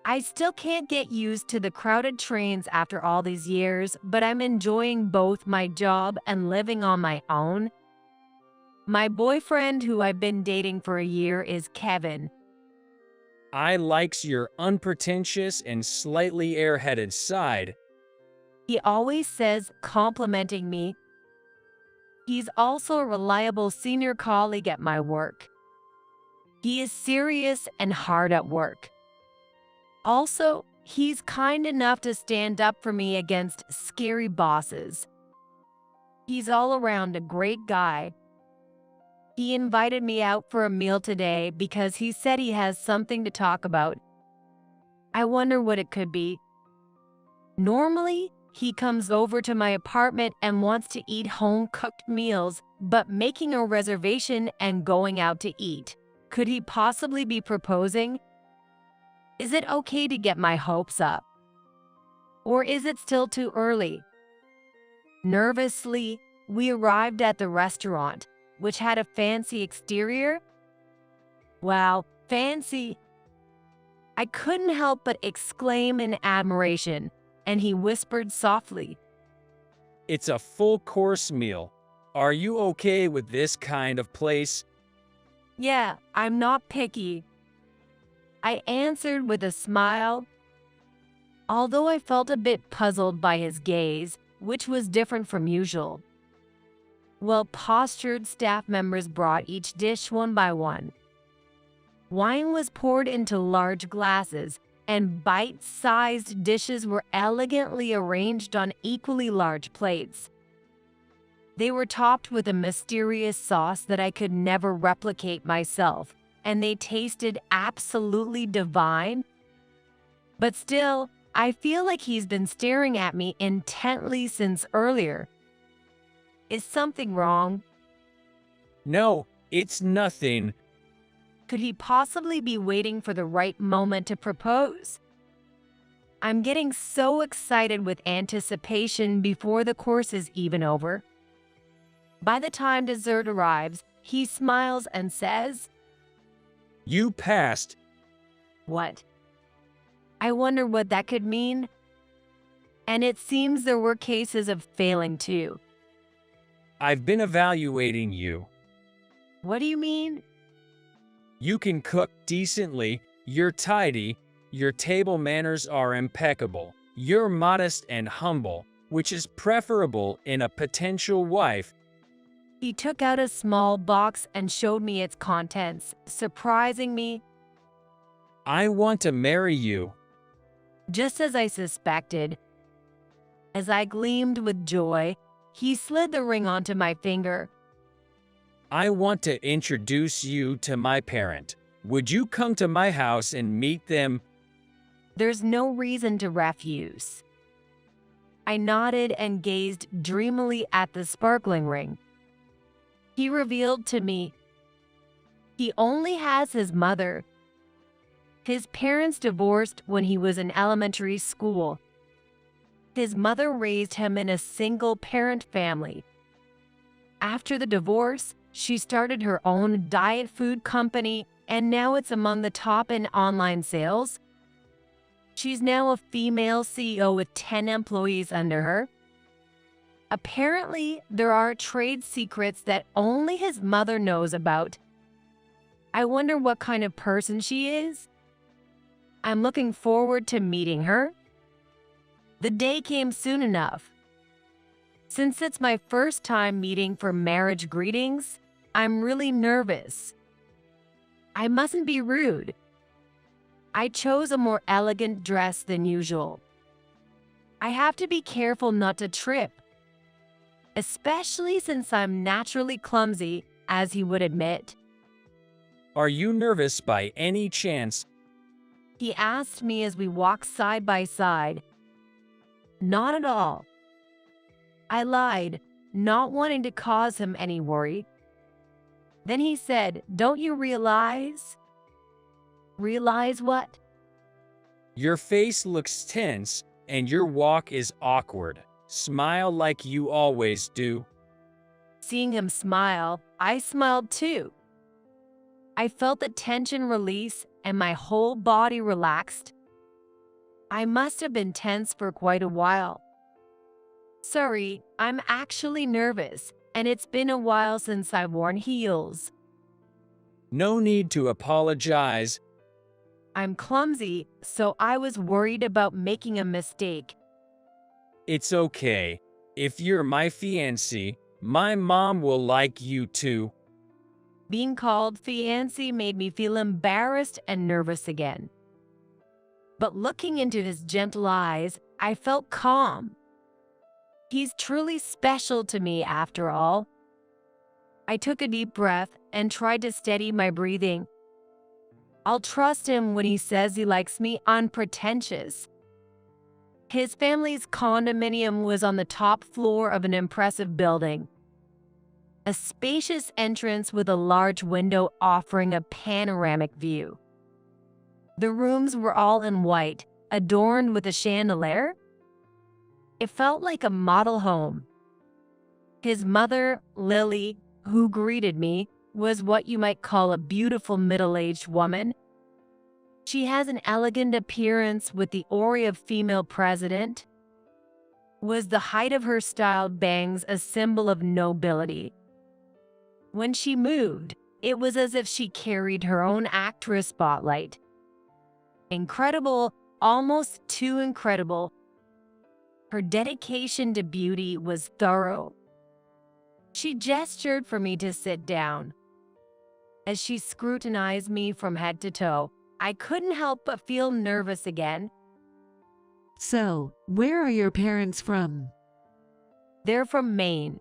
I still can't get used to the crowded trains after all these years, but I'm enjoying both my job and living on my own. My boyfriend, who I've been dating for a year, is Kevin. I likes your unpretentious and slightly airheaded side. He always says, complimenting me. He's also a reliable senior colleague at my work. He is serious and hard at work. Also, he's kind enough to stand up for me against scary bosses. He's all around a great guy. He invited me out for a meal today because he said he has something to talk about. I wonder what it could be. Normally, he comes over to my apartment and wants to eat home-cooked meals, but making a reservation and going out to eat. Could he possibly be proposing? Is it okay to get my hopes up? Or is it still too early? Nervously, we arrived at the restaurant, which had a fancy exterior. Wow, fancy! I couldn't help but exclaim in admiration, and he whispered softly, It's a full-course meal. Are you okay with this kind of place? Yeah, I'm not picky. I answered with a smile, although I felt a bit puzzled by his gaze, which was different from usual. Well-postured staff members brought each dish one by one. Wine was poured into large glasses, and bite-sized dishes were elegantly arranged on equally large plates. They were topped with a mysterious sauce that I could never replicate myself, and they tasted absolutely divine. But still, I feel like he's been staring at me intently since earlier. Is something wrong? No, it's nothing. Could he possibly be waiting for the right moment to propose? I'm getting so excited with anticipation before the course is even over. By the time dessert arrives, he smiles and says, You passed. What? I wonder what that could mean. And it seems there were cases of failing too. I've been evaluating you. What do you mean? You can cook decently, you're tidy, your table manners are impeccable, You're modest and humble, which is preferable in a potential wife. He took out a small box and showed me its contents, surprising me. I want to marry you. Just as I suspected. As I gleamed with joy, he slid the ring onto my finger. I want to introduce you to my parent. Would you come to my house and meet them? There's no reason to refuse. I nodded and gazed dreamily at the sparkling ring. He revealed to me he only has his mother. His parents divorced when he was in elementary school. His mother raised him in a single-parent family. After the divorce, she started her own diet food company, and now it's among the top in online sales. She's now a female CEO with 10 employees under her. Apparently, there are trade secrets that only his mother knows about. I wonder what kind of person she is. I'm looking forward to meeting her. The day came soon enough. Since it's my first time meeting for marriage greetings, I'm really nervous. I mustn't be rude. I chose a more elegant dress than usual. I have to be careful not to trip, especially since I'm naturally clumsy, as he would admit. Are you nervous by any chance? He asked me as we walked side by side. Not at all. I lied, not wanting to cause him any worry. Then he said, "Don't you realize?" Realize what? Your face looks tense, and your walk is awkward. Smile like you always do. Seeing him smile, I smiled too. I felt the tension release and my whole body relaxed. I must have been tense for quite a while. Sorry, I'm actually nervous, and it's been a while since I've worn heels. No need to apologize. I'm clumsy, so I was worried about making a mistake. It's okay. If you're my fiancé, my mom will like you too. Being called fiancé made me feel embarrassed and nervous again. But looking into his gentle eyes, I felt calm. He's truly special to me after all. I took a deep breath and tried to steady my breathing. I'll trust him when he says he likes me unpretentious. His family's condominium was on the top floor of an impressive building. A spacious entrance with a large window offering a panoramic view. The rooms were all in white, adorned with a chandelier. It felt like a model home. His mother, Lily, who greeted me, was what you might call a beautiful middle-aged woman. She has an elegant appearance with the aura of female president. Was the height of her styled bangs a symbol of nobility? When she moved, it was as if she carried her own actress spotlight. Incredible, almost too incredible. Her dedication to beauty was thorough. She gestured for me to sit down. As she scrutinized me from head to toe, I couldn't help but feel nervous again. So, where are your parents from? They're from Maine.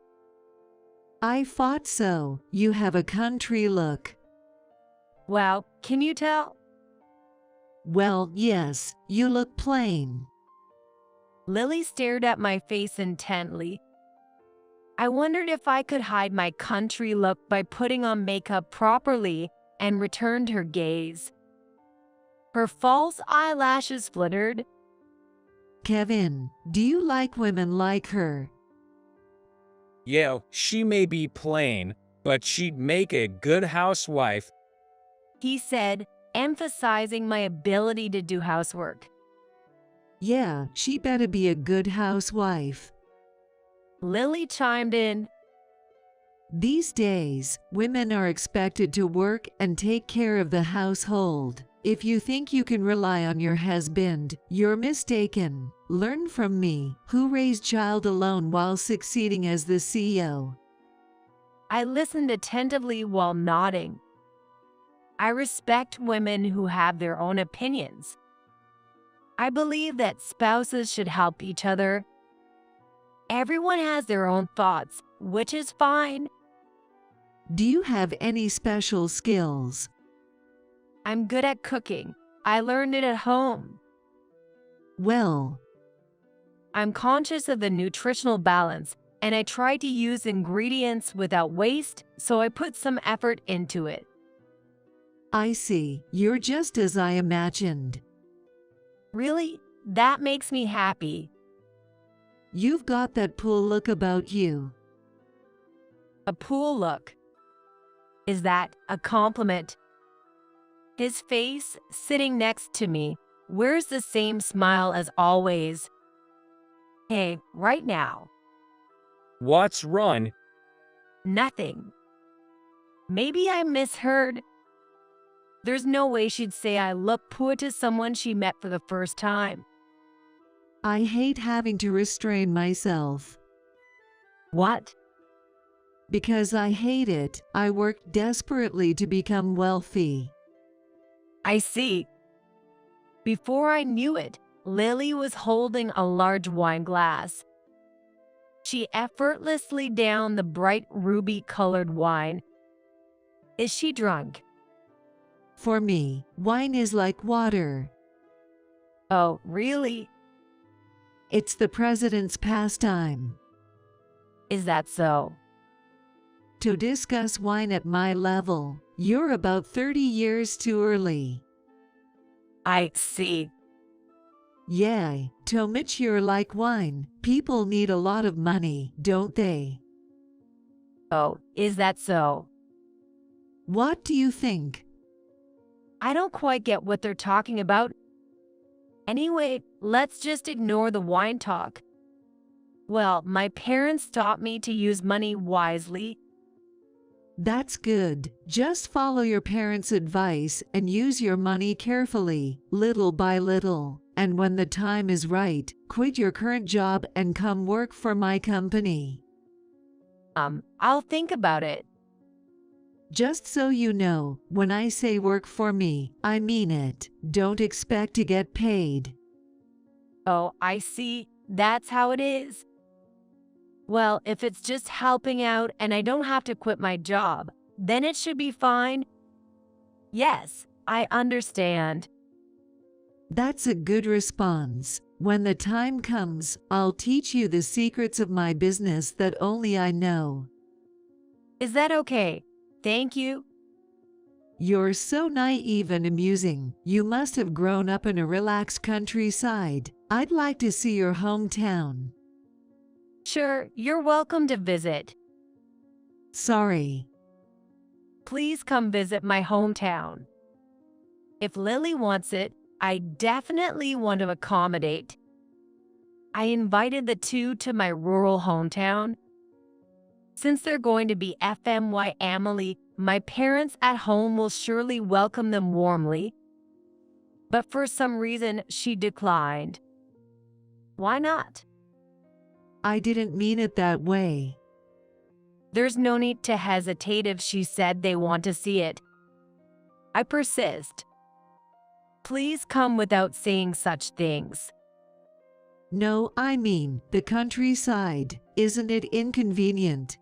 I thought so. You have a country look. Well, can you tell? Well, yes, you look plain. Lily stared at my face intently. I wondered if I could hide my country look by putting on makeup properly and returned her gaze. Her false eyelashes fluttered. Kevin, do you like women like her? Yeah, she may be plain, but she'd make a good housewife. He said, emphasizing my ability to do housework. Yeah, she better be a good housewife. Lily chimed in. These days, women are expected to work and take care of the household. If you think you can rely on your husband, you're mistaken. Learn from me, who raised child alone while succeeding as the CEO. I listened attentively while nodding. I respect women who have their own opinions. I believe that spouses should help each other. Everyone has their own thoughts, which is fine. Do you have any special skills? I'm good at cooking. I learned it at home. Well, I'm conscious of the nutritional balance, and I try to use ingredients without waste, so I put some effort into it. I see. You're just as I imagined. Really? That makes me happy. You've got that cool look about you. A pool look. Is that a compliment? His face, sitting next to me, wears the same smile as always. Hey, right now. What's wrong? Nothing. Maybe I misheard. There's no way she'd say I look poor to someone she met for the first time. I hate having to restrain myself. What? Because I hate it, I worked desperately to become wealthy. I see. Before I knew it, Lily was holding a large wine glass. She effortlessly downed the bright ruby-colored wine. Is she drunk? For me, wine is like water. Oh, really? It's the president's pastime. Is that so? To discuss wine at my level, you're about 30 years too early. I see. Yeah, to mature like wine, people need a lot of money, don't they? Oh, is that so? What do you think? I don't quite get what they're talking about. Anyway, let's just ignore the wine talk. Well, my parents taught me to use money wisely. That's good. Just follow your parents' advice and use your money carefully, little by little. And when the time is right, quit your current job and come work for my company. I'll think about it. Just so you know, when I say work for me, I mean it. Don't expect to get paid. Oh, I see. That's how it is. Well, if it's just helping out and I don't have to quit my job, then it should be fine. Yes, I understand. That's a good response. When the time comes, I'll teach you the secrets of my business that only I know. Is that okay? Thank you. You're so naive and amusing. You must have grown up in a relaxed countryside. I'd like to see your hometown. Sure, you're welcome to visit. Sorry. Please come visit my hometown. If Lily wants it, I definitely want to accommodate. I invited the two to my rural hometown. Since they're going to be FMY Emily, my parents at home will surely welcome them warmly. But for some reason, she declined. Why not? I didn't mean it that way. There's no need to hesitate if she said they want to see it. I persist. Please come without saying such things. No, I mean the countryside. Isn't it inconvenient?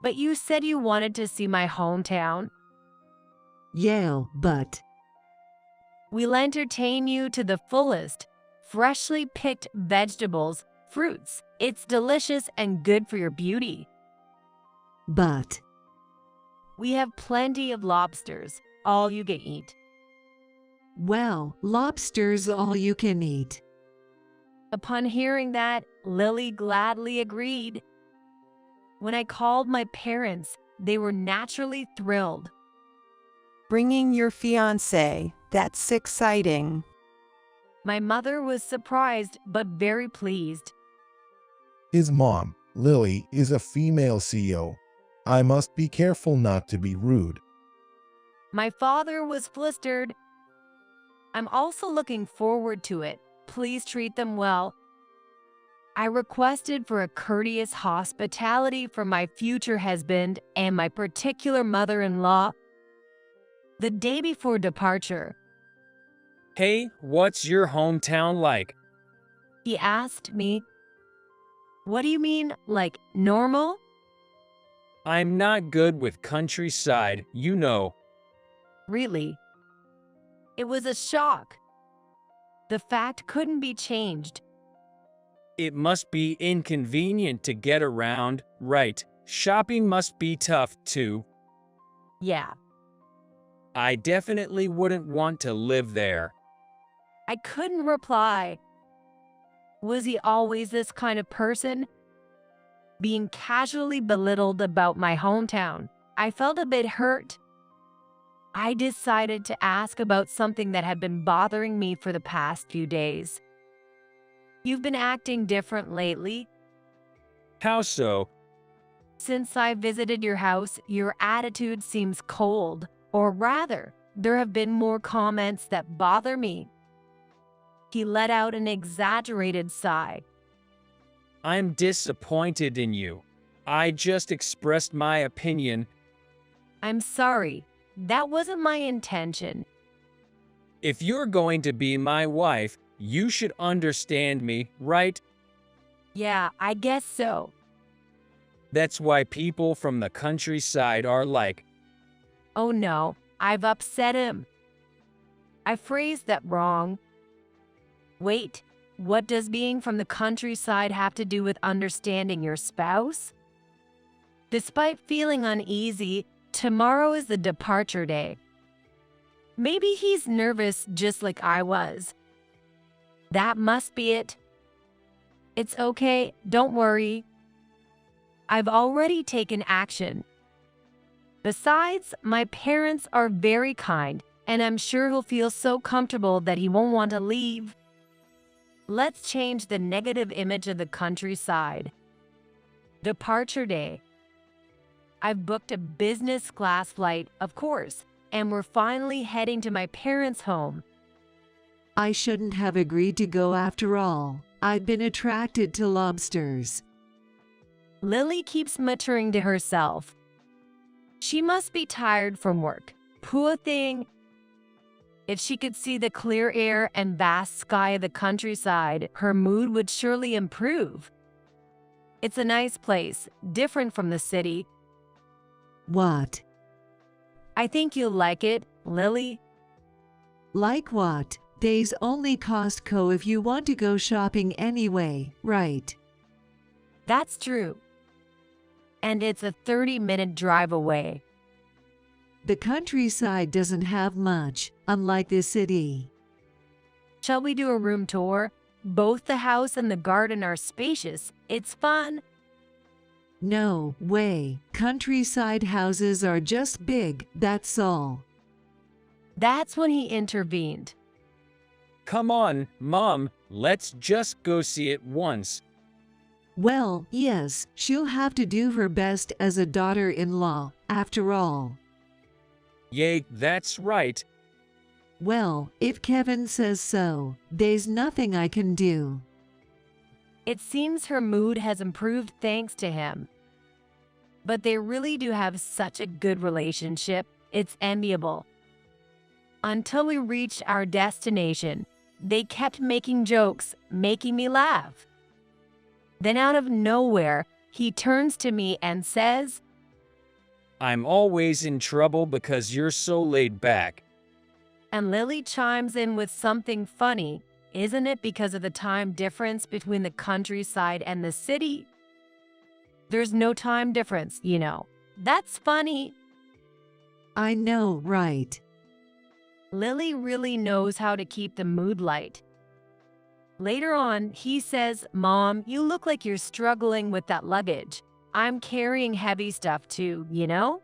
But you said you wanted to see my hometown. Yeah, but we'll entertain you to the fullest. Freshly picked vegetables, fruits. It's delicious and good for your beauty. But we have plenty of lobsters, all you can eat. Well, lobster's all you can eat. Upon hearing that, Lily gladly agreed. When I called my parents, they were naturally thrilled. Bringing your fiance, that's exciting. My mother was surprised but very pleased. His mom, Lily, is a female CEO. I must be careful not to be rude. My father was flustered. I'm also looking forward to it. Please treat them well. I requested for a courteous hospitality from my future husband and my particular mother-in-law the day before departure. Hey, what's your hometown like? He asked me, "What do you mean, like normal?" I'm not good with countryside, you know. Really? It was a shock. The fact couldn't be changed. It must be inconvenient to get around, right? Shopping must be tough, too. Yeah, I definitely wouldn't want to live there. I couldn't reply. Was he always this kind of person? Being casually belittled about my hometown, I felt a bit hurt. I decided to ask about something that had been bothering me for the past few days. You've been acting different lately. How so? Since I visited your house, your attitude seems cold, or rather, there have been more comments that bother me. He let out an exaggerated sigh. I'm disappointed in you. I just expressed my opinion. I'm sorry. That wasn't my intention. If you're going to be my wife, you should understand me, right? Yeah, I guess so. That's why people from the countryside are like, Oh no, I've upset him. I phrased that wrong. Wait, what does being from the countryside have to do with understanding your spouse? Despite feeling uneasy, tomorrow is the departure day. Maybe he's nervous just like I was. That must be it. It's okay, don't worry. I've already taken action. Besides, my parents are very kind, and I'm sure he'll feel so comfortable that he won't want to leave. Let's change the negative image of the countryside. Departure day. I've booked a business class flight, of course, and we're finally heading to my parents' home. I shouldn't have agreed to go after all. I'd been attracted to lobsters. Lily keeps muttering to herself. She must be tired from work. Poor thing. If she could see the clear air and vast sky of the countryside, her mood would surely improve. It's a nice place, different from the city. What? I think you'll like it, Lily. Like what? Days only Costco if you want to go shopping anyway, right? That's true. And it's a 30-minute drive away. The countryside doesn't have much, unlike the city. Shall we do a room tour? Both the house and the garden are spacious. It's fun. No way. Countryside houses are just big, that's all. That's when he intervened. come on, Mom, let's just go see it once. Well, yes, she'll have to do her best as a daughter-in-law, after all. Yay, that's right. Well, if Kevin says so, there's nothing I can do. It seems her mood has improved thanks to him. But they really do have such a good relationship, it's enviable. Until we reached our destination, they kept making jokes, making me laugh. Then out of nowhere, he turns to me and says, I'm always in trouble because you're so laid back. And Lily chimes in with something funny. Isn't it because of the time difference between the countryside and the city? There's no time difference, you know. That's funny. I know, right? Lily really knows how to keep the mood light. Later on, he says, Mom, you look like you're struggling with that luggage. I'm carrying heavy stuff too, you know?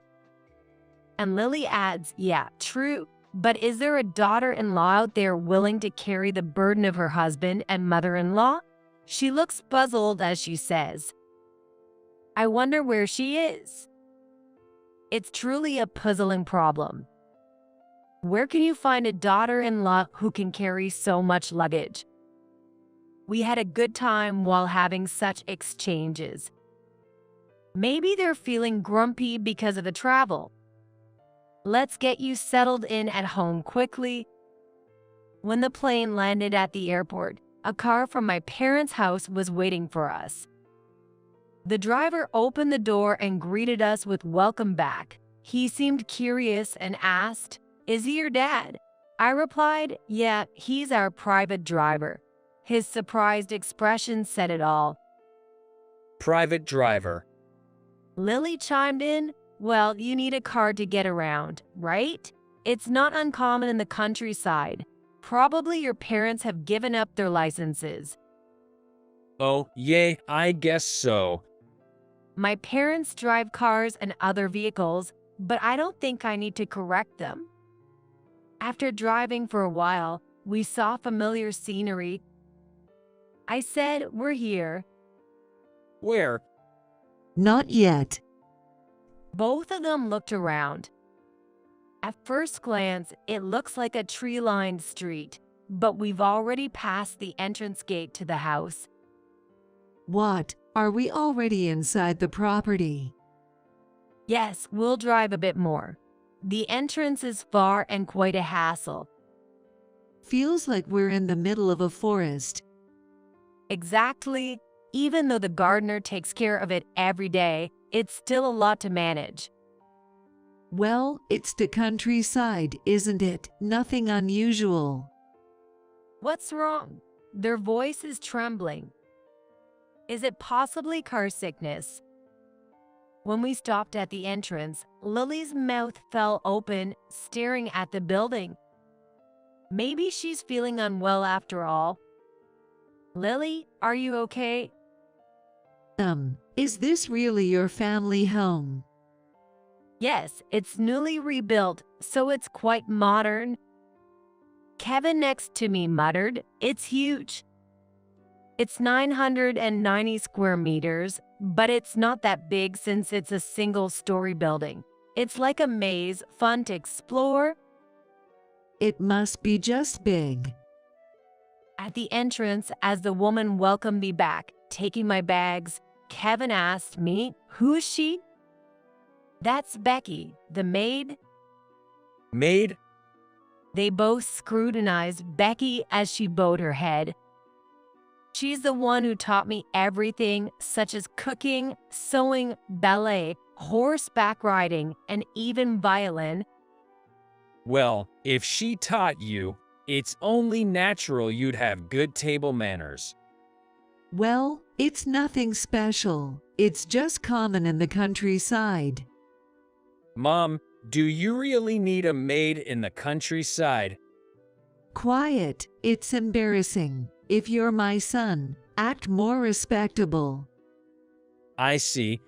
And Lily adds, yeah, true. But is there a daughter-in-law out there willing to carry the burden of her husband and mother-in-law? She looks puzzled as she says, I wonder where she is. It's truly a puzzling problem. Where can you find a daughter-in-law who can carry so much luggage? We had a good time while having such exchanges. Maybe they're feeling grumpy because of the travel. Let's get you settled in at home quickly. When the plane landed at the airport, a car from my parents' house was waiting for us. The driver opened the door and greeted us with "Welcome back." He seemed curious and asked, "Is he your dad?" I replied, "Yeah, he's our private driver." His surprised expression said it all. Private driver. Lily chimed in, "Well, you need a car to get around, right? It's not uncommon in the countryside. Probably your parents have given up their licenses." Oh, yeah, I guess so. My parents drive cars and other vehicles, but I don't think I need to correct them. After driving for a while, we saw familiar scenery. I said, "We're here." Where? Not yet. Both of them looked around. At first glance, it looks like a tree-lined street, but we've already passed the entrance gate to the house. What? Are we already inside the property? Yes, we'll drive a bit more. The entrance is far and quite a hassle. Feels like we're in the middle of a forest. Exactly. Even though the gardener takes care of it every day, it's still a lot to manage. Well, it's the countryside, isn't it? Nothing unusual. What's wrong? Their voice is trembling. Is it possibly car sickness? When we stopped at the entrance, Lily's mouth fell open, staring at the building. Maybe she's feeling unwell after all. Lily, are you okay? Is this really your family home? Yes, it's newly rebuilt, so it's quite modern. Kevin next to me muttered, "It's huge." It's 990 square meters, but it's not that big since it's a single-story building. It's like a maze, fun to explore. It must be just big. At the entrance, as the woman welcomed me back, taking my bags, Kevin asked me, "Who is she?" "That's Becky, the maid." Maid? They both scrutinized Becky as she bowed her head. "She's the one who taught me everything, such as cooking, sewing, ballet, horseback riding, and even violin." Well, if she taught you, it's only natural you'd have good table manners. Well, it's nothing special. It's just common in the countryside. Mom, do you really need a maid in the countryside? Quiet. It's embarrassing. If you're my son, act more respectable. I see.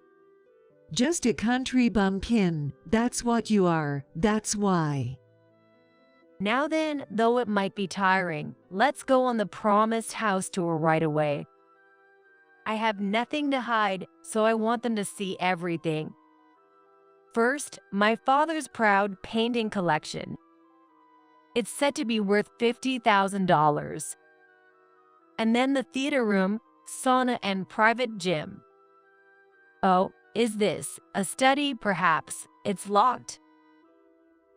Just a country bumpkin. That's what you are. That's why. Now then, though it might be tiring, let's go on the promised house tour right away. I have nothing to hide, so I want them to see everything. First, my father's proud painting collection. It's said to be worth $50,000. And then the theater room, sauna, and private gym. Oh, is this a study? Perhaps. It's locked.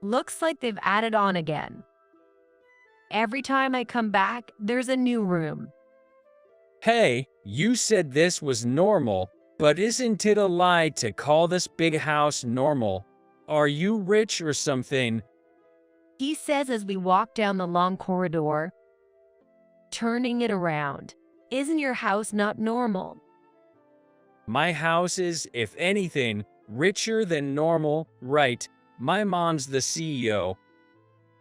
Looks like they've added on again. Every time I come back, there's a new room. Hey, you said this was normal, but isn't it a lie to call this big house normal? Are you rich or something? He says as we walk down the long corridor, turning it around. "Isn't your house not normal?" My house is, if anything, richer than normal, right? My mom's the CEO.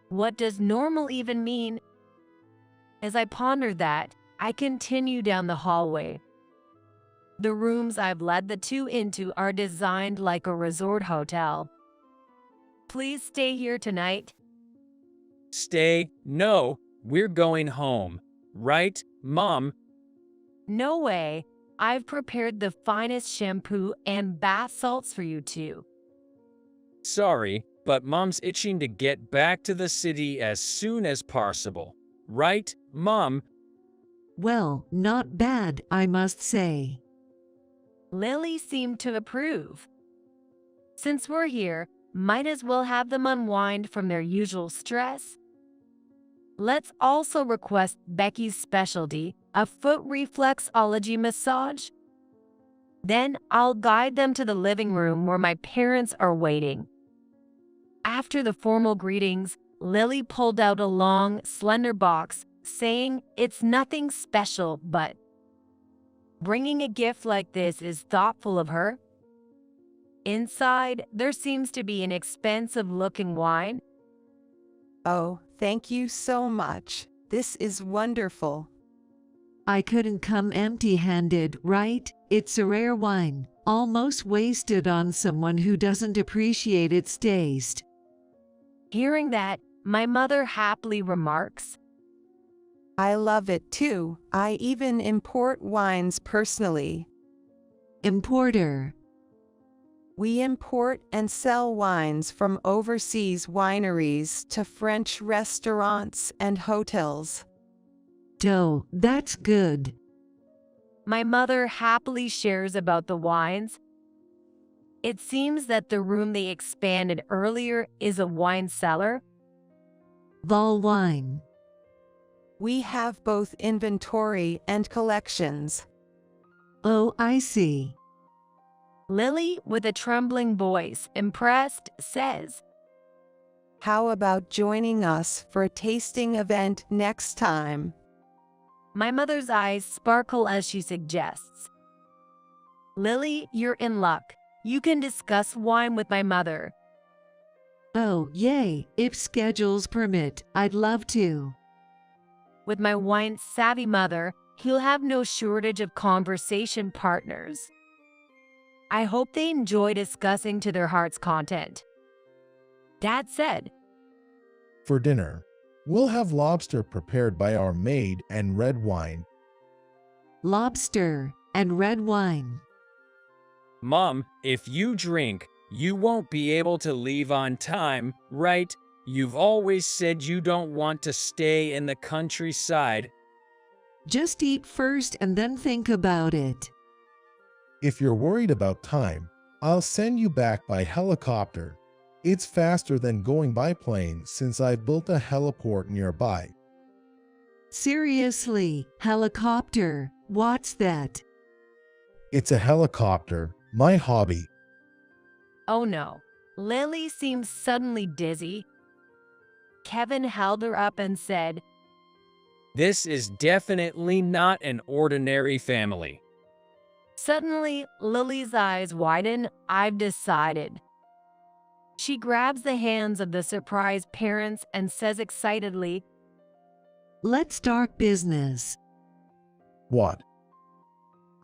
What does normal even mean? As I ponder that, I continue down the hallway. The rooms I've led the two into are designed like a resort hotel. "Please stay here tonight." Stay? No, we're going home. Right, Mom? "No way. I've prepared the finest shampoo and bath salts for you two." Sorry, but Mom's itching to get back to the city as soon as possible. Right, Mom? Well, not bad, I must say. Lily seemed to approve. Since we're here, might as well have them unwind from their usual stress. Let's also request Becky's specialty, a foot reflexology massage. Then I'll guide them to the living room where my parents are waiting. After the formal greetings, Lily pulled out a long, slender box, saying it's nothing special, but bringing a gift like this is thoughtful of her. Inside, there seems to be an expensive-looking wine. Oh, thank you so much. This is wonderful. I couldn't come empty-handed, right? It's a rare wine, almost wasted on someone who doesn't appreciate its taste. Hearing that, my mother happily remarks, I love it too. I even import wines personally. Importer. We import and sell wines from overseas wineries to French restaurants and hotels. Dough, that's good. My mother happily shares about the wines. It seems that the room they expanded earlier is a wine cellar. Vol wine. We have both inventory and collections. Oh, I see. Lily, with a trembling voice, impressed, says, How about joining us for a tasting event next time? My mother's eyes sparkle as she suggests. Lily, you're in luck. You can discuss wine with my mother. Oh, yay. If schedules permit, I'd love to. With my wine-savvy mother, he'll have no shortage of conversation partners. I hope they enjoy discussing to their heart's content. Dad said, For dinner, we'll have lobster prepared by our maid and red wine. Lobster and red wine. Mom, if you drink, you won't be able to leave on time, right? You've always said you don't want to stay in the countryside. Just eat first and then think about it. If you're worried about time, I'll send you back by helicopter. It's faster than going by plane since I built a heliport nearby. Seriously, helicopter, what's that? It's a helicopter, my hobby. Oh no. Lily seemed suddenly dizzy. Kevin held her up and said, This is definitely not an ordinary family. Suddenly, Lily's eyes widen. I've decided. She grabs the hands of the surprised parents and says excitedly, Let's start business. What?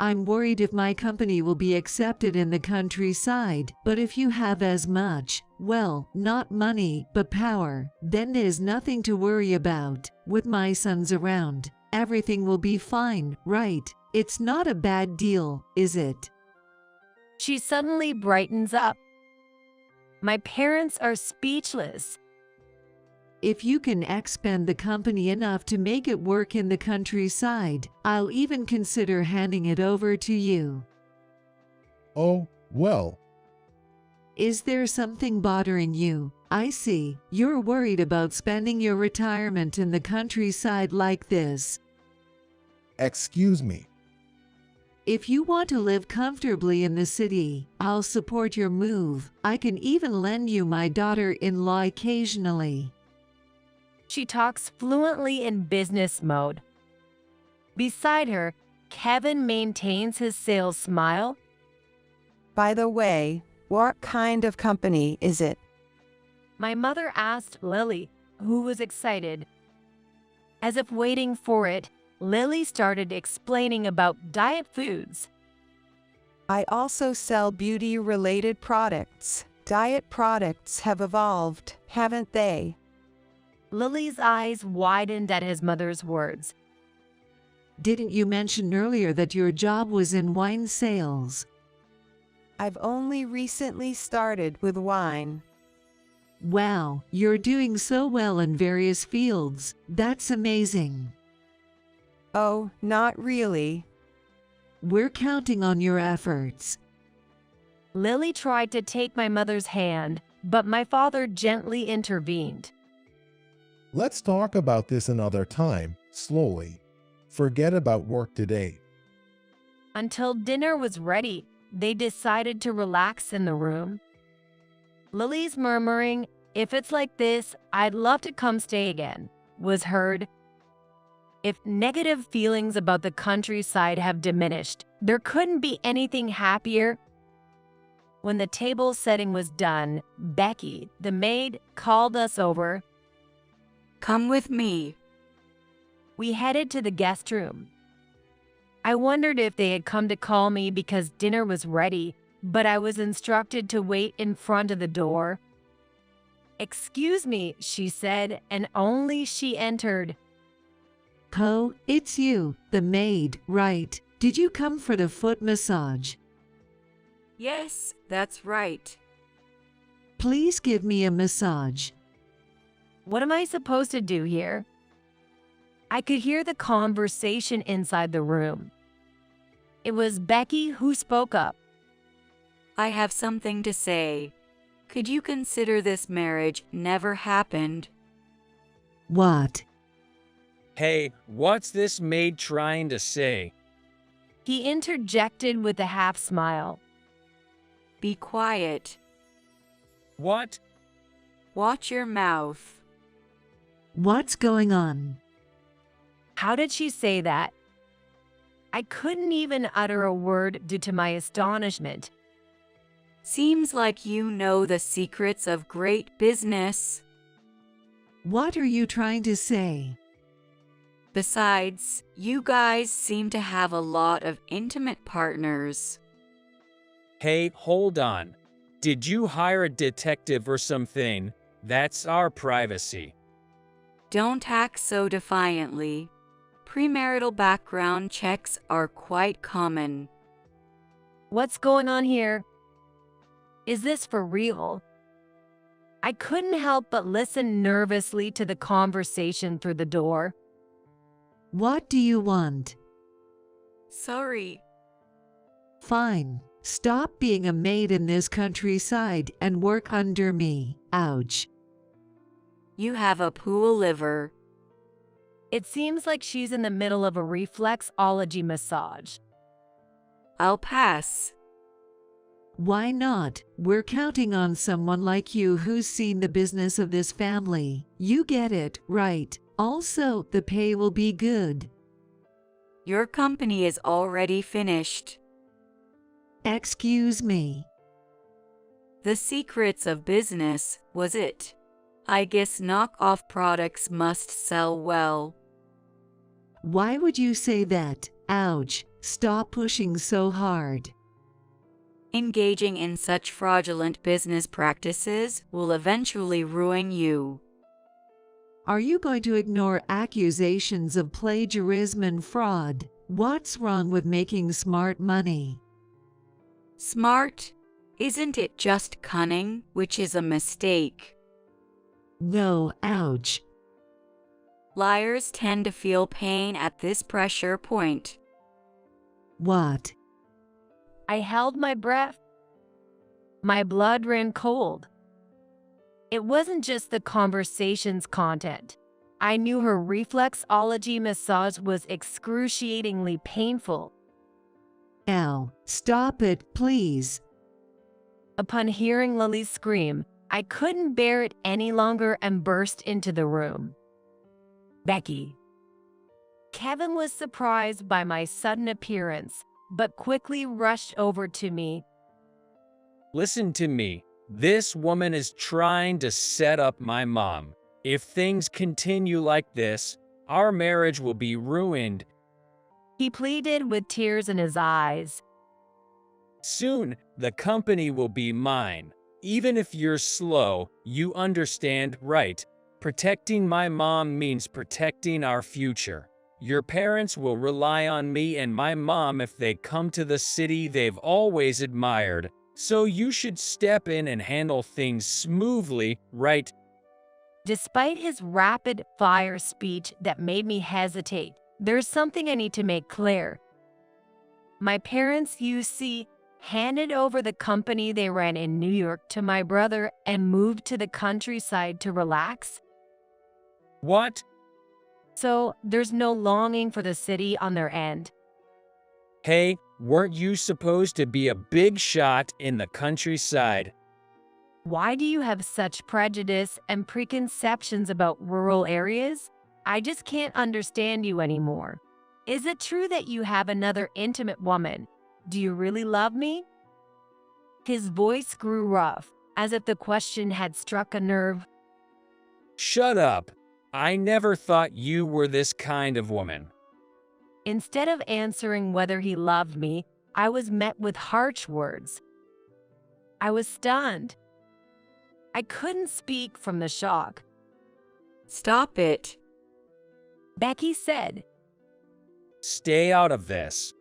I'm worried if my company will be accepted in the countryside, but if you have as much, well, not money, but power, then there's nothing to worry about. With my sons around, everything will be fine, right? It's not a bad deal, is it? She suddenly brightens up. My parents are speechless. If you can expand the company enough to make it work in the countryside, I'll even consider handing it over to you. Oh, well. Is there something bothering you? I see, you're worried about spending your retirement in the countryside like this. Excuse me. If you want to live comfortably in the city, I'll support your move. I can even lend you my daughter-in-law occasionally. She talks fluently in business mode. Beside her, Kevin maintains his sales smile. By the way, what kind of company is it? My mother asked Lily, who was excited. As if waiting for it, Lily started explaining about diet foods. I also sell beauty-related products. Diet products have evolved, haven't they? Lily's eyes widened at his mother's words. Didn't you mention earlier that your job was in wine sales? I've only recently started with wine. Wow, you're doing so well in various fields. That's amazing. Oh, not really. We're counting on your efforts. Lily tried to take my mother's hand, but my father gently intervened. Let's talk about this another time, slowly. Forget about work today. Until dinner was ready, they decided to relax in the room. Lily's murmuring, "If it's like this, I'd love to come stay again," was heard. If negative feelings about the countryside have diminished, there couldn't be anything happier. When the table setting was done, Becky, the maid, called us over. Come with me. We headed to the guest room. I wondered if they had come to call me because dinner was ready, but I was instructed to wait in front of the door. "Excuse me," she said, and only she entered. Oh, it's you, the maid, right? Did you come for the foot massage? Yes, that's right. Please give me a massage. What am I supposed to do here? I could hear the conversation inside the room. It was Becky who spoke up. I have something to say. Could you consider this marriage never happened? What? Hey, what's this maid trying to say? He interjected with a half smile. Be quiet. What? Watch your mouth. What's going on? How did she say that? I couldn't even utter a word due to my astonishment. Seems like you know the secrets of great business. What are you trying to say? Besides, you guys seem to have a lot of intimate partners. Hey, hold on. Did you hire a detective or something? That's our privacy. Don't act so defiantly. Premarital background checks are quite common. What's going on here? Is this for real? I couldn't help but listen nervously to the conversation through the door. What do you want? Sorry. Fine. Stop being a maid in this countryside and work under me. Ouch. You have a pool liver. It seems like she's in the middle of a reflexology massage. I'll pass. Why not? We're counting on someone like you who's seen the business of this family. You get it, right? Also, the pay will be good. Your company is already finished. Excuse me. The secrets of business, was it? I guess knockoff products must sell well. Why would you say that? Ouch. Stop pushing so hard. Engaging in such fraudulent business practices will eventually ruin you. Are you going to ignore accusations of plagiarism and fraud? What's wrong with making smart money? Smart? Isn't it just cunning, which is a mistake? No, ouch. Liars tend to feel pain at this pressure point. What? I held my breath. My blood ran cold. It wasn't just the conversation's content. I knew her reflexology massage was excruciatingly painful. Al, stop it, please. Upon hearing Lily's scream, I couldn't bear it any longer and burst into the room. Becky. Kevin was surprised by my sudden appearance, but quickly rushed over to me. Listen to me. This woman is trying to set up my mom. If things continue like this, our marriage will be ruined. He pleaded with tears in his eyes. Soon, the company will be mine. Even if you're slow, you understand, right? Protecting my mom means protecting our future. Your parents will rely on me and my mom if they come to the city they've always admired. So you should step in and handle things smoothly, right? Despite his rapid-fire speech that made me hesitate, there's something I need to make clear. My parents, you see, handed over the company they ran in New York to my brother and moved to the countryside to relax. What? So there's no longing for the city on their end. Hey, weren't you supposed to be a big shot in the countryside? Why do you have such prejudice and preconceptions about rural areas? I just can't understand you anymore. Is it true that you have another intimate woman? Do you really love me? His voice grew rough, as if the question had struck a nerve. Shut up. I never thought you were this kind of woman. Instead of answering whether he loved me, I was met with harsh words. I was stunned. I couldn't speak from the shock. Stop it. Becky said. Stay out of this.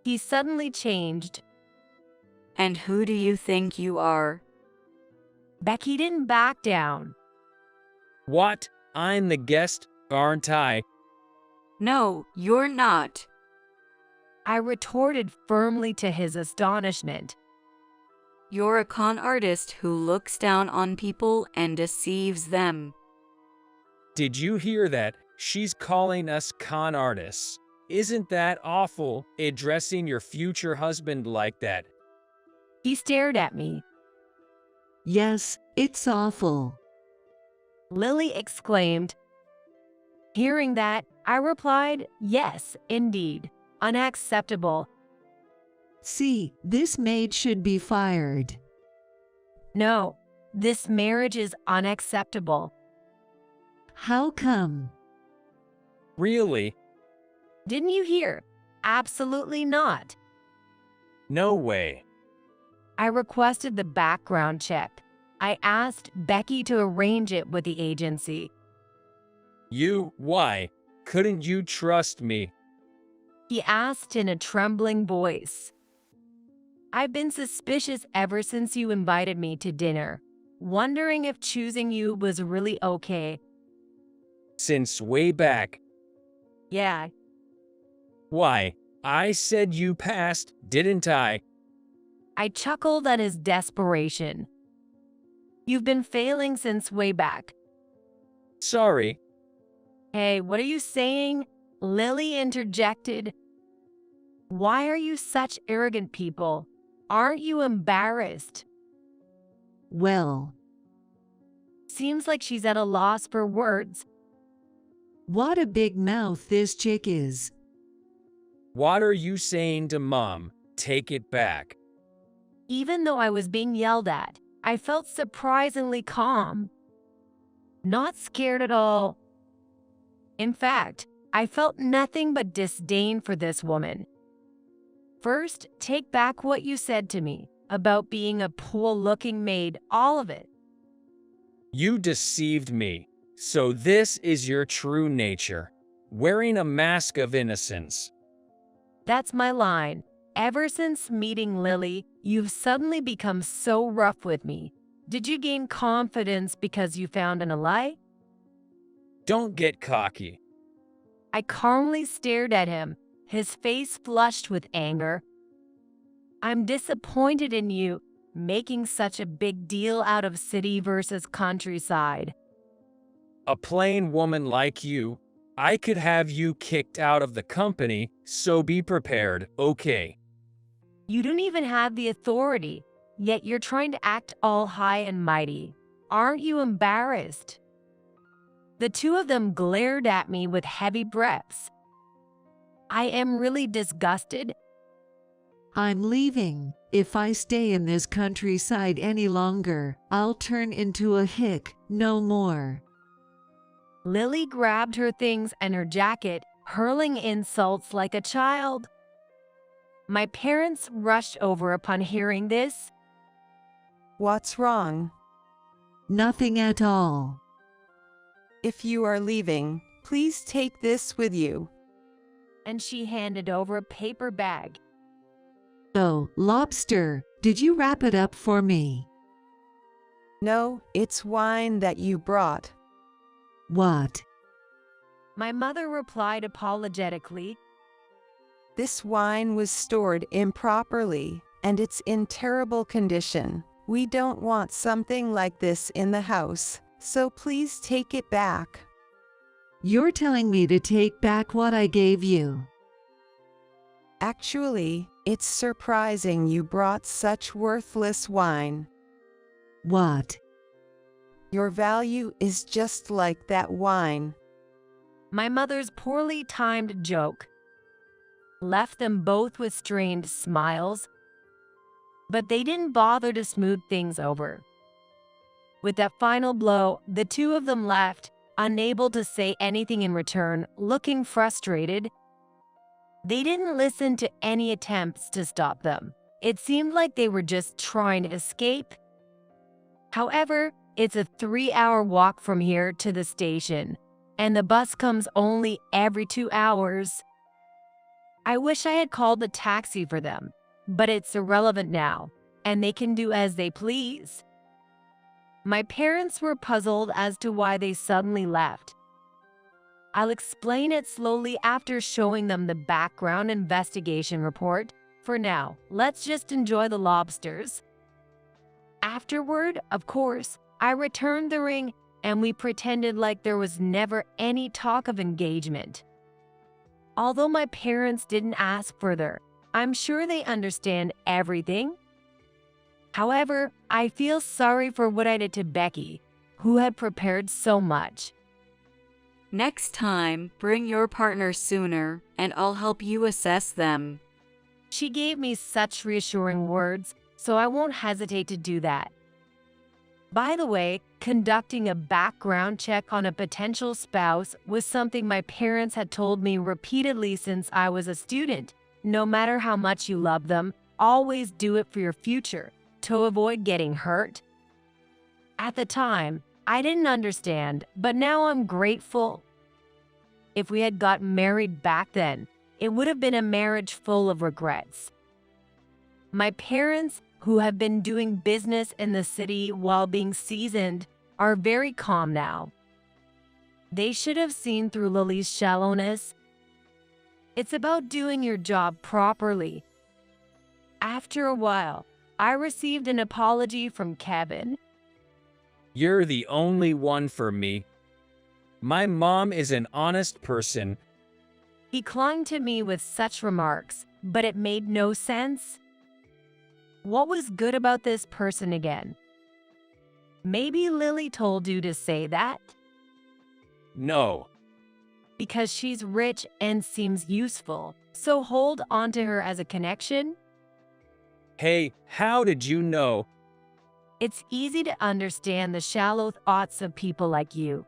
He suddenly changed. And who do you think you are? Becky didn't back down. What? I'm the guest, aren't I? No, you're not. I retorted firmly to his astonishment. You're a con artist who looks down on people and deceives them. Did you hear that? She's calling us con artists. Isn't that awful, addressing your future husband like that? He stared at me. Yes, it's awful. Lily exclaimed. Hearing that, I replied, yes, indeed, unacceptable. See, this maid should be fired. No, this marriage is unacceptable. How come? Really? Didn't you hear? Absolutely not. No way. I requested the background check. I asked Becky to arrange it with the agency. Why? Couldn't you trust me? He asked in a trembling voice. I've been suspicious ever since you invited me to dinner, wondering if choosing you was really okay. Since way back. Yeah. Why? I said you passed, didn't I? I chuckled at his desperation. You've been failing since way back. Sorry. Hey, what are you saying? Lily interjected. Why are you such arrogant people? Aren't you embarrassed? Well. Seems like she's at a loss for words. What a big mouth this chick is. What are you saying to Mom? Take it back. Even though I was being yelled at, I felt surprisingly calm. Not scared at all. In fact, I felt nothing but disdain for this woman. First, take back what you said to me about being a poor-looking maid, all of it. You deceived me. So this is your true nature, wearing a mask of innocence. That's my line. Ever since meeting Lily, you've suddenly become so rough with me. Did you gain confidence because you found an ally? Don't get cocky. I calmly stared at him, his face flushed with anger. I'm disappointed in you, making such a big deal out of city versus countryside. A plain woman like you, I could have you kicked out of the company, so be prepared, okay? You don't even have the authority, yet you're trying to act all high and mighty. Aren't you embarrassed? The two of them glared at me with heavy breaths. I am really disgusted. I'm leaving. If I stay in this countryside any longer, I'll turn into a hick, no more. Lily grabbed her things and her jacket, hurling insults like a child. My parents rushed over upon hearing this. What's wrong? Nothing at all. If you are leaving, please take this with you. And she handed over a paper bag. Oh, lobster, did you wrap it up for me? No, it's wine that you brought. What? My mother replied apologetically. This wine was stored improperly, and it's in terrible condition. We don't want something like this in the house, so please take it back. You're telling me to take back what I gave you. Actually, it's surprising you brought such worthless wine. What? Your value is just like that wine. My mother's poorly timed joke left them both with strained smiles, but they didn't bother to smooth things over. With that final blow, the two of them left, unable to say anything in return, looking frustrated. They didn't listen to any attempts to stop them. It seemed like they were just trying to escape. However, it's a 3-hour walk from here to the station, and the bus comes only every 2 hours. I wish I had called a taxi for them, but it's irrelevant now, and they can do as they please. My parents were puzzled as to why they suddenly left. I'll explain it slowly after showing them the background investigation report. For now, let's just enjoy the lobsters. Afterward, of course, I returned the ring and we pretended like there was never any talk of engagement. Although my parents didn't ask further, I'm sure they understand everything. However, I feel sorry for what I did to Becky, who had prepared so much. Next time, bring your partner sooner, and I'll help you assess them. She gave me such reassuring words, so I won't hesitate to do that. By the way, conducting a background check on a potential spouse was something my parents had told me repeatedly since I was a student. No matter how much you love them, always do it for your future, to avoid getting hurt. At the time, I didn't understand, but now I'm grateful. If we had got married back then, it would have been a marriage full of regrets. My parents, who have been doing business in the city while being seasoned, are very calm now. They should have seen through Lily's shallowness. It's about doing your job properly. After a while, I received an apology from Kevin. You're the only one for me. My mom is an honest person. He clung to me with such remarks, but it made no sense. What was good about this person again? Maybe Lily told you to say that? No. Because she's rich and seems useful, so hold on to her as a connection? Hey, how did you know? It's easy to understand the shallow thoughts of people like you.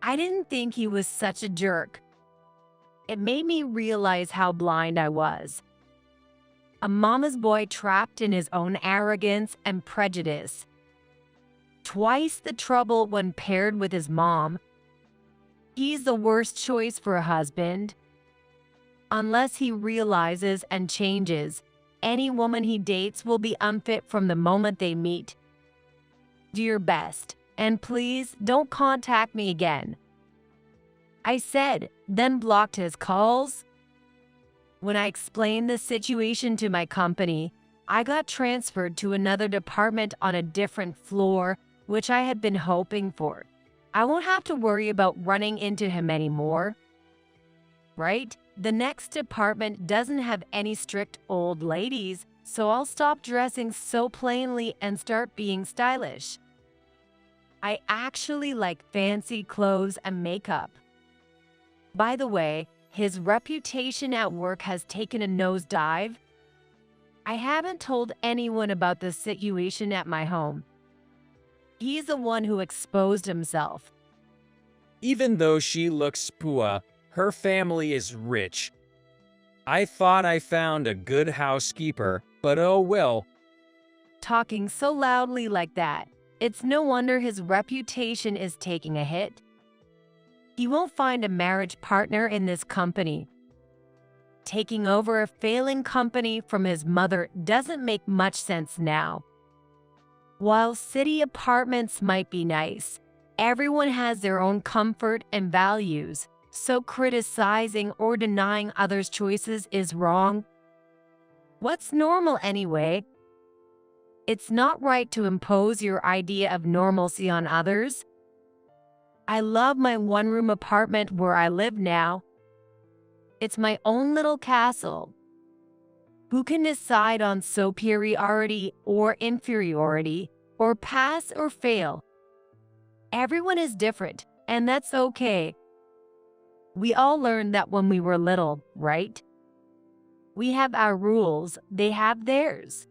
I didn't think he was such a jerk. It made me realize how blind I was. A mama's boy trapped in his own arrogance and prejudice. Twice the trouble when paired with his mom. He's the worst choice for a husband. Unless he realizes and changes, any woman he dates will be unfit from the moment they meet. Do your best, and please don't contact me again. I said, then blocked his calls. When I explained the situation to my company, I got transferred to another department on a different floor, which I had been hoping for. I won't have to worry about running into him anymore. Right? The next department doesn't have any strict old ladies, so I'll stop dressing so plainly and start being stylish. I actually like fancy clothes and makeup. By the way, his reputation at work has taken a nosedive. I haven't told anyone about the situation at my home. He's the one who exposed himself. Even though she looks poor, her family is rich. I thought I found a good housekeeper, but oh well. Talking so loudly like that, it's no wonder his reputation is taking a hit. He won't find a marriage partner in this company. taking over a failing company from his mother doesn't make much sense now. While city apartments might be nice, everyone has their own comfort and values, so criticizing or denying others' choices is wrong. What's normal anyway? It's not right to impose your idea of normalcy on others. I love my one-room apartment where I live now. It's my own little castle. Who can decide on superiority or inferiority, or pass or fail? Everyone is different, and that's okay. We all learned that when we were little, right? We have our rules, they have theirs.